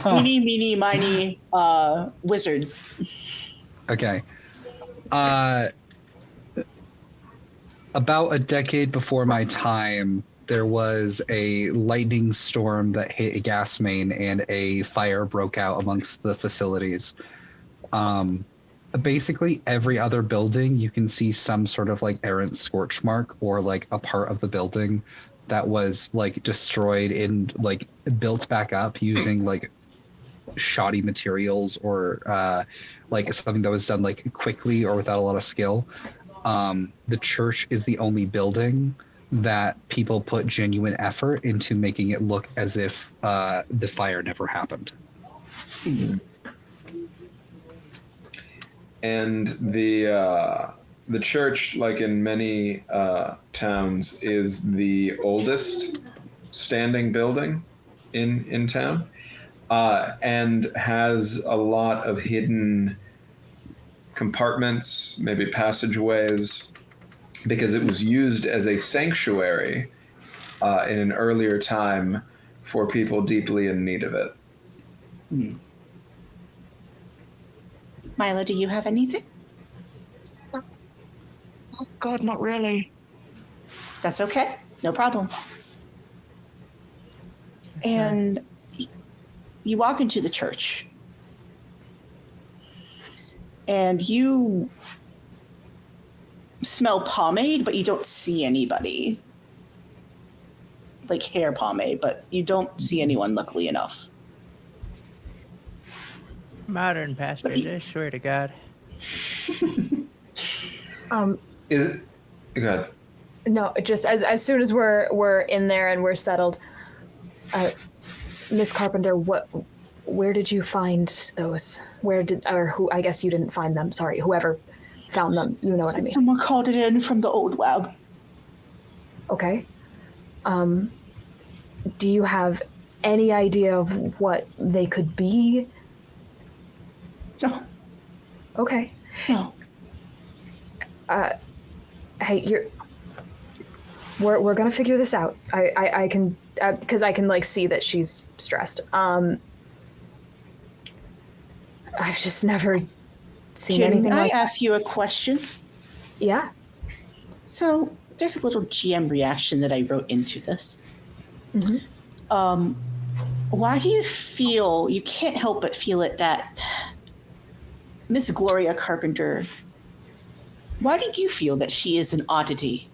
Speaker 3: Meeny, meeny, miny, wizard.
Speaker 1: Okay. About a decade before my time, there was a lightning storm that hit a gas main and a fire broke out amongst the facilities. Basically, every other building, you can see some sort of like errant scorch mark or like a part of the building that was like destroyed and like built back up using like shoddy materials or like something that was done like quickly or without a lot of skill. The church is the only building that people put genuine effort into making it look as if the fire never happened.
Speaker 2: And the church, like in many towns, is the oldest standing building in town, and has a lot of hidden compartments, maybe passageways, because it was used as a sanctuary in an earlier time for people deeply in need of it.
Speaker 3: Milo, do you have anything?
Speaker 7: Oh, God, not really.
Speaker 3: That's okay. No problem. And you walk into the church. And you smell pomade, but you don't see anybody. Like hair pomade, but you don't see anyone, luckily enough.
Speaker 5: Modern pastors, I swear to God.
Speaker 2: Is it? Go ahead.
Speaker 6: No, just as soon as we're in there and we're settled, Miss Carpenter, where did you find those? Who? I guess you didn't find them. Sorry, whoever found them. You know what I mean.
Speaker 3: Someone called it in from the old lab.
Speaker 6: Okay. Do you have any idea of what they could be?
Speaker 3: No.
Speaker 6: Okay.
Speaker 3: No.
Speaker 6: Hey, we're gonna figure this out. I can, because I can like see that she's stressed. I've just never seen anything like that.
Speaker 3: Can I ask you a question?
Speaker 6: Yeah.
Speaker 3: So there's a little GM reaction that I wrote into this.
Speaker 6: Mm-hmm.
Speaker 3: Why do you can't help but feel it that Miss Gloria Carpenter, why do you feel that she is an oddity?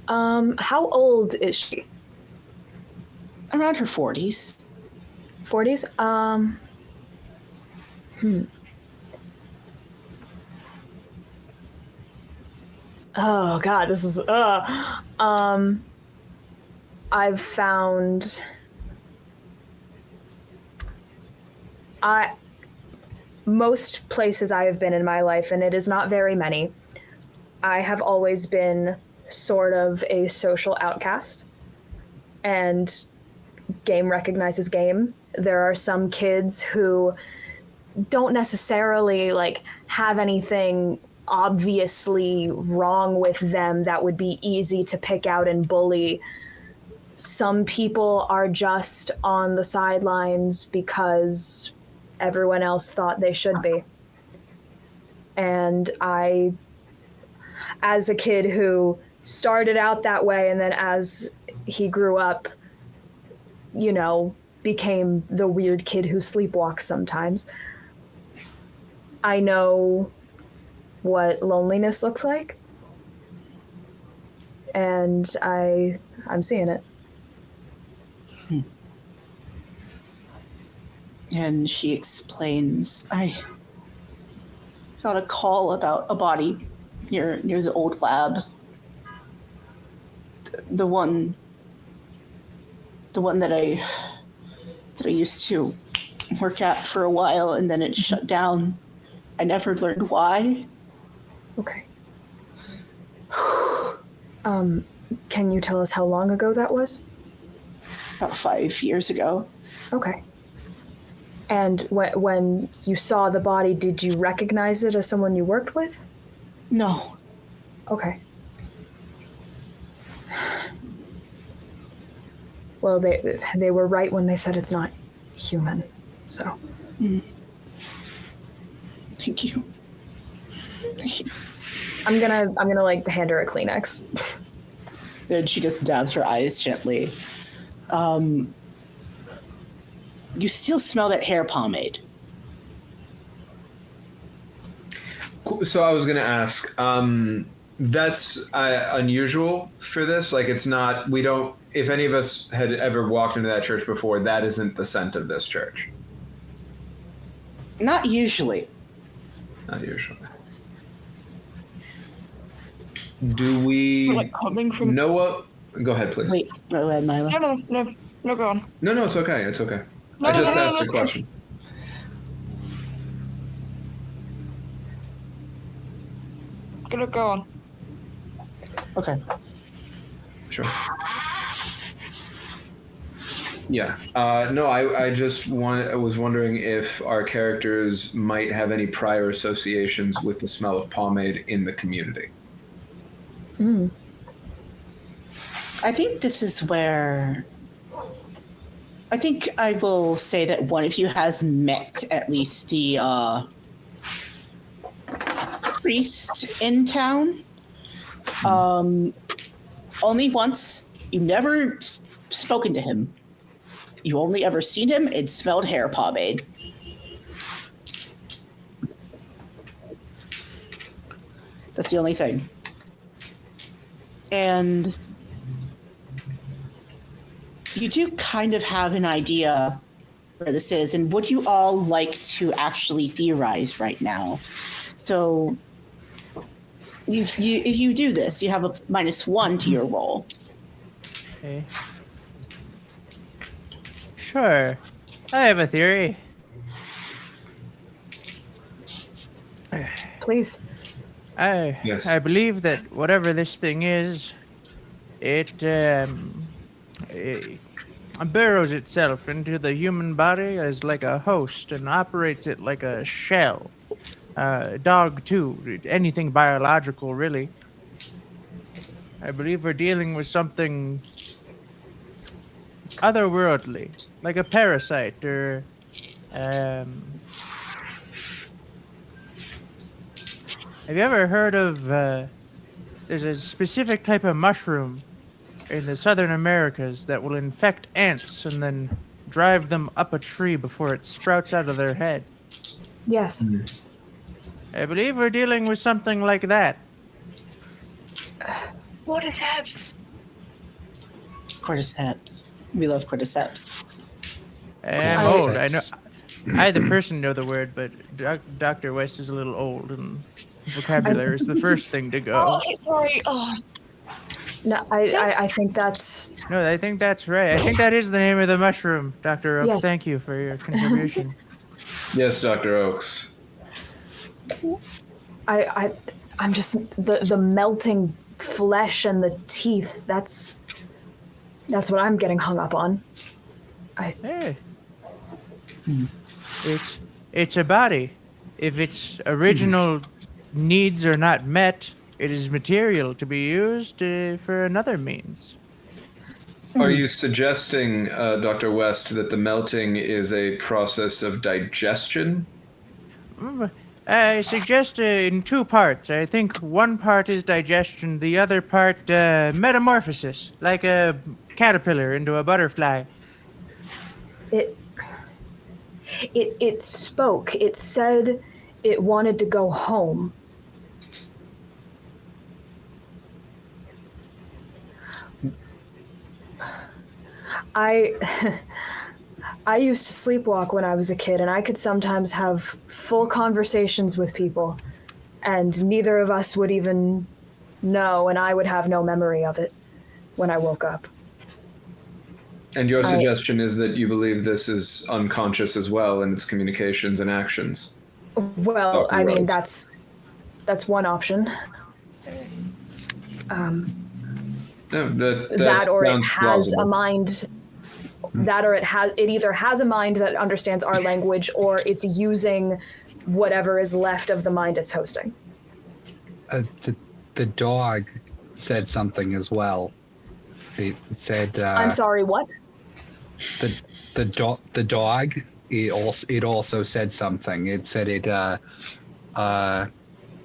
Speaker 6: How old is she?
Speaker 3: Around her 40s.
Speaker 6: 40s? Oh God, this is, I've found, most places I have been in my life, and it is not very many, I have always been sort of a social outcast, and game recognizes game. There are some kids who don't necessarily like have anything obviously wrong with them that would be easy to pick out and bully. Some people are just on the sidelines because everyone else thought they should be. And I, as a kid who started out that way and then as he grew up, you know, became the weird kid who sleepwalks sometimes, I know what loneliness looks like. And I'm seeing it.
Speaker 3: And she explains, I got a call about a body near the old lab. The one that I used to work at for a while, and then it shut down. I never learned why.
Speaker 6: Okay. Can you tell us how long ago that was?
Speaker 3: About 5 years ago.
Speaker 6: Okay. And when you saw the body, did you recognize it as someone you worked with?
Speaker 3: No.
Speaker 6: Okay. Well, they were right when they said it's not human, so.
Speaker 3: Thank you. Thank you.
Speaker 6: I'm gonna like hand her a Kleenex.
Speaker 3: Then she just dabs her eyes gently. You still smell that hair pomade.
Speaker 2: So I was going to ask, that's unusual for this? Like, it's not, we don't, if any of us had ever walked into that church before, that isn't the scent of this church.
Speaker 3: Not usually.
Speaker 2: Not usually. Do we
Speaker 7: Like coming from.
Speaker 2: know what? Go ahead, please.
Speaker 3: Wait, go ahead, Milo.
Speaker 7: No, go on.
Speaker 2: No, it's okay. It's okay.
Speaker 7: No,
Speaker 2: I just
Speaker 7: no,
Speaker 2: asked a
Speaker 7: let's go.
Speaker 2: question.
Speaker 7: Go on.
Speaker 3: Okay.
Speaker 2: Sure. Yeah. No, I just I was wondering if our characters might have any prior associations with the smell of pomade in the community.
Speaker 3: I think this is where. I think I will say that one of you has met at least the priest in town. Only once. You've never spoken to him. You only ever seen him and smelled hair pomade. That's the only thing. And you do kind of have an idea where this is, and would you all like to actually theorize right now? So, if you do this, you have a -1 to your roll.
Speaker 5: Okay. Sure. I have a theory.
Speaker 6: Please.
Speaker 2: Yes.
Speaker 5: I believe that whatever this thing is, it burrows itself into the human body as like a host and operates it like a shell. Dog too, anything biological really. I believe we're dealing with something otherworldly, like a parasite or have you ever heard of there's a specific type of mushroom in the southern Americas that will infect ants and then drive them up a tree before it sprouts out of their head?
Speaker 6: Yes.
Speaker 5: I believe we're dealing with something like that.
Speaker 7: What is herbs?
Speaker 3: Cordyceps. We love cordyceps.
Speaker 5: I'm old. I know. I, the person, know the word, but Dr. West is a little old, and vocabulary is the first thing to go.
Speaker 7: Oh, sorry. Oh,
Speaker 6: No, I think that's.
Speaker 5: No, I think that's right. I think that is the name of the mushroom, Dr. Oaks.
Speaker 6: Yes.
Speaker 5: Thank you for your contribution.
Speaker 2: Yes, Dr. Oaks.
Speaker 6: I'm just the melting flesh and the teeth. That's what I'm getting hung up on.
Speaker 5: Hey. It's a body. If its original needs are not met, it is material to be used for another means.
Speaker 2: Are you suggesting, Dr. West, that the melting is a process of digestion?
Speaker 5: I suggest in two parts. I think one part is digestion, the other part metamorphosis, like a caterpillar into a butterfly.
Speaker 6: It spoke. It said it wanted to go home. I used to sleepwalk when I was a kid, and I could sometimes have full conversations with people, and neither of us would even know, and I would have no memory of it when I woke up.
Speaker 2: And your suggestion is that you believe this is unconscious as well in its communications and actions?
Speaker 6: Well,
Speaker 2: Dr.
Speaker 6: I mean,
Speaker 2: Rhodes.
Speaker 6: that's one option.
Speaker 2: No,
Speaker 6: That or it
Speaker 2: sounds
Speaker 6: has
Speaker 2: plausible.
Speaker 6: a mind. That or it either has a mind that understands our language, or it's using whatever is left of the mind it's hosting.
Speaker 1: The dog said something as well. It said.
Speaker 6: I'm sorry, what?
Speaker 1: The dog. It also said something. It said it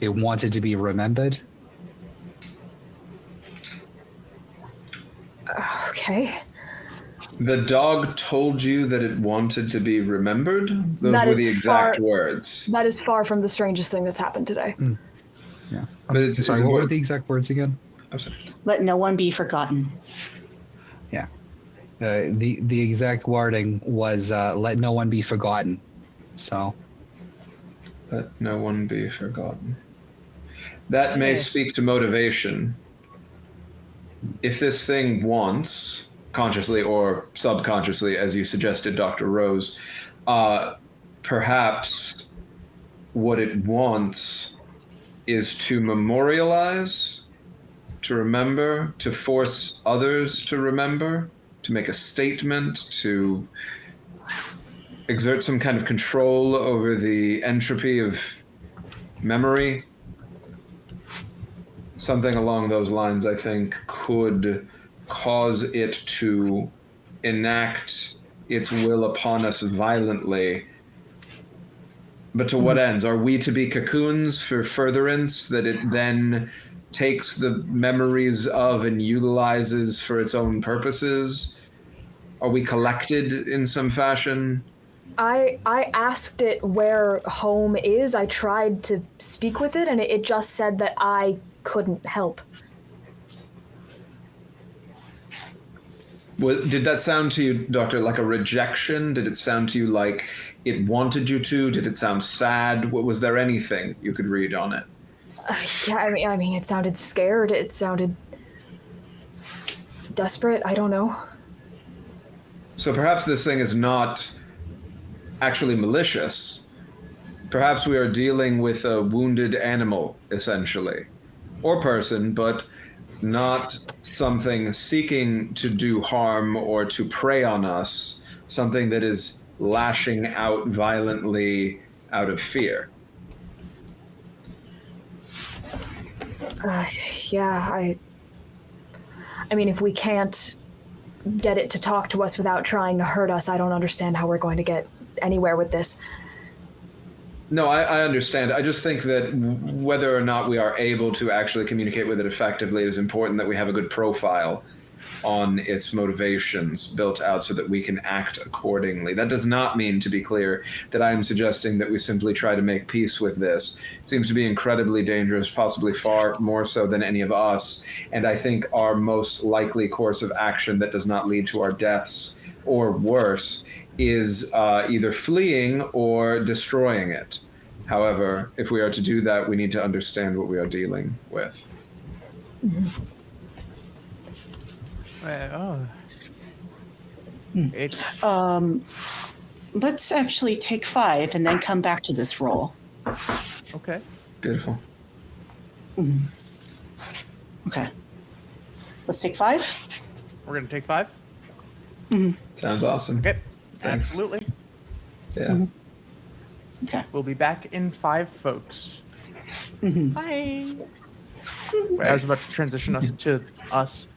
Speaker 1: wanted to be remembered.
Speaker 6: Okay.
Speaker 2: The dog told you that it wanted to be remembered? Those
Speaker 6: That
Speaker 2: were
Speaker 6: is
Speaker 2: the exact
Speaker 6: far-
Speaker 2: words.
Speaker 6: That is far from the strangest thing that's happened today.
Speaker 1: Yeah.
Speaker 2: But it's
Speaker 1: Sorry, what were
Speaker 2: what-
Speaker 1: the exact words again?
Speaker 2: I'm sorry.
Speaker 3: Let no one be forgotten.
Speaker 1: Yeah. The exact wording was "let no one be forgotten." So.
Speaker 2: Let no one be forgotten. That may
Speaker 5: Yes.
Speaker 2: speak to motivation. If this thing wants, consciously or subconsciously, as you suggested, Dr. Rose, perhaps what it wants is to memorialize, to remember, to force others to remember. to make a statement, to exert some kind of control over the entropy of memory. Something along those lines, I think, could cause it to enact its will upon us violently. But to what ends? Are we to be cocoons for furtherance that it then takes the memories of and utilizes for its own purposes? Are we collected in some fashion?
Speaker 6: I asked it where home is. I tried to speak with it, and it just said that I couldn't help.
Speaker 2: Did that sound to you, Doctor, like a rejection? Did it sound to you like it wanted you to? Did it sound sad? Was there anything you could read on it?
Speaker 6: Yeah, I mean, it sounded scared. It sounded desperate. I don't know.
Speaker 2: So perhaps this thing is not actually malicious. Perhaps we are dealing with a wounded animal, essentially, or person, but not something seeking to do harm or to prey on us, something that is lashing out violently out of fear.
Speaker 6: Yeah, I mean, if we can't get it to talk to us without trying to hurt us, I don't understand how we're going to get anywhere with this.
Speaker 2: No, I understand. I just think that whether or not we are able to actually communicate with it effectively, it is important that we have a good profile on its motivations built out so that we can act accordingly. That does not mean, to be clear, that I am suggesting that we simply try to make peace with this. It seems to be incredibly dangerous, possibly far more so than any of us, and I think our most likely course of action that does not lead to our deaths or worse is either fleeing or destroying it. However, if we are to do that, we need to understand what we are dealing with.
Speaker 5: It's
Speaker 3: Let's actually take 5 and then come back to this roll.
Speaker 5: okay.
Speaker 2: Beautiful.
Speaker 3: Okay. Let's take 5.
Speaker 5: We're gonna take 5.
Speaker 2: Sounds awesome.
Speaker 5: Okay.
Speaker 2: Thanks.
Speaker 5: Absolutely.
Speaker 2: Yeah.
Speaker 3: Okay.
Speaker 5: We'll be back in 5, folks. Bye. I was about to transition us to us.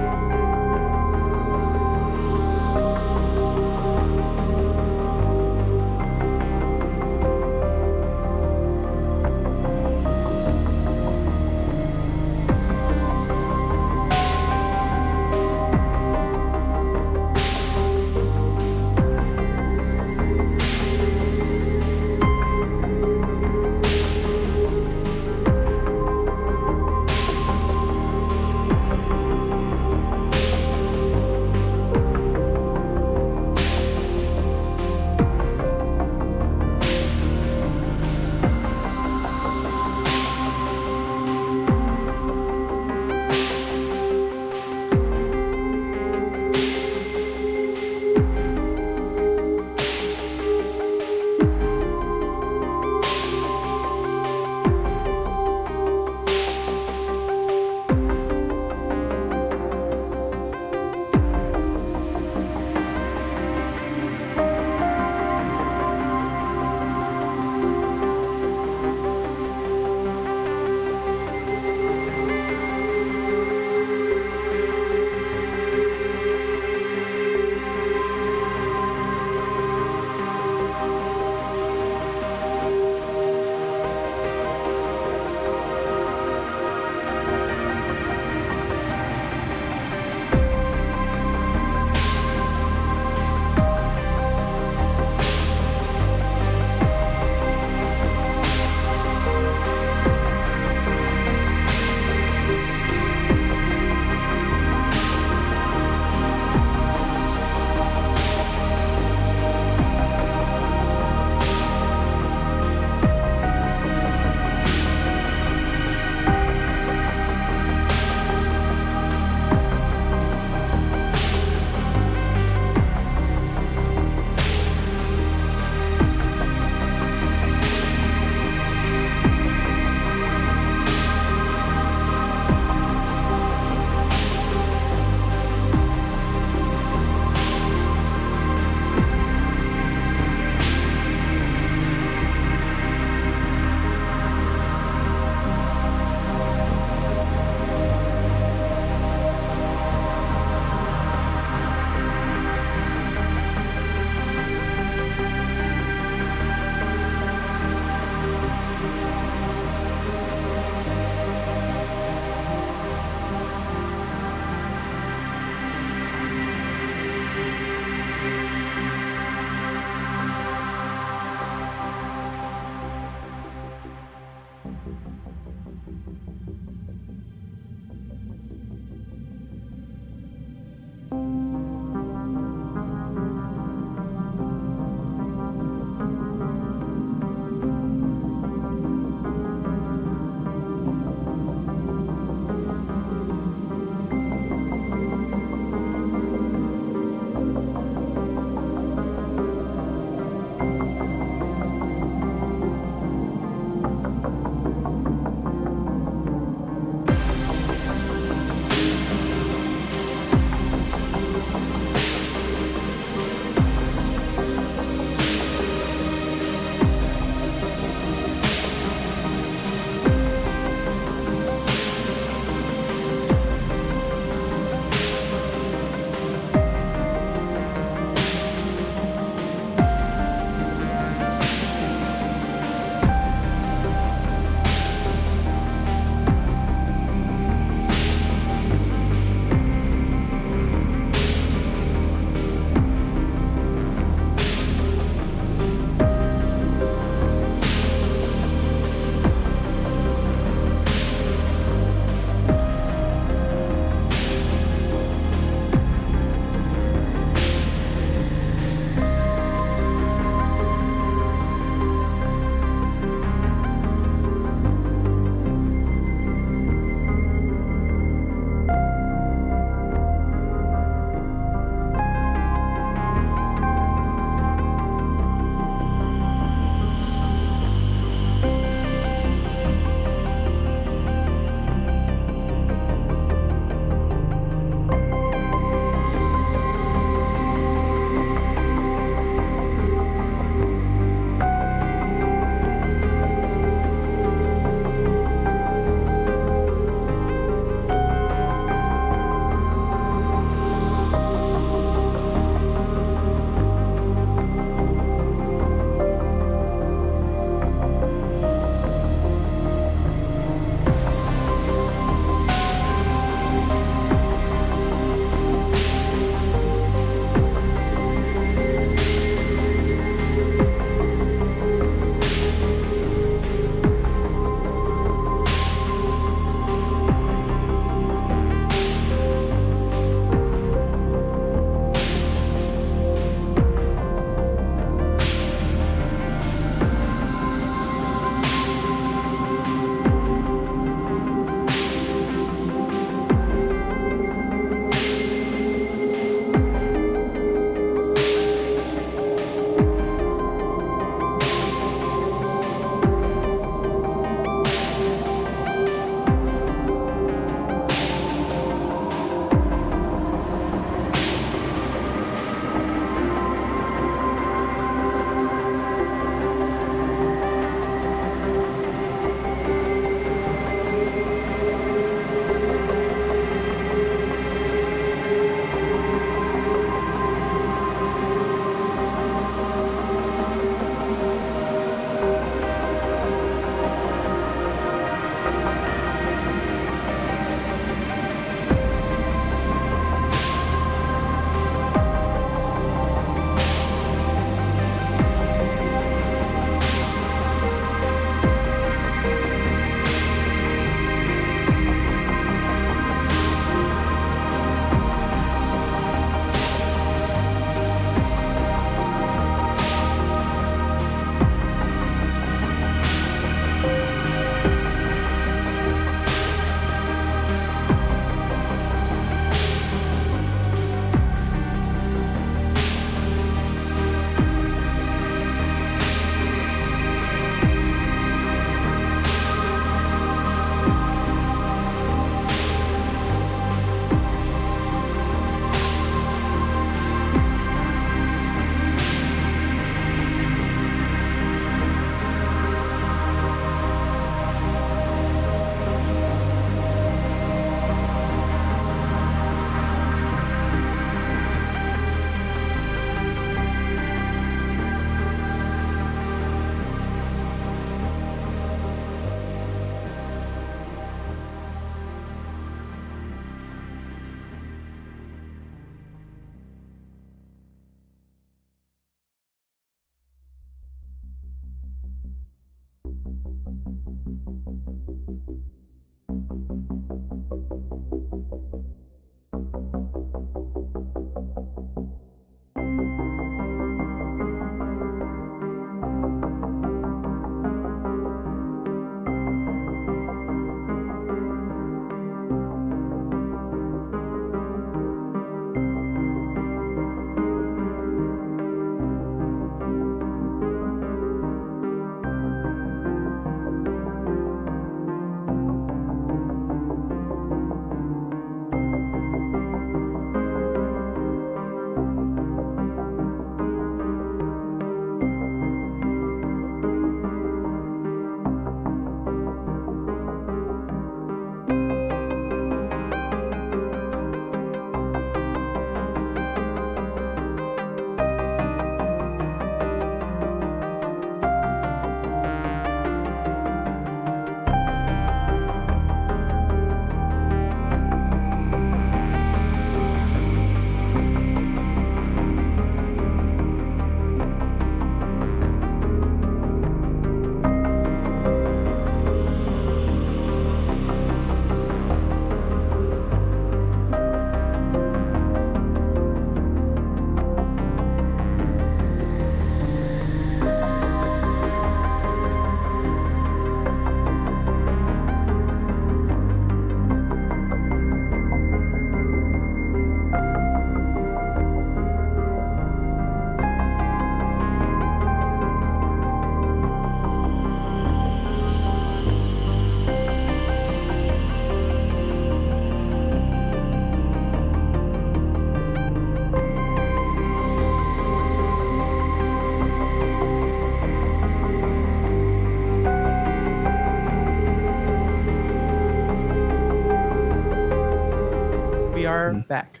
Speaker 5: are back.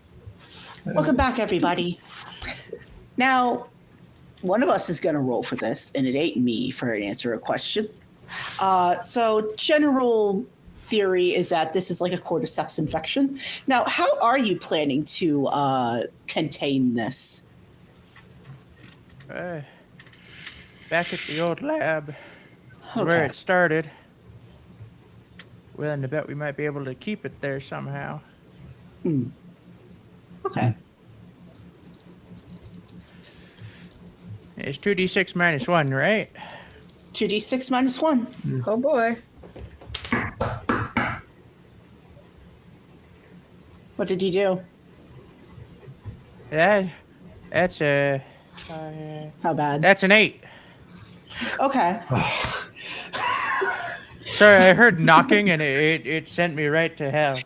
Speaker 3: Welcome back, everybody. Now, one of us is going to roll for this, and it ain't me for an answer a question. So, general theory is that this is like a cordyceps infection. Now, how are you planning to contain this?
Speaker 5: Back at the old lab is where it started. Willing to bet we might be able to keep it there somehow.
Speaker 3: Okay.
Speaker 5: It's 2d6 minus 1, right?
Speaker 3: 2d6 minus 1.
Speaker 6: Oh boy.
Speaker 3: What did you do?
Speaker 5: That's a...
Speaker 3: How bad?
Speaker 5: That's an 8.
Speaker 3: Okay.
Speaker 5: Sorry, I heard knocking and it sent me right to hell.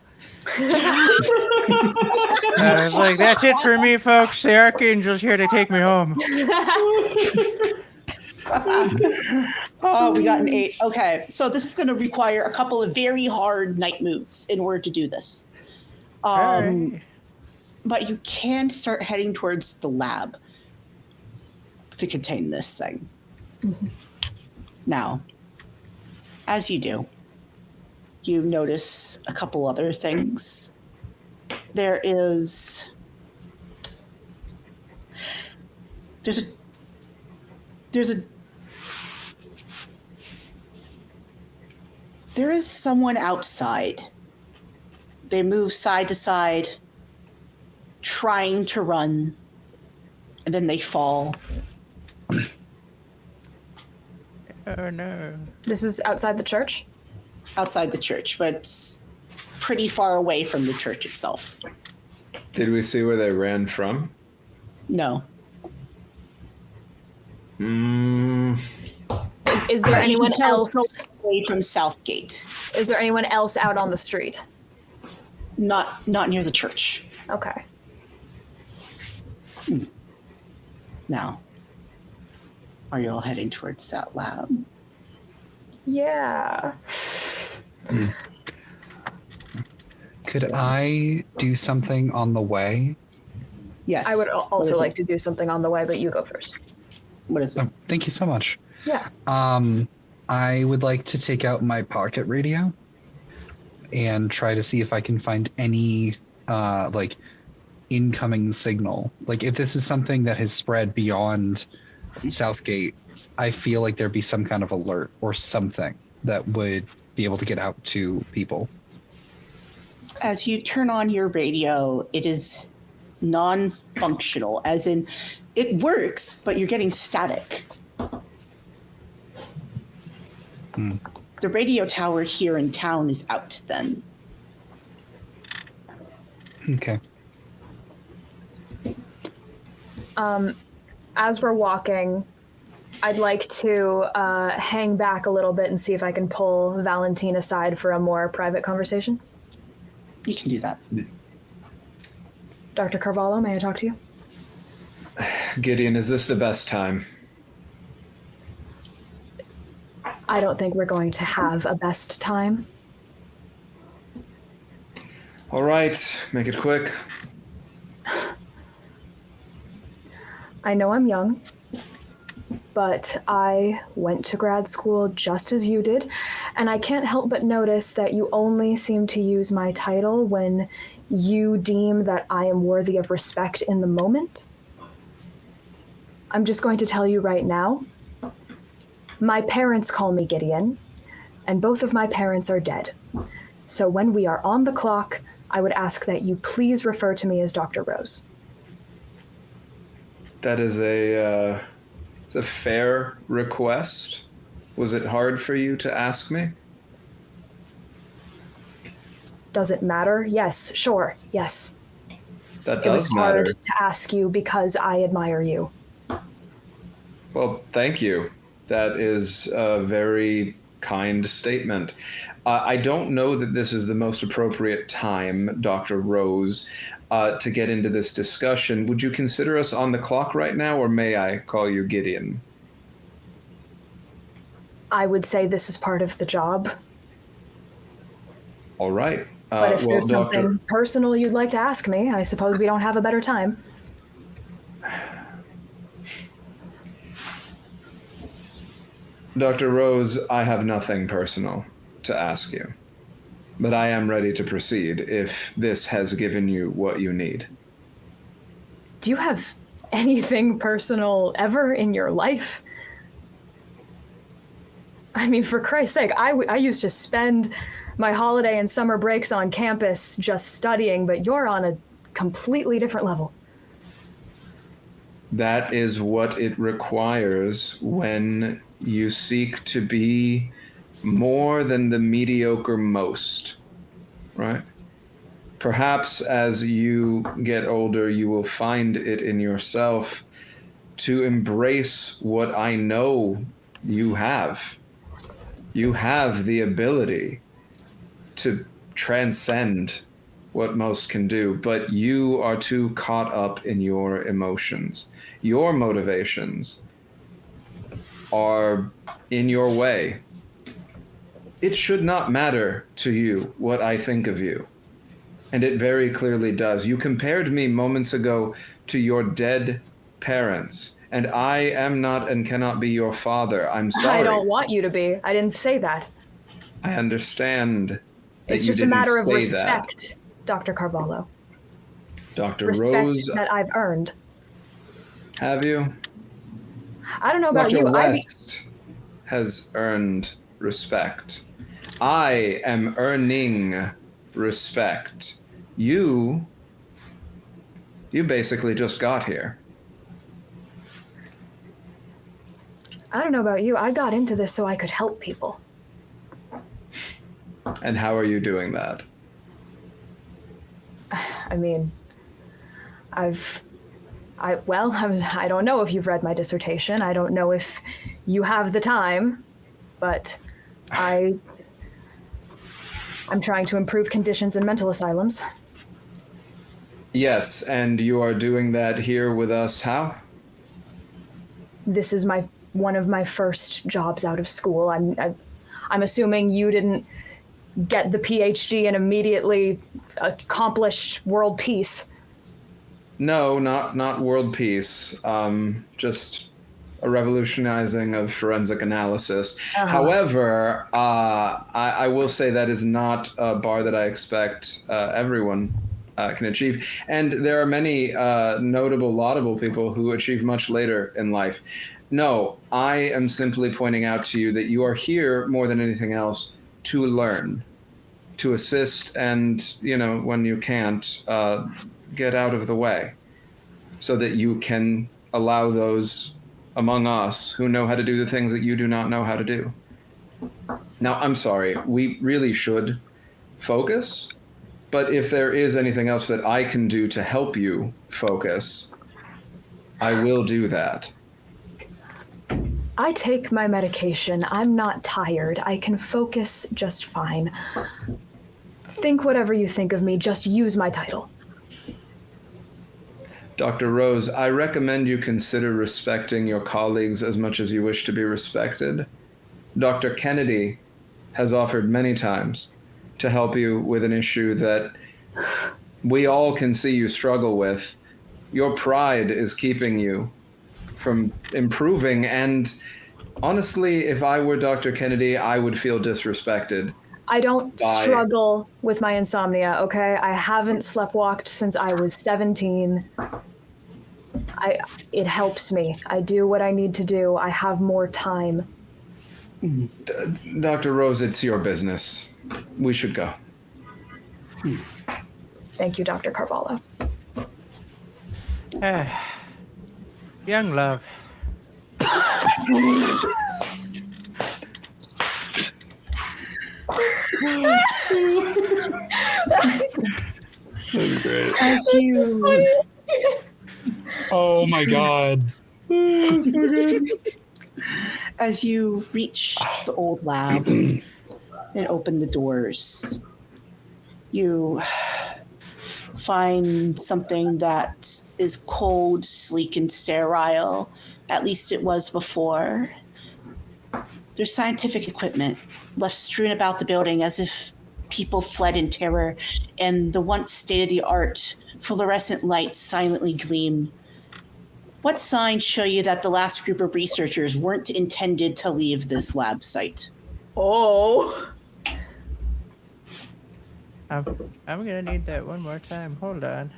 Speaker 5: I was like, that's it for me, folks. The Archangel's here to take me home.
Speaker 3: Oh, we got an 8. Okay, so this is going to require a couple of very hard night moves in order to do this.
Speaker 5: Right.
Speaker 3: But you can start heading towards the lab to contain this thing. Now, as you do, you notice a couple other things. There is someone outside. They move side to side, trying to run, and then they fall.
Speaker 5: Oh no.
Speaker 6: This is outside the church?
Speaker 3: Outside the church, but it's pretty far away from the church itself.
Speaker 2: Did we see where they ran from?
Speaker 3: No.
Speaker 6: Is there anyone
Speaker 3: You can tell
Speaker 6: else?
Speaker 3: it's away from Southgate.
Speaker 6: Is there anyone else out on the street?
Speaker 3: Not near the church.
Speaker 6: Okay.
Speaker 3: Now, are you all heading towards that lab?
Speaker 6: Yeah.
Speaker 1: Could I do something on the way?
Speaker 3: Yes.
Speaker 6: I would
Speaker 3: What
Speaker 6: also
Speaker 3: is
Speaker 6: like
Speaker 3: it?
Speaker 6: to do something on the way, but you go first.
Speaker 3: What is it?
Speaker 1: Oh, thank you so much.
Speaker 6: Yeah.
Speaker 1: I would like to take out my pocket radio and try to see if I can find any like incoming signal. Like if this is something that has spread beyond Southgate, I feel like there'd be some kind of alert or something that would be able to get out to people.
Speaker 3: As you turn on your radio, it is non-functional, as in it works, but you're getting static. The radio tower here in town is out then.
Speaker 1: Okay.
Speaker 6: As we're walking, I'd like to hang back a little bit and see if I can pull Valentine aside for a more private conversation.
Speaker 3: You can do that.
Speaker 6: Dr. Carvalho, may I talk to you?
Speaker 2: Gideon, is this the best time?
Speaker 6: I don't think we're going to have a best time.
Speaker 2: All right, make it quick.
Speaker 6: I know I'm young, but I went to grad school just as you did, and I can't help but notice that you only seem to use my title when you deem that I am worthy of respect in the moment. I'm just going to tell you right now, my parents call me Gideon, and both of my parents are dead. So when we are on the clock, I would ask that you please refer to me as Dr. Rose.
Speaker 2: That is it's a fair request. Was it hard for you to ask me?
Speaker 6: Does it matter? Yes, sure, yes.
Speaker 2: That
Speaker 6: It was
Speaker 2: does matter.
Speaker 6: hard to ask you because I admire you.
Speaker 2: Well, thank you. That is a very kind statement. I don't know that this is the most appropriate time, Dr. Rose, to get into this discussion. Would you consider us on the clock right now, or may I call you Gideon?
Speaker 6: I would say this is part of the job.
Speaker 2: All right.
Speaker 6: But if
Speaker 2: well,
Speaker 6: there's something personal you'd like to ask me, I suppose we don't have a better time.
Speaker 2: Dr. Rose, I have nothing personal to ask you, but I am ready to proceed if this has given you what you need.
Speaker 6: Do you have anything personal ever in your life? I mean, for Christ's sake, I used to spend my holiday and summer breaks on campus just studying, but you're on a completely different level.
Speaker 2: That is what it requires when you seek to be more than the mediocre most, right? Perhaps as you get older, you will find it in yourself to embrace what I know you have. You have the ability to transcend what most can do, but you are too caught up in your emotions. Your motivations are in your way. It should not matter to you what I think of you. And it very clearly does. You compared me moments ago to your dead parents, and I am not and cannot be your father. I'm sorry.
Speaker 6: I don't want you to be. I didn't say that.
Speaker 2: I understand that
Speaker 6: It's
Speaker 2: you
Speaker 6: just a
Speaker 2: didn't
Speaker 6: matter of
Speaker 2: say
Speaker 6: respect, Dr. Carvalho.
Speaker 2: that. Dr.
Speaker 6: Respect
Speaker 2: Rose,
Speaker 6: that I've earned.
Speaker 2: have you?
Speaker 6: I don't know about
Speaker 2: Dr.
Speaker 6: you.
Speaker 2: West has earned respect. I am earning respect. You basically just got here.
Speaker 6: I don't know about you. I got into this so I could help people.
Speaker 2: And how are you doing that?
Speaker 6: I mean, I don't know if you've read my dissertation. I don't know if you have the time, but I'm trying to improve conditions in mental asylums.
Speaker 2: Yes, and you are doing that here with us. How?
Speaker 6: This is one of my first jobs out of school. I'm assuming you didn't get the PhD and immediately accomplished world peace.
Speaker 2: No, not world peace. Just a revolutionizing of forensic analysis.
Speaker 6: Uh-huh.
Speaker 2: However, I will say that is not a bar that I expect everyone can achieve. And there are many notable, laudable people who achieve much later in life. No, I am simply pointing out to you that you are here more than anything else to learn, to assist, and, when you can't, get out of the way so that you can allow those among us who know how to do the things that you do not know how to do. Now, I'm sorry, we really should focus, but if there is anything else that I can do to help you focus, I will do that.
Speaker 6: I take my medication. I'm not tired. I can focus just fine. Think whatever you think of me. Just use my title.
Speaker 2: Dr. Rose, I recommend you consider respecting your colleagues as much as you wish to be respected. Dr. Kennedy has offered many times to help you with an issue that we all can see you struggle with. Your pride is keeping you from improving, and honestly, if I were Dr. Kennedy, I would feel disrespected.
Speaker 6: I don't struggle with my insomnia, okay? I haven't sleptwalked since I was 17. It helps me. I do what I need to do. I have more time.
Speaker 2: Dr. Rose, it's your business. We should go.
Speaker 6: Thank you, Dr. Carvalho.
Speaker 5: Young love.
Speaker 2: That's great.
Speaker 3: As you
Speaker 1: Oh my god.
Speaker 2: So good.
Speaker 3: as you reach the old lab and open the doors, you find something that is cold, sleek, and sterile. At least it was before. There's scientific equipment left strewn about the building as if people fled in terror, and the once state-of-the-art fluorescent lights silently gleam. What signs show you that the last group of researchers weren't intended to leave this lab site?
Speaker 6: Oh.
Speaker 5: I'm gonna need that one more time. Hold on.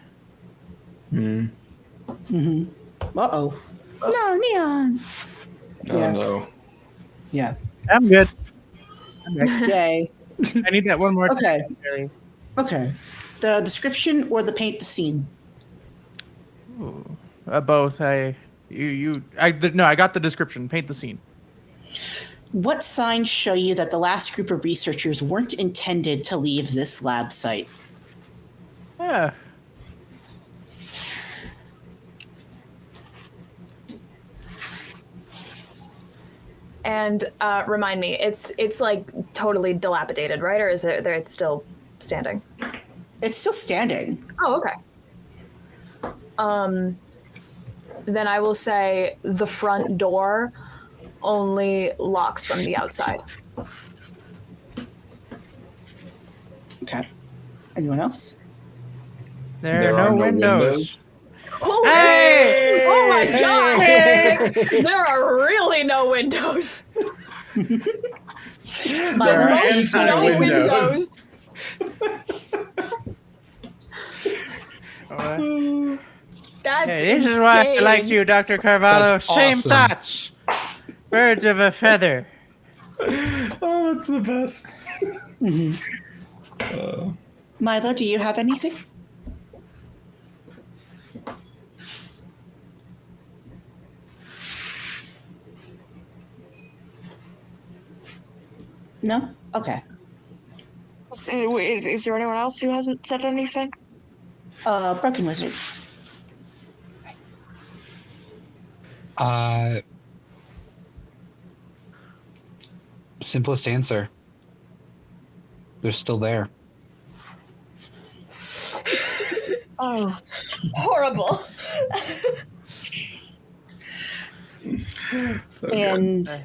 Speaker 3: Uh-oh. No, Neon.
Speaker 2: Oh
Speaker 3: Yeah.
Speaker 2: no.
Speaker 3: Yeah.
Speaker 5: I'm good.
Speaker 3: Yay.
Speaker 5: I need that one more
Speaker 3: Okay.
Speaker 5: time. Barry.
Speaker 3: Okay. The description or the paint the scene?
Speaker 5: Ooh. Both. I got the description. Paint the scene.
Speaker 3: What signs show you that the last group of researchers weren't intended to leave this lab site?
Speaker 5: Yeah.
Speaker 6: And remind me, it's like totally dilapidated, right? Or is it there? It's still standing.
Speaker 3: It's still standing.
Speaker 6: Oh, okay. Then I will say the front door only locks from the outside.
Speaker 3: Okay. Anyone else?
Speaker 5: There are no windows.
Speaker 6: Holy
Speaker 5: Hey!
Speaker 6: Oh my god! There are really no windows.
Speaker 2: There
Speaker 3: My
Speaker 2: are
Speaker 3: most
Speaker 2: anti windows.
Speaker 6: That's
Speaker 5: Hey, this is why I liked you, Dr. Carvalho.
Speaker 1: That's
Speaker 5: Same
Speaker 1: awesome.
Speaker 5: thoughts. Birds of a feather.
Speaker 2: Oh, that's the best.
Speaker 3: Milo, do you have anything? No? Okay.
Speaker 7: Is there anyone else who hasn't said anything?
Speaker 3: Broken Wizard.
Speaker 1: Simplest answer. They're still there.
Speaker 7: Oh,
Speaker 6: horrible.
Speaker 2: So good.
Speaker 3: And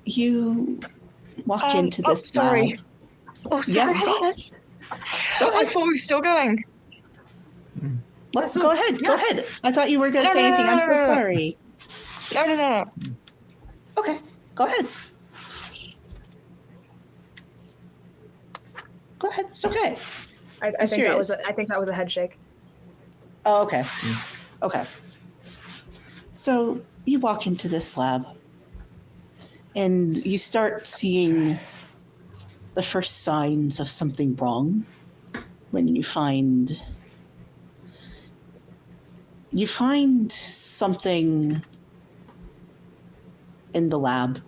Speaker 3: you walk into
Speaker 7: oh,
Speaker 3: this
Speaker 7: sorry.
Speaker 3: lab.
Speaker 7: Oh, sorry.
Speaker 3: Yes.
Speaker 7: I thought we were still going.
Speaker 3: Go ahead. Go ahead. I thought you were going to
Speaker 7: No,
Speaker 3: say
Speaker 7: no,
Speaker 3: anything.
Speaker 7: no,
Speaker 3: I'm
Speaker 7: no,
Speaker 3: so
Speaker 7: no.
Speaker 3: sorry.
Speaker 7: No.
Speaker 3: Okay. Go ahead. Go ahead. It's okay.
Speaker 6: I
Speaker 3: I'm
Speaker 6: think that was
Speaker 3: serious.
Speaker 6: I think that was a head shake.
Speaker 3: Oh, okay. Okay. So you walk into this lab and you start seeing the first signs of something wrong when you find something in the lab,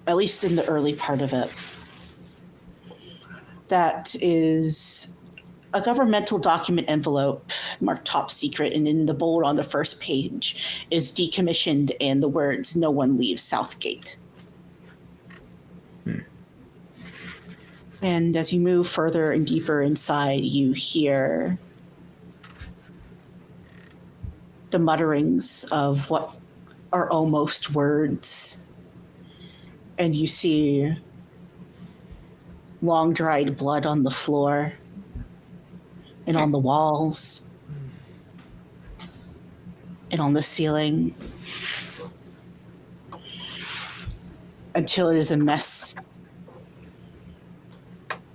Speaker 3: at least in the early part of it, that is a governmental document envelope marked top secret, and in the bold on the first page is decommissioned and the words, "No one leaves Southgate." And as you move further and deeper inside, you hear the mutterings of what are almost words. And you see long dried blood on the floor and on the walls and on the ceiling until it is a mess.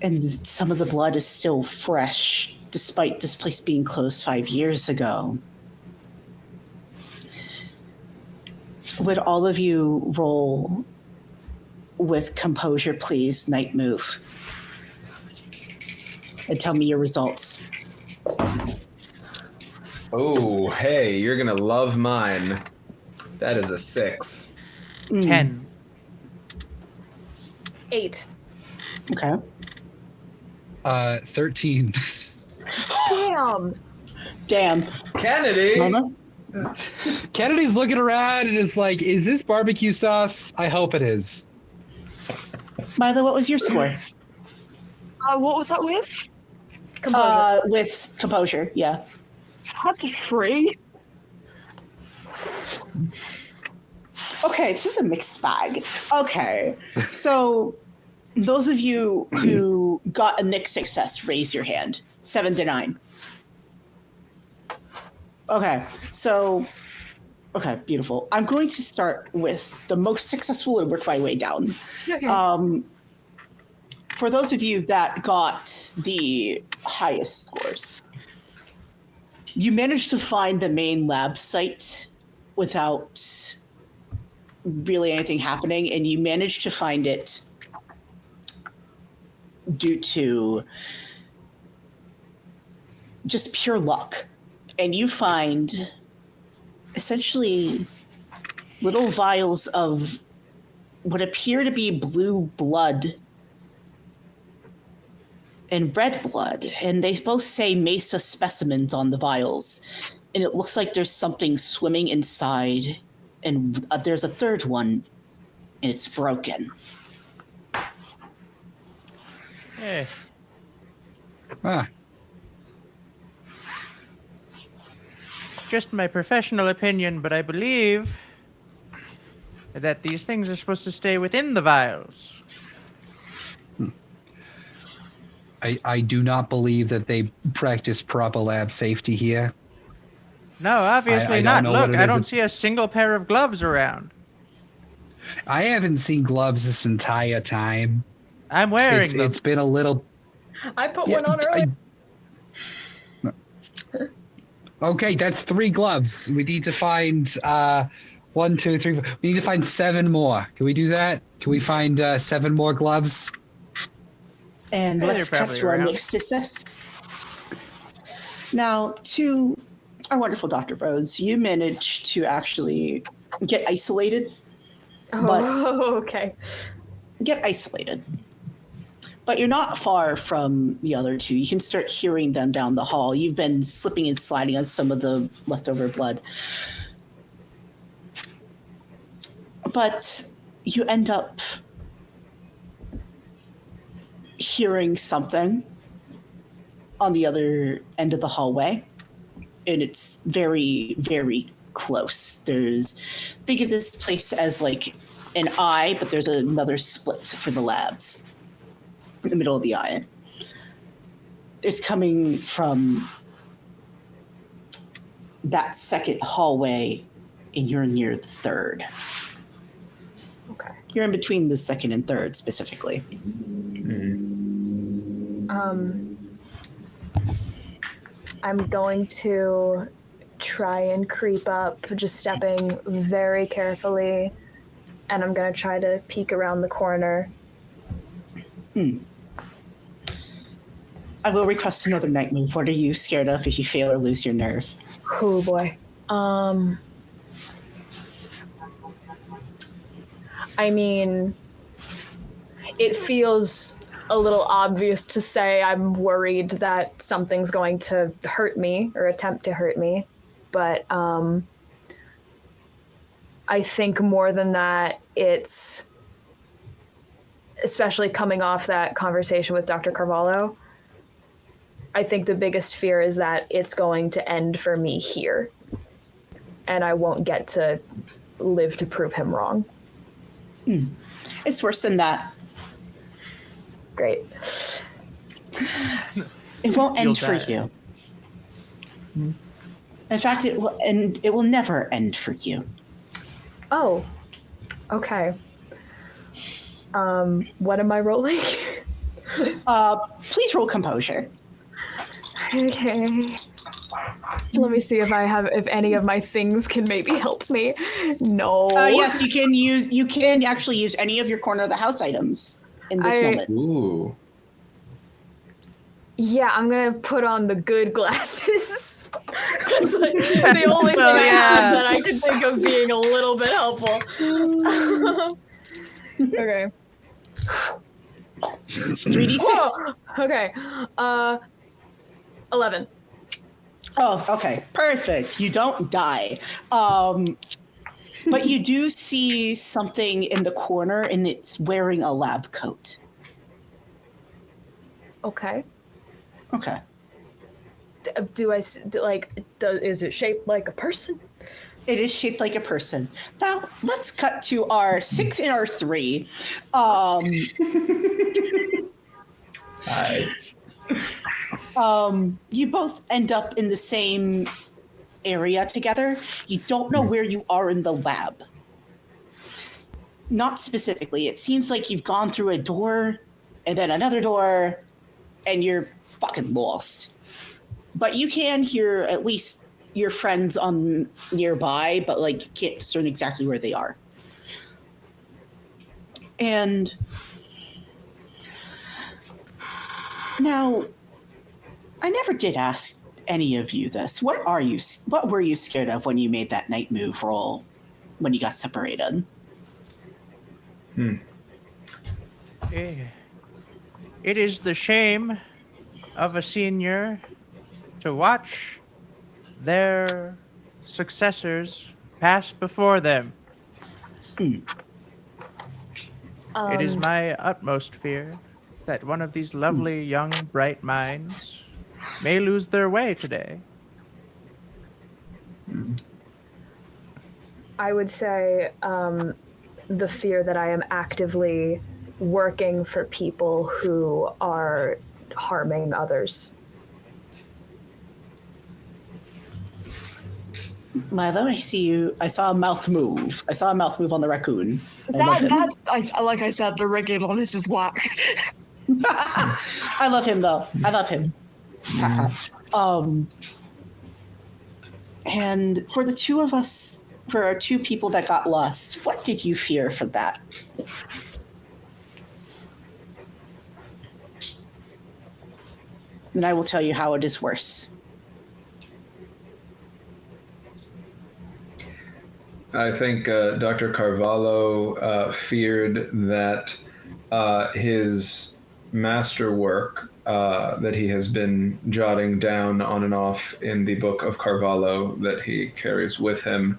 Speaker 3: And some of the blood is still fresh, despite this place being closed 5 years ago. Would all of you roll with composure, please, night move? And tell me your results.
Speaker 2: Oh, hey, you're gonna love mine. That is a 6.
Speaker 5: 10.
Speaker 6: 8.
Speaker 3: Okay.
Speaker 1: 13.
Speaker 6: Damn.
Speaker 2: Kennedy!
Speaker 3: Mama?
Speaker 1: Kennedy's looking around and is like, is this barbecue sauce? I hope it is.
Speaker 3: Milo, what was your score?
Speaker 7: What was that with?
Speaker 6: Composure.
Speaker 3: With composure, yeah.
Speaker 7: That's a 3.
Speaker 3: Okay, this is a mixed bag. Okay, so Those of you who got a Nick success, raise your hand. 7 to 9. Okay, so okay, beautiful. I'm going to start with the most successful and work my way down.
Speaker 6: Okay.
Speaker 3: For those of you that got the highest scores, you managed to find the main lab site without really anything happening, and you managed to find it due to just pure luck. And you find essentially little vials of what appear to be blue blood and red blood, and they both say Mesa specimens on the vials. And it looks like there's something swimming inside, and there's a third one, and it's broken.
Speaker 5: Eh,
Speaker 1: Ah,
Speaker 5: just my professional opinion, but I believe that these things are supposed to stay within the vials.
Speaker 1: I do not believe that they practice proper lab safety here.
Speaker 5: No, obviously
Speaker 1: I don't
Speaker 5: not.
Speaker 1: know what
Speaker 5: Look,
Speaker 1: it
Speaker 5: I
Speaker 1: is.
Speaker 5: don't see a single pair of gloves around.
Speaker 1: I haven't seen gloves this entire time.
Speaker 5: I'm wearing them.
Speaker 1: It's been a little.
Speaker 6: I put
Speaker 1: Yeah,
Speaker 6: one on earlier.
Speaker 1: Okay, that's 3 gloves. We need to find 1, 2, 3. 4. We need to find 7 more. Can we do that? Can we find 7 more gloves?
Speaker 3: And
Speaker 5: Yeah,
Speaker 3: let's
Speaker 5: they're
Speaker 3: cut
Speaker 5: probably
Speaker 3: to our
Speaker 5: around.
Speaker 3: next success. Now, to our wonderful Dr. Rhodes, you managed to actually get isolated.
Speaker 6: Oh, okay.
Speaker 3: Get isolated. But you're not far from the other two. You can start hearing them down the hall. You've been slipping and sliding on some of the leftover blood. But you end up hearing something on the other end of the hallway, and it's very, very close. Think of this place as like an eye, but there's another split for the labs in the middle of the eye. It's coming from that second hallway, and you're near the third.
Speaker 6: Okay.
Speaker 3: You're in between the second and third specifically.
Speaker 6: I'm going to try and creep up, just stepping very carefully, and I'm going to try to peek around the corner.
Speaker 3: I will request another night move. What are you scared of if you fail or lose your nerve?
Speaker 6: Oh boy. I mean, it feels a little obvious to say I'm worried that something's going to hurt me or attempt to hurt me, but I think more than that, it's especially coming off that conversation with Dr. Carvalho, I think the biggest fear is that it's going to end for me here, and I won't get to live to prove him wrong.
Speaker 3: It's worse than that.
Speaker 6: Great.
Speaker 3: It won't end
Speaker 5: You'll
Speaker 3: for
Speaker 5: die.
Speaker 3: you. In fact, it will end. It will never end for you.
Speaker 6: Oh, okay. What am I rolling?
Speaker 3: Please roll composure.
Speaker 6: Okay. Let me see if any of my things can maybe help me. No.
Speaker 3: Yes, you can actually use any of your corner of the house items in this moment.
Speaker 2: Ooh.
Speaker 6: Yeah, I'm gonna put on the good glasses. That's like the only thing
Speaker 5: Well,
Speaker 6: I have
Speaker 5: yeah.
Speaker 6: that I can think of being a little bit helpful. Okay.
Speaker 3: 3d6.
Speaker 6: Whoa! Okay. 11.
Speaker 3: Oh, okay. Perfect. You don't die. But you do see something in the corner, and it's wearing a lab coat.
Speaker 6: Okay.
Speaker 3: Okay.
Speaker 6: Is it shaped like a person?
Speaker 3: It is shaped like a person. Now, let's cut to our 6 and our 3. Um,
Speaker 2: Hi.
Speaker 3: you both end up in the same area together. You don't know where you are in the lab. Not specifically. It seems like you've gone through a door and then another door and you're fucking lost. But you can hear at least your friends on nearby, but like you can't discern exactly where they are. And now, I never did ask any of you this. What were you scared of when you made that night move roll when you got separated?
Speaker 5: It is the shame of a senior to watch their successors pass before them. It is my utmost fear that one of these lovely young bright minds may lose their way today.
Speaker 6: I would say the fear that I am actively working for people who are harming others.
Speaker 3: Milo, I see you. I saw a mouth move. I saw a mouth move on the raccoon.
Speaker 7: Like I said, the rigging on this is whack.
Speaker 3: I love him though. I love him. And for the two of us, for our two people that got lost, what did you fear for that? And I will tell you how it is worse.
Speaker 2: I think Dr. Carvalho feared that his masterwork that he has been jotting down on and off in the book of Carvalho that he carries with him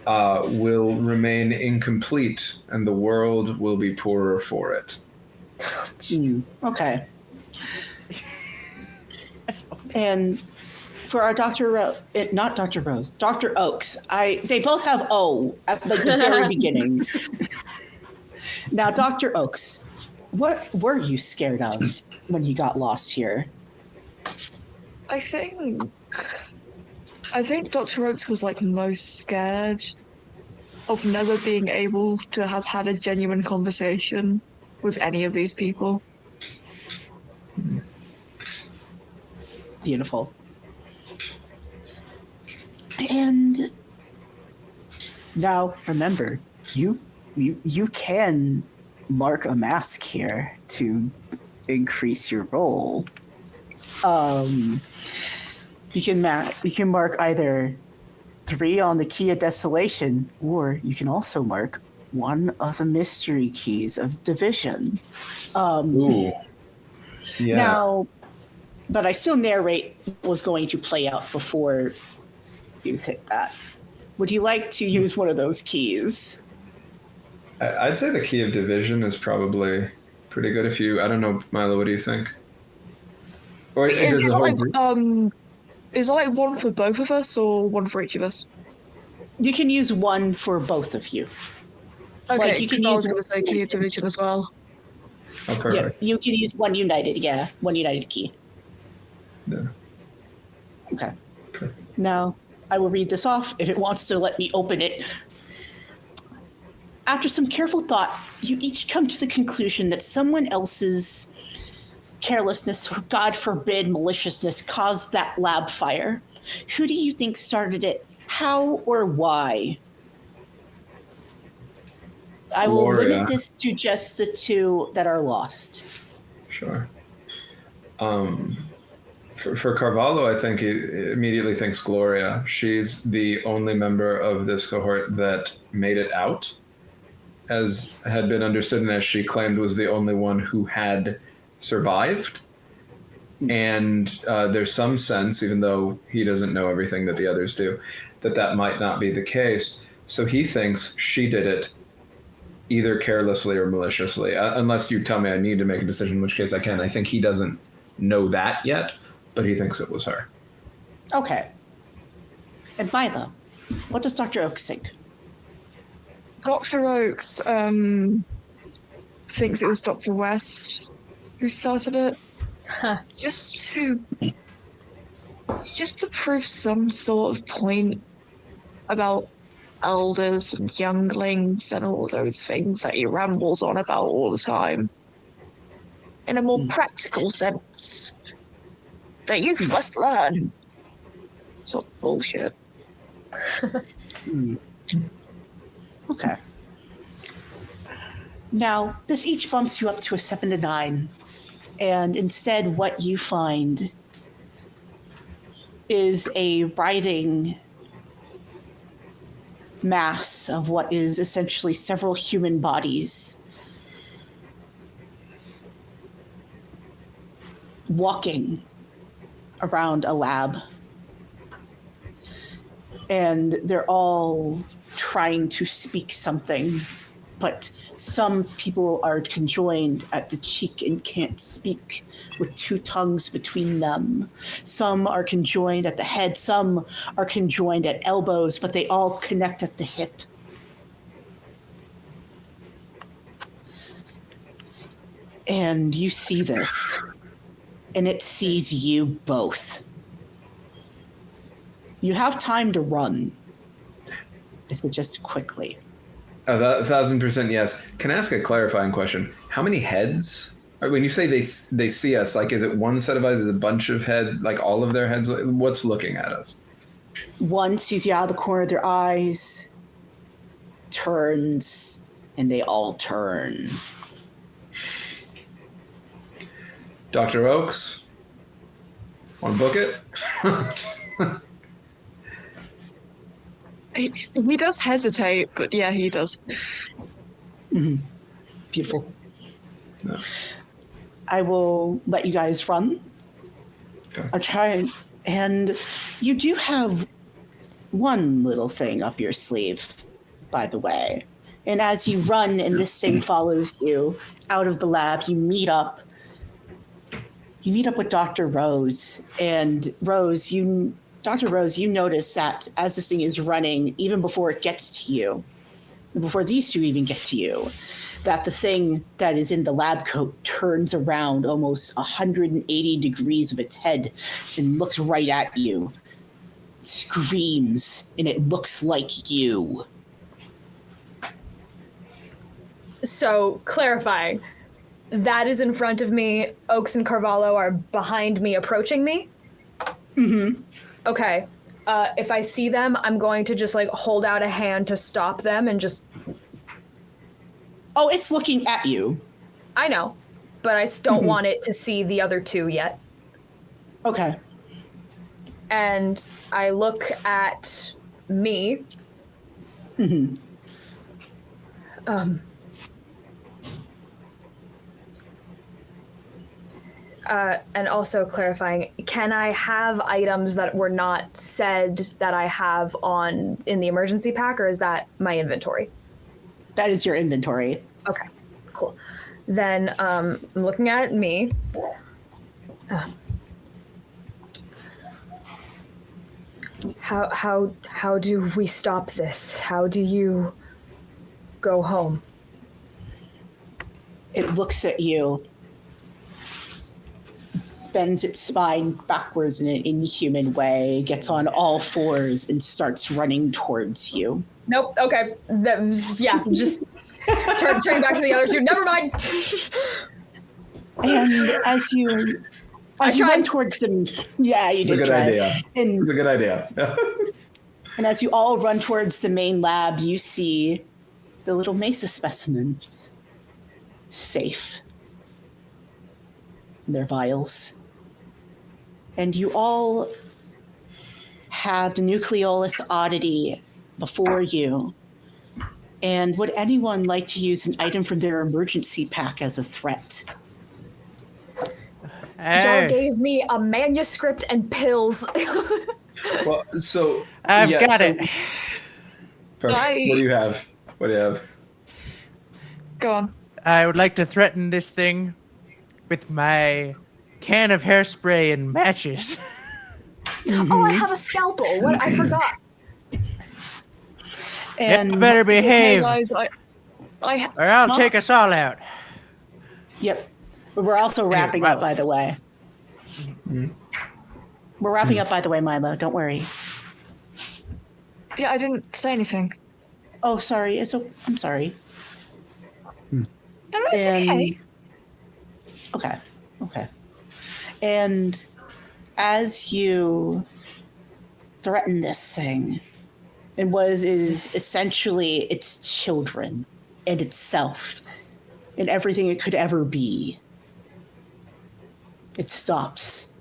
Speaker 2: will remain incomplete, and the world will be poorer for it.
Speaker 3: Okay. And for our Dr. not Dr. Rose, Dr. Oaks, they both have O at like the very beginning. Now, Dr. Oaks, what were you scared of when you got lost here?
Speaker 7: I think Dr. Oaks was like most scared of never being able to have had a genuine conversation with any of these people.
Speaker 3: Beautiful. And now remember, you can mark a mask here to increase your roll. You can mark either 3 on the key of desolation, or you can also mark one of the mystery keys of division.
Speaker 2: Ooh. Yeah.
Speaker 3: Now, but I still narrate what was going to play out before you hit that. Would you like to use one of those keys?
Speaker 2: I'd say the key of division is probably pretty good. I don't know, Milo, what do you think? Or
Speaker 7: Is
Speaker 2: does
Speaker 7: it
Speaker 2: the whole
Speaker 7: like
Speaker 2: group-
Speaker 7: is it like one for both of us or one for each of us?
Speaker 3: You can use one for both of you.
Speaker 7: Okay,
Speaker 3: Like, you can
Speaker 7: I was
Speaker 3: use-
Speaker 7: going to say key of division as well.
Speaker 2: Oh, perfect.
Speaker 3: Yeah, you can use one united. Yeah, one united key.
Speaker 2: Yeah.
Speaker 3: Okay. Now, I will read this off if it wants to let me open it. After some careful thought, you each come to the conclusion that someone else's carelessness, or God forbid maliciousness, caused that lab fire. Who do you think started it? How or why? I will
Speaker 2: Gloria.
Speaker 3: limit this to just the 2 that are lost.
Speaker 2: Sure. For Carvalho, I think he immediately thinks Gloria. She's the only member of this cohort that made it out, as had been understood and as she claimed was the only one who had survived. And there's some sense, even though he doesn't know everything that the others do, that might not be the case. So he thinks she did it either carelessly or maliciously, unless you tell me I need to make a decision, in which case I can. I think he doesn't know that yet, but he thinks it was her.
Speaker 3: Okay. And Milo, What does Dr. Oaks think?
Speaker 7: Dr. Oaks thinks it was Dr. West who started it.
Speaker 6: Huh.
Speaker 7: Just to prove some sort of point about elders and younglings and all those things that he rambles on about all the time. In a more practical sense. That youth must learn. Sort of bullshit.
Speaker 3: Okay. Now, this each bumps you up to a 7 to 9. And instead, what you find is a writhing mass of what is essentially several human bodies walking around a lab. And they're all trying to speak something, but some people are conjoined at the cheek and can't speak with two tongues between them. Some are conjoined at the head, some are conjoined at elbows, but they all connect at the hip. And you see this, and it sees you both. You have time to run. Is it just quickly?
Speaker 2: 1,000% yes. Can I ask a clarifying question? How many heads? When you say they see us, like, is it one set of eyes? Is it a bunch of heads? Like all of their heads? What's looking at us?
Speaker 3: One sees you out of the corner of their eyes, turns, and they all turn.
Speaker 2: Dr. Oaks? Want to book it?
Speaker 7: He does hesitate, but yeah, he does.
Speaker 3: Mm-hmm. Beautiful.
Speaker 2: No.
Speaker 3: I will let you guys run.
Speaker 2: Okay.
Speaker 3: I'll try, and you do have one little thing up your sleeve, by the way. And as you run and this thing follows you out of the lab, you meet up with Dr. Rose. And Dr. Rose, you notice that as this thing is running, even before it gets to you, before these two even get to you, that the thing that is in the lab coat turns around almost 180 degrees of its head and looks right at you, screams, and it looks like you.
Speaker 6: So, clarifying, that is in front of me. Oaks and Carvalho are behind me, approaching me?
Speaker 3: Mm-hmm.
Speaker 6: Okay. If I see them, I'm going to just, hold out a hand to stop them and just...
Speaker 3: Oh, it's looking at you.
Speaker 6: I know, but I don't want it to see the other two yet.
Speaker 3: Okay.
Speaker 6: And I look at me.
Speaker 3: Mm-hmm.
Speaker 6: And also clarifying, can I have items that were not said that I have in the emergency pack, or is that my inventory?
Speaker 3: That is your inventory.
Speaker 6: Okay, cool. Then I'm looking at me. How do we stop this? How do you go home?
Speaker 3: It looks at you, bends its spine backwards in an inhuman way, gets on all fours, and starts running towards you.
Speaker 6: Nope. Okay. Just turning back to the other two. Never mind.
Speaker 3: And as you run towards them, yeah, you did try.
Speaker 2: It's a good idea.
Speaker 3: And as you all run towards the main lab, you see the little mesa specimens safe in their vials. And you all have the Nucleolus oddity before you. And would anyone like to use an item from their emergency pack as a threat?
Speaker 6: Y'all gave me a manuscript and pills.
Speaker 2: Well, so
Speaker 5: I've got it.
Speaker 2: Perfect. What do you have?
Speaker 7: Go on.
Speaker 5: I would like to threaten this thing with my can of hairspray and matches.
Speaker 6: Oh, I have a scalpel. What? I forgot.
Speaker 3: And
Speaker 5: better
Speaker 7: Okay,
Speaker 5: behave,
Speaker 7: guys, I
Speaker 5: or I'll
Speaker 3: Huh?
Speaker 5: take us all out.
Speaker 3: yep. But we're also
Speaker 5: Anyway,
Speaker 3: wrapping up,
Speaker 5: Milo.
Speaker 3: by the way. We're wrapping up, by the way, Milo. Don't worry.
Speaker 7: yeah, I didn't say anything.
Speaker 3: Oh, sorry. I'm sorry.
Speaker 7: No, it's okay.
Speaker 3: Okay. Okay. And as you threaten this thing, and what is essentially its children and itself and everything it could ever be, it stops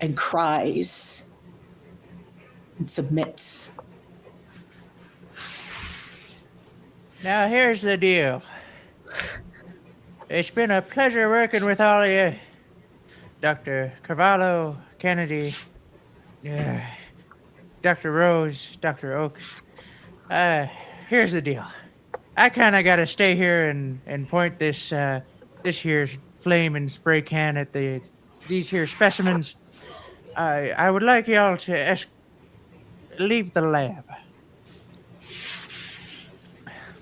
Speaker 3: and cries and submits.
Speaker 5: Now here's the deal. It's been a pleasure working with all of you. Dr. Carvalho, Kennedy, Dr. Rose, Dr. Oakes. Here's the deal. I kind of got to stay here and point this here flame and spray can at these here specimens. I would like y'all to leave the lab.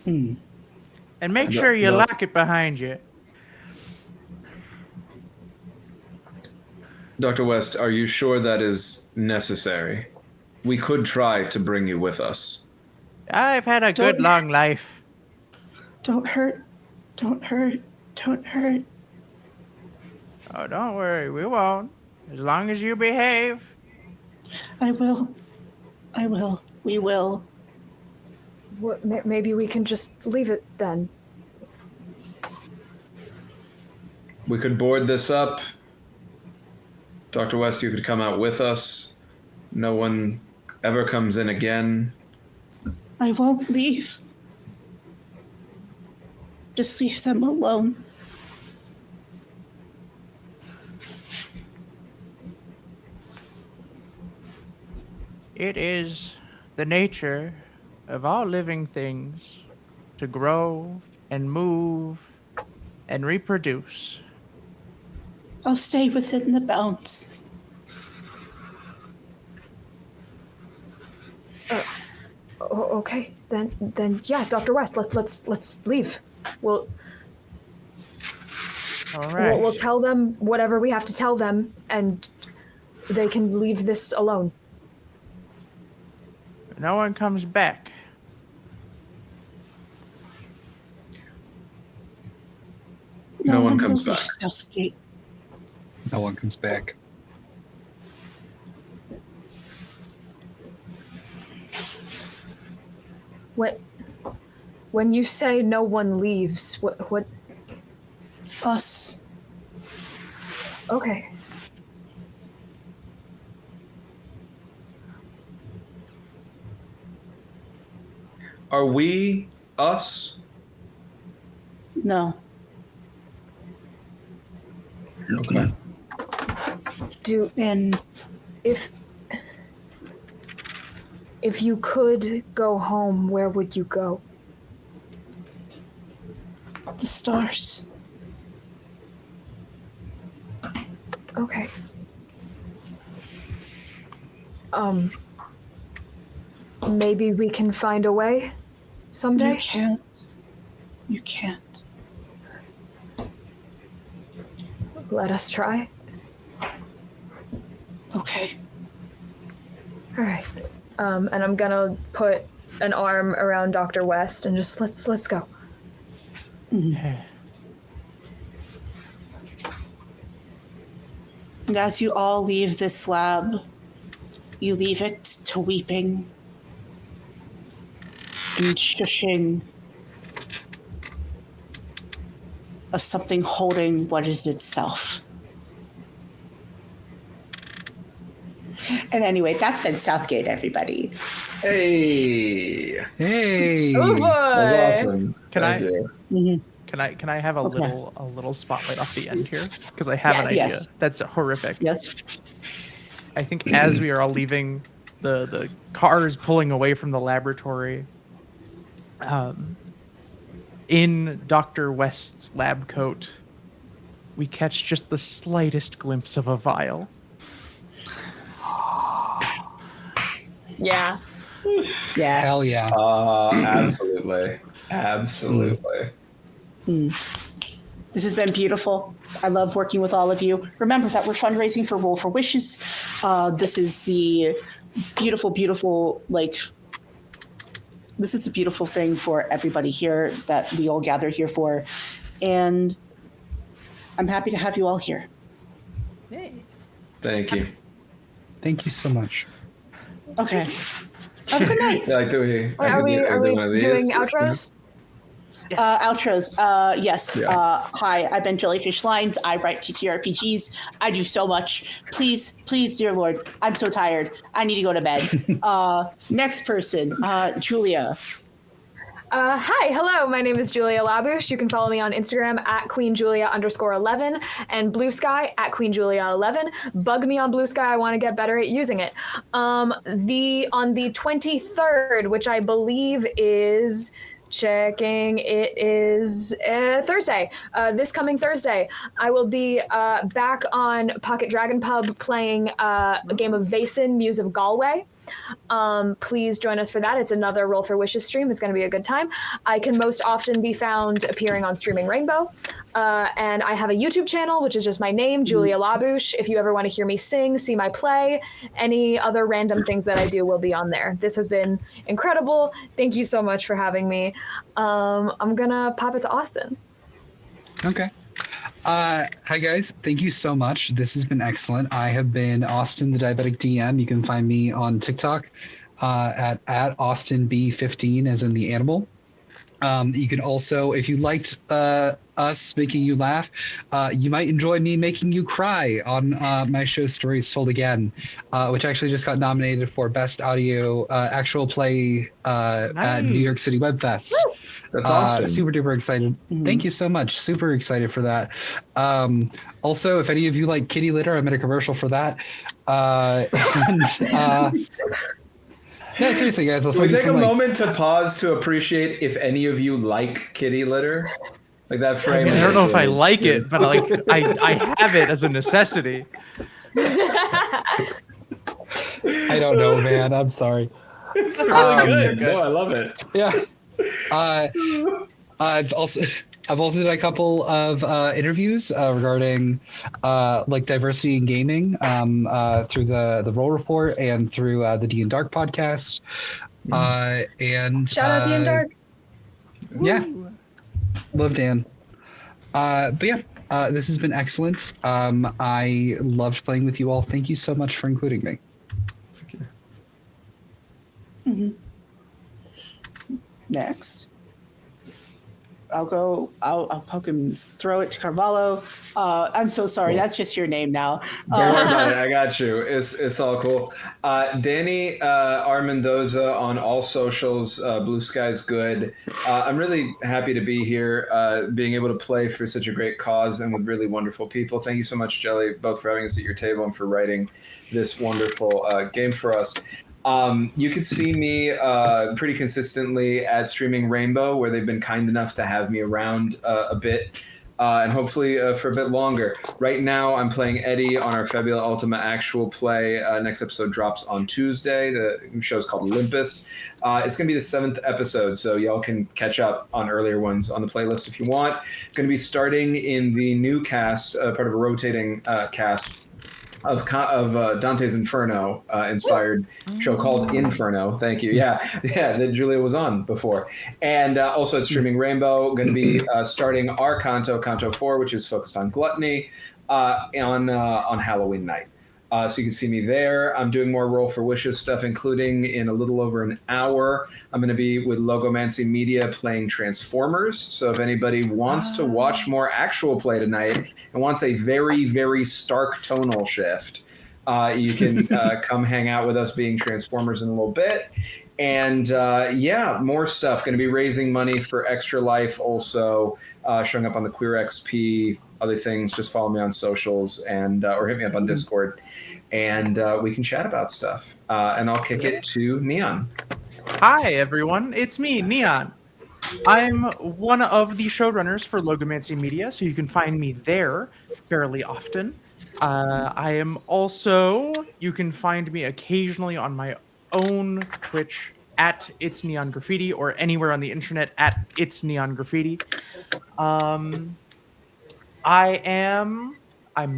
Speaker 5: And make sure you lock it behind you.
Speaker 2: Dr. West, are you sure that is necessary? We could try to bring you with us.
Speaker 5: I've had a good long life.
Speaker 3: Don't hurt. Don't hurt. Don't hurt.
Speaker 5: Oh, don't worry, we won't. As long as you behave.
Speaker 3: I will. I will. We will.
Speaker 6: Maybe we can just leave it then.
Speaker 2: We could board this up. Dr. West, you could come out with us. No one ever comes in again.
Speaker 3: I won't leave. Just leave them alone.
Speaker 5: It is the nature of all living things to grow and move and reproduce.
Speaker 3: I'll stay within the bounds.
Speaker 6: Okay, then yeah, Dr. West, let's leave. We'll
Speaker 5: All right.
Speaker 6: we'll tell them whatever we have to tell them, and they can leave this alone.
Speaker 5: No one comes back.
Speaker 2: No one comes
Speaker 3: will
Speaker 2: back.
Speaker 3: leave Southgate.
Speaker 1: No one comes back.
Speaker 6: When you say no one leaves, what?
Speaker 3: Us.
Speaker 6: Okay.
Speaker 2: Are we us?
Speaker 3: No.
Speaker 2: Okay.
Speaker 3: And
Speaker 6: If you could go home, where would you go?
Speaker 3: the stars.
Speaker 6: Okay. Maybe we can find a way someday?
Speaker 3: You can't. You can't.
Speaker 6: Let us try.
Speaker 3: Okay.
Speaker 6: All right. And I'm gonna put an arm around Dr. West and just let's go.
Speaker 3: And as you all leave this lab, you leave it to weeping and shushing of something holding what is itself. And anyway, that's been Southgate, everybody.
Speaker 2: Hey.
Speaker 1: Hey.
Speaker 6: Oh boy!
Speaker 2: That was awesome.
Speaker 5: Can
Speaker 2: Thank
Speaker 5: I-
Speaker 2: you.
Speaker 3: Mm-hmm.
Speaker 5: Can I have a
Speaker 3: Okay.
Speaker 5: little spotlight off the end here? Because I have an
Speaker 6: Yes.
Speaker 5: idea.
Speaker 3: Yes.
Speaker 5: That's horrific.
Speaker 3: Yes.
Speaker 5: I think as we are all leaving, the cars pulling away from the laboratory, in Dr. West's lab coat, we catch just the slightest glimpse of a vial.
Speaker 6: Yeah.
Speaker 3: Yeah.
Speaker 1: Hell yeah.
Speaker 2: Absolutely. Absolutely.
Speaker 3: This has been beautiful. I love working with all of you. Remember that we're fundraising for Roll for Wishes. This is the beautiful, beautiful, this is a beautiful thing for everybody here that we all gather here for. And I'm happy to have you all here.
Speaker 5: Hey.
Speaker 2: Thank you.
Speaker 1: Thank you so much.
Speaker 3: Okay. Have a good night.
Speaker 2: Yeah, like, do we,
Speaker 6: Wait, are we doing outros?
Speaker 3: Outros. Yes.
Speaker 2: Yeah.
Speaker 3: Hi, I've been Jellyfish Lines. I write TTRPGs. I do so much. Please, dear Lord, I'm so tired. I need to go to bed. Next person, Julia.
Speaker 6: Hi, hello. My name is Julia Labouche. You can follow me on Instagram at QueenJulia_11 and Blue Sky at QueenJulia11. Bug me on Blue Sky. I want to get better at using it. On the 23rd, which I believe is checking, it is Thursday. This coming Thursday, I will be back on Pocket Dragon Pub playing a game of Vaesen, Muse of Galway. Please join us for that. It's another Roll for Wishes stream. It's going to be a good time. I can most often be found appearing on Streaming Rainbow. And I have a YouTube channel, which is just my name, Julia Labouche. If you ever want to hear me sing, see my play, any other random things that I do will be on there. This has been incredible. Thank you so much for having me. I'm going to pop it to Austin.
Speaker 1: Okay. Hi guys, thank you so much. This has been excellent. I have been Austin the Diabetic DM. You can find me on TikTok at AustinB15 as in the animal. You can also, if you liked us making you laugh, you might enjoy me making you cry on my show Stories Told Again, which actually just got nominated for Best Audio Actual Play at New York City Web Fest.
Speaker 2: That's awesome.
Speaker 1: Super duper excited. Thank you so much. Super excited for that. Also, if any of you like kitty litter, I made a commercial for that. No, seriously, guys.
Speaker 2: Can we take a moment to pause to appreciate if any of you like kitty litter? Like that frame.
Speaker 5: I don't know if I like it, but I have it as a necessity.
Speaker 1: I don't know, man. I'm sorry.
Speaker 2: It's really good. No, I love it.
Speaker 1: Yeah. I've also done a couple of interviews regarding like diversity in gaming through the Roll Report and through the D and Dark podcast. And
Speaker 6: Shout out D and Dark.
Speaker 1: Yeah, love Dan. But yeah, this has been excellent. I loved playing with you all. Thank you so much for including me.
Speaker 3: Next. I'll poke and throw it to Carvalho. I'm so sorry. That's just your name now.
Speaker 2: Don't worry about it. I got you. It's all cool. Danny R. Mendoza on all socials. Blue Sky's good. I'm really happy to be here, being able to play for such a great cause and with really wonderful people. Thank you so much, Jelly, both for having us at your table and for writing this wonderful game for us. You can see me pretty consistently at Streaming Rainbow, where they've been kind enough to have me around a bit, and hopefully for a bit longer. Right now, I'm playing Eddie on our Fabula Ultima actual play. Next episode drops on Tuesday. The show is called Olympus. It's going to be the 7th episode, so y'all can catch up on earlier ones on the playlist if you want. Going to be starting in the new cast, part of a rotating cast of Dante's Inferno inspired show called Inferno. Thank you. Yeah, that Julia was on before. And also at Streaming Rainbow, going to be starting our Canto 4, which is focused on gluttony, on Halloween night. So you can see me there. I'm doing more Roll for Wishes stuff, including in a little over an hour. I'm going to be with Logomancy Media playing Transformers. So if anybody wants to watch more actual play tonight and wants a very, very stark tonal shift, you can come hang out with us being Transformers in a little bit. And more stuff. Going to be raising money for Extra Life, also showing up on the Queer XP, other things. Just follow me on socials and or hit me up on Discord, and we can chat about stuff. And I'll kick it to Neon.
Speaker 5: Hi, everyone. It's me, Neon. I'm one of the showrunners for Logomancy Media, so you can find me there fairly often. I am also, you can find me occasionally on my own Twitch at It's Neon Graffiti, or anywhere on the internet at It's Neon Graffiti. I'm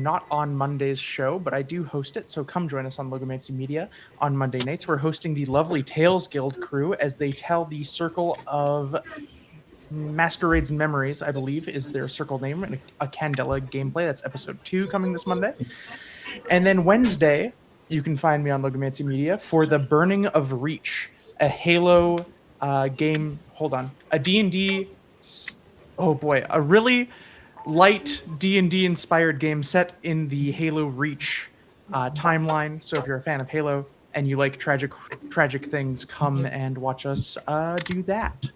Speaker 5: not on Monday's show, but I do host it, so come join us on Logomancy Media on Monday nights. We're hosting the lovely Tales Guild crew as they tell the Circle of Masquerades and Memories, I believe, is their circle name, and a Candela gameplay. That's episode 2 coming this Monday. And then Wednesday, you can find me on Logomancy Media for the Burning of Reach, a Halo game. Hold on, a D&D. Oh boy, a really light D&D inspired game set in the Halo Reach timeline. So if you're a fan of Halo and you like tragic things, come and watch us do that.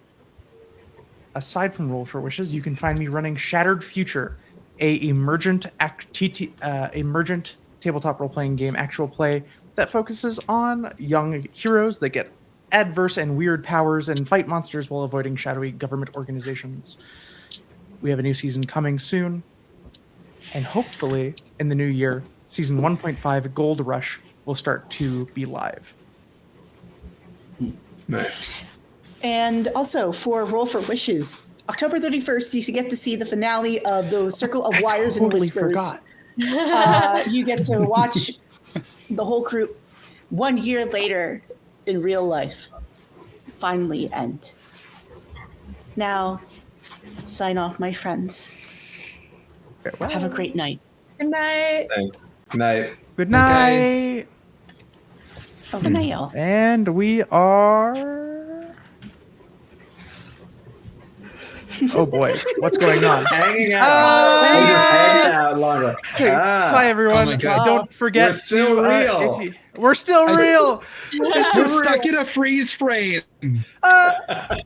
Speaker 5: Aside from Roll for Wishes, you can find me running Shattered Future, a emergent tabletop role-playing game actual play that focuses on young heroes that get adverse and weird powers and fight monsters while avoiding shadowy government organizations. We have a new season coming soon, and hopefully in the new year, season 1.5 Gold Rush will start to be live.
Speaker 2: Nice.
Speaker 3: And also for Roll for Wishes, October 31st, you get to see the finale of the Circle of Wires and Whispers.
Speaker 5: Forgot.
Speaker 3: You get to watch the whole crew 1 year later in real life finally end. Now, let's sign off, my friends.
Speaker 5: Farewell.
Speaker 3: Have a great night.
Speaker 6: Good night.
Speaker 2: Night.
Speaker 5: Good night.
Speaker 3: Oh, good night, y'all.
Speaker 5: And we are... Oh boy, what's going on?
Speaker 2: Hanging out.
Speaker 5: Hey!
Speaker 2: We're just hanging out longer.
Speaker 5: Okay, bye everyone.
Speaker 1: Oh my God.
Speaker 5: Don't forget
Speaker 2: We're still real.
Speaker 5: We're still real.
Speaker 1: We're stuck in a freeze frame.
Speaker 2: Ah.